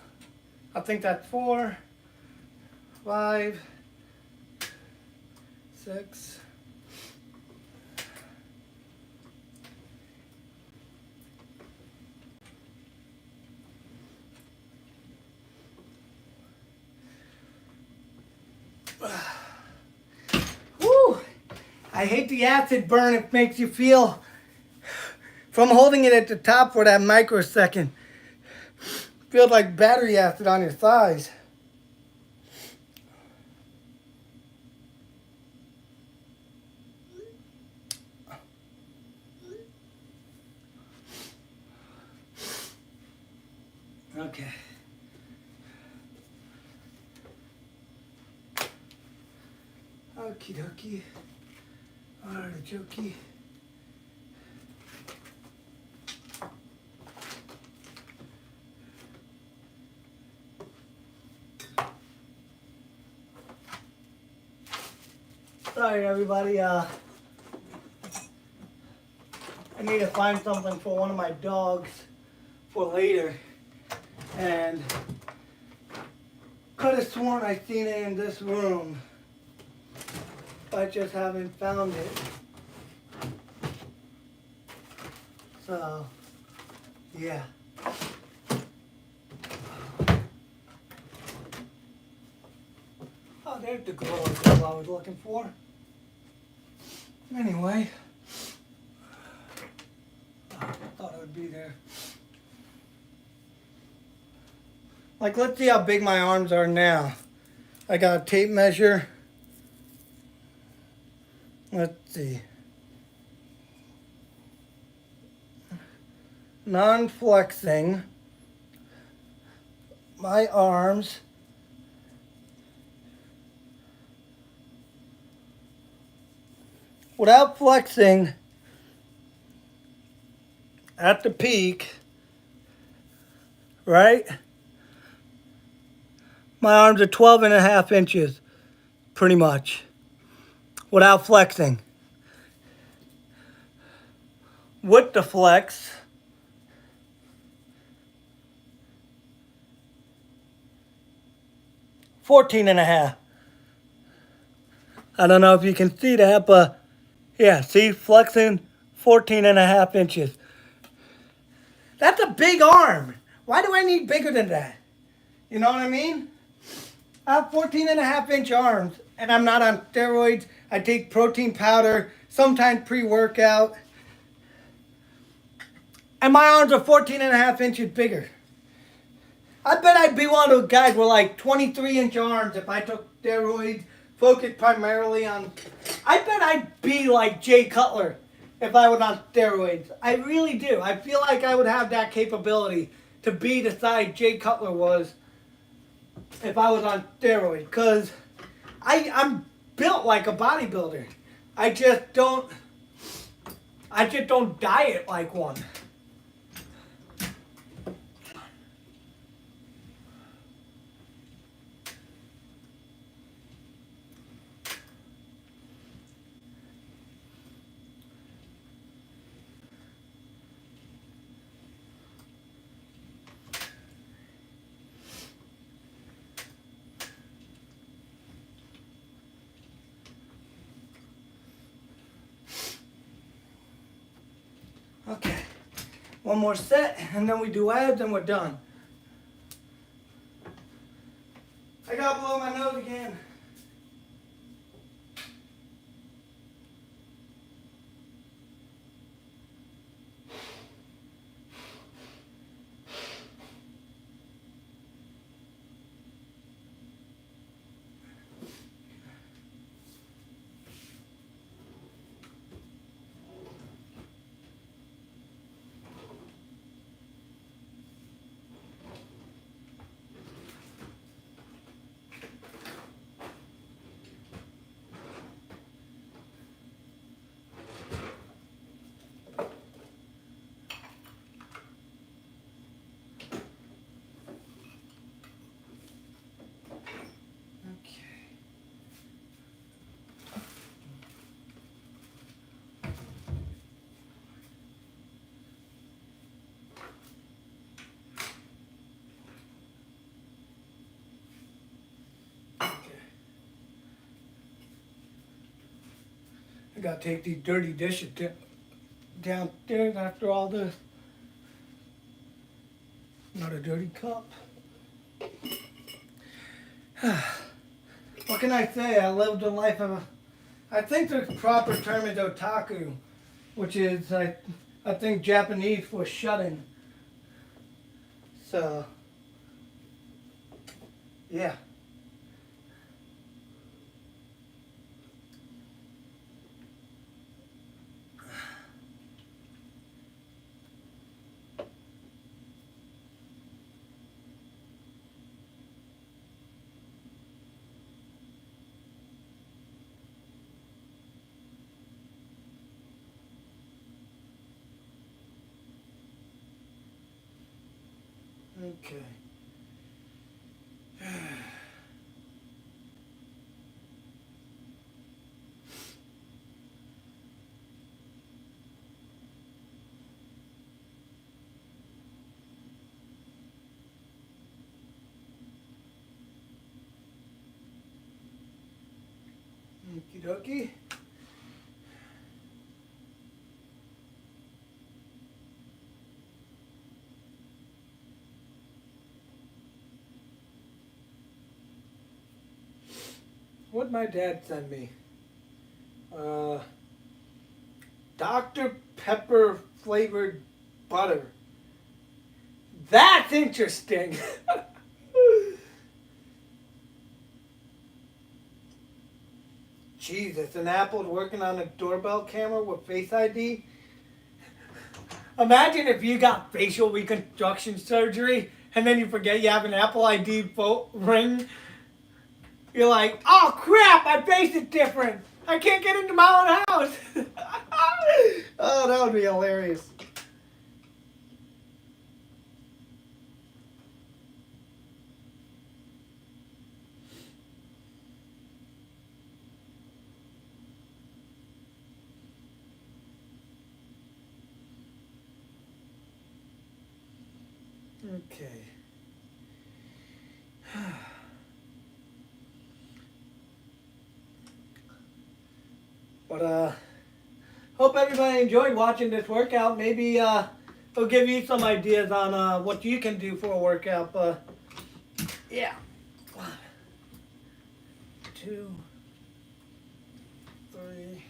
I think that's 4, 5, 6. Woo! I hate the acid burn it makes you feel from holding it at the top for that microsecond. Feels like battery acid on your thighs. Okay. Okie dokie. Artichoke. Sorry everybody, I need to find something for one of my dogs for later. And could have sworn I seen it in this room. I just haven't found it. So, yeah. there's the Gorilla Glue I was looking for. Anyway, I thought it would be there. Like, let's see how big my arms are now. I got a tape measure. Let's see. Non-flexing. My arms. Without flexing, at the peak, right? My arms are 12.5 inches, pretty much, without flexing. With the flex, $14.5 million. I don't know if you can see that, but yeah, see, flexing 14.5 inches. That's a big arm. Why do I need bigger than that? You know what I mean? I have 14.5 inch arms, and I'm not on steroids. I take protein powder, sometimes pre-workout. And my arms are 14.5 inches bigger. I bet I'd be one of those guys with like 23-inch arms if I took steroids, focused primarily on... I bet I'd be like Jay Cutler if I was on steroids. I really do. I feel like I would have that capability to be the size Jay Cutler was if I was on steroids. Because I'm built like a bodybuilder. I just don't diet like one. Okay, one more set, and then we do abs, and we're done. I gotta blow my nose again. I gotta take these dirty dishes downstairs after all this. Not a dirty cup. What can I say? I lived a life of I think the proper term is otaku, which is I think Japanese for shut-in. So yeah. Okay. Okie dokie. What'd my dad send me? Dr. Pepper flavored butter. That's interesting. Jesus, an Apple's working on a doorbell camera with Face ID. Imagine if you got facial reconstruction surgery and then you forget you have an Apple ID ring. You're like, oh crap, my face is different. I can't get into my own house. Oh, that would be hilarious. Okay. But hope everybody enjoyed watching this workout. Maybe it'll give you some ideas on what you can do for a workout. But yeah. 1, 2, 3,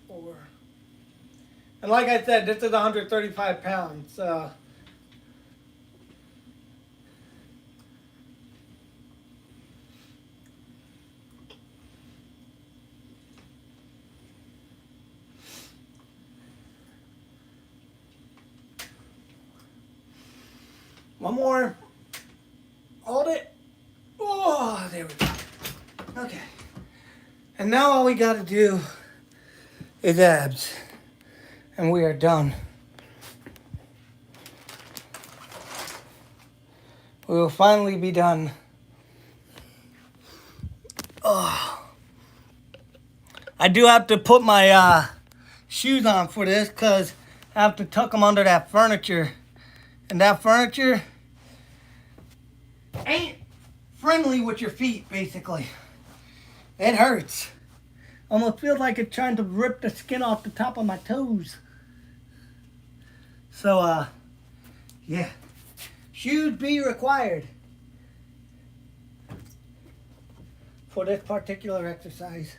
4. And like I said, this is 135 pounds. One more. Hold it. Oh, there we go. Okay. And now all we got to do is abs. And we are done. We will finally be done. Oh. I do have to put my shoes on for this because I have to tuck them under that furniture. And that furniture ain't friendly with your feet, basically. It hurts. Almost feels like it's trying to rip the skin off the top of my toes. So, yeah. Shoes be required for this particular exercise.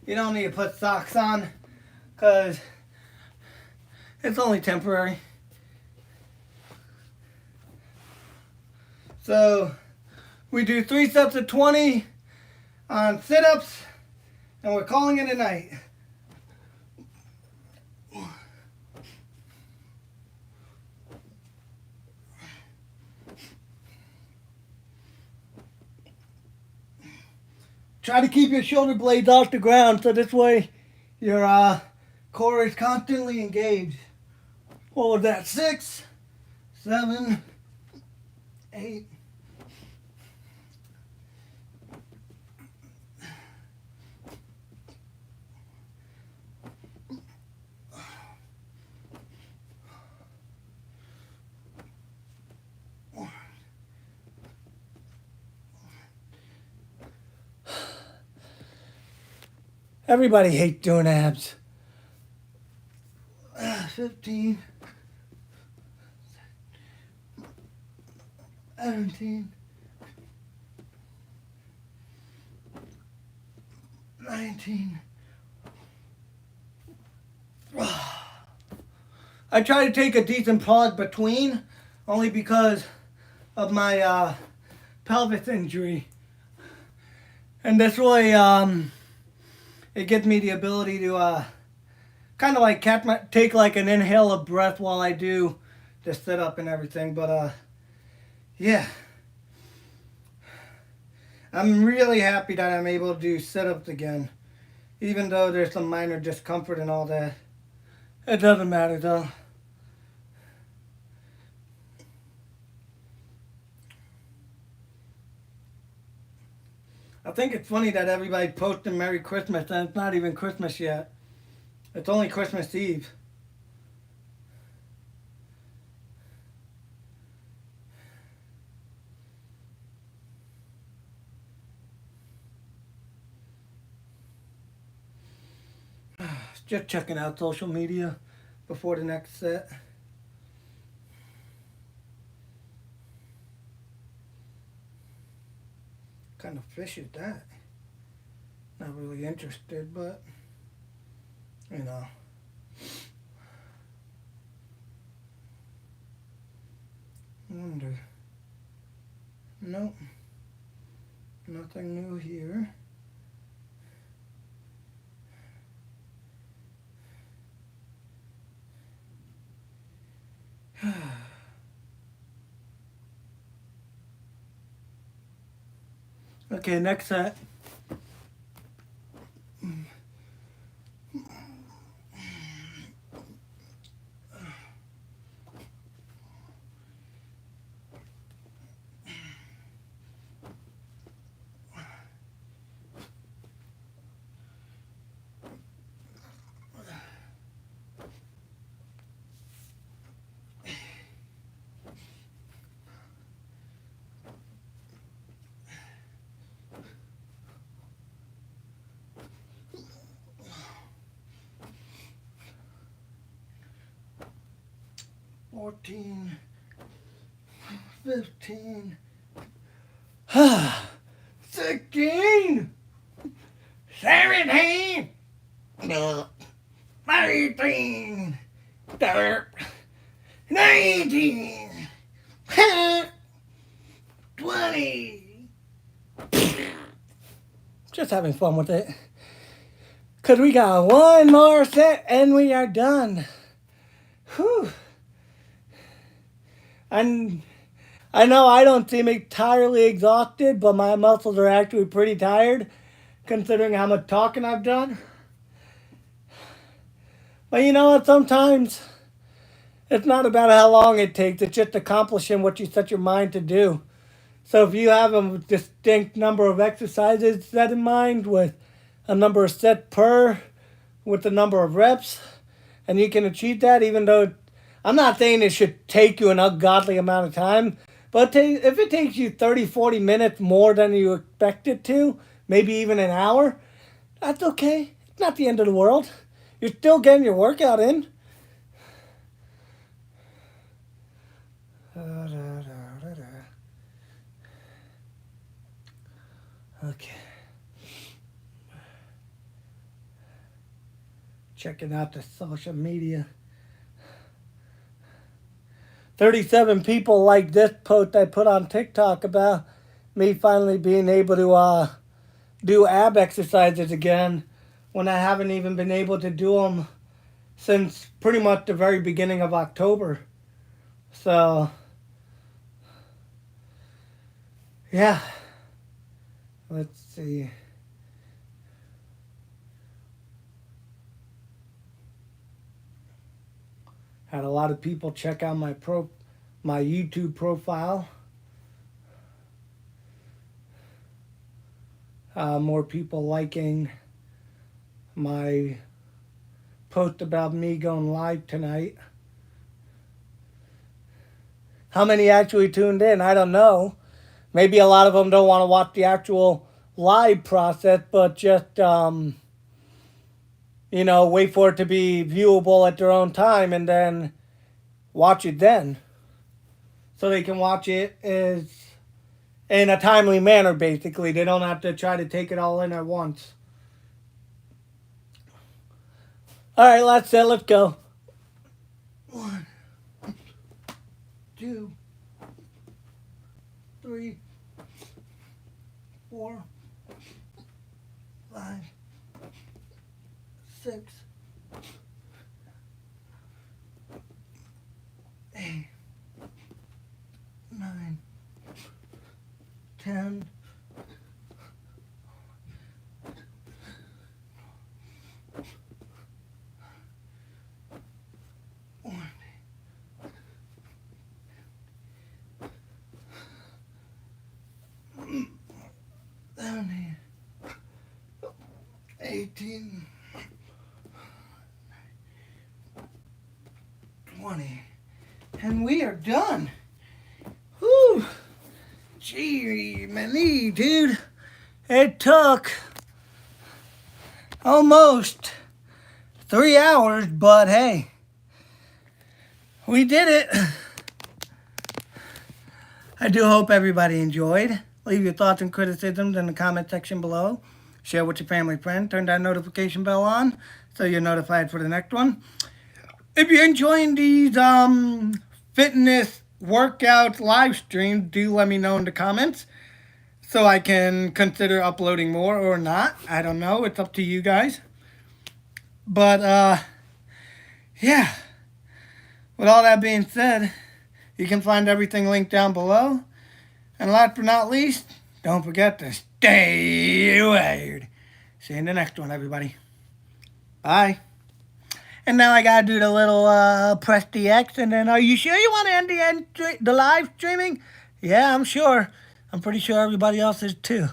You don't need to put socks on because it's only temporary. So we do 3 sets of 20 on sit-ups and we're calling it a night. Try to keep your shoulder blades off the ground so this way your core is constantly engaged. What was that? 6, 7, 8. Everybody hates doing abs. 15, 17, 19. I try to take a decent pause between, only because of my pelvis injury. And this way, it gives me the ability to kind of like take like an inhale of breath while I do the sit up and everything. But yeah, I'm really happy that I'm able to do sit ups again, even though there's some minor discomfort and all that. It doesn't matter though. I think it's funny that everybody posting Merry Christmas and it's not even Christmas yet. It's only Christmas Eve. Just checking out social media before the next set. kind of fish is that? Not really interested, but, you know. Wonder. Nope. Nothing new here. Okay, next set. $14, $15, $16, $17, $18, $19, $20. Just having fun with it. Because we got one more set and we are done. Whew. And I know I don't seem entirely exhausted, but my muscles are actually pretty tired considering how much talking I've done. But you know what? Sometimes it's not about how long it takes. It's just accomplishing what you set your mind to do. So if you have a distinct number of exercises set in mind with a number of sets per, with the number of reps, and you can achieve that, even though I'm not saying it should take you an ungodly amount of time, but if it takes you 30, 40 minutes more than you expect it to, maybe even an hour, that's okay. It's not the end of the world. You're still getting your workout in. Okay. Checking out the social media. 37 people like this post I put on TikTok about me finally being able to do ab exercises again when I haven't even been able to do them since pretty much the very beginning of October. So, yeah. Let's see. Had a lot of people check out my YouTube profile. More people liking my post about me going live tonight. How many actually tuned in? I don't know. Maybe a lot of them don't want to watch the actual live process, but just, wait for it to be viewable at their own time and then watch it then. So they can watch it in a timely manner, basically. They don't have to try to take it all in at once. All right, that's it. Let's go. 1, 2, 3, 4, 5, 6, 8, 9, 10, 17, 18, 20, and we are done. Whew. Gee, my knee, dude. It took almost 3 hours, but hey, we did it. I do hope everybody enjoyed. Leave your thoughts and criticisms in the comment section below. Share with your family friend. Turn that notification bell on so you're notified for the next one. If you're enjoying these fitness workout live streams, do let me know in the comments so I can consider uploading more or not. I don't know. It's up to you guys. But, yeah. With all that being said, you can find everything linked down below. And last but not least, don't forget to stay weird. See you in the next one, everybody. Bye. And now I gotta do the little press the X, and then are you sure you want to end the live streaming? Yeah, I'm sure. I'm pretty sure everybody else is too.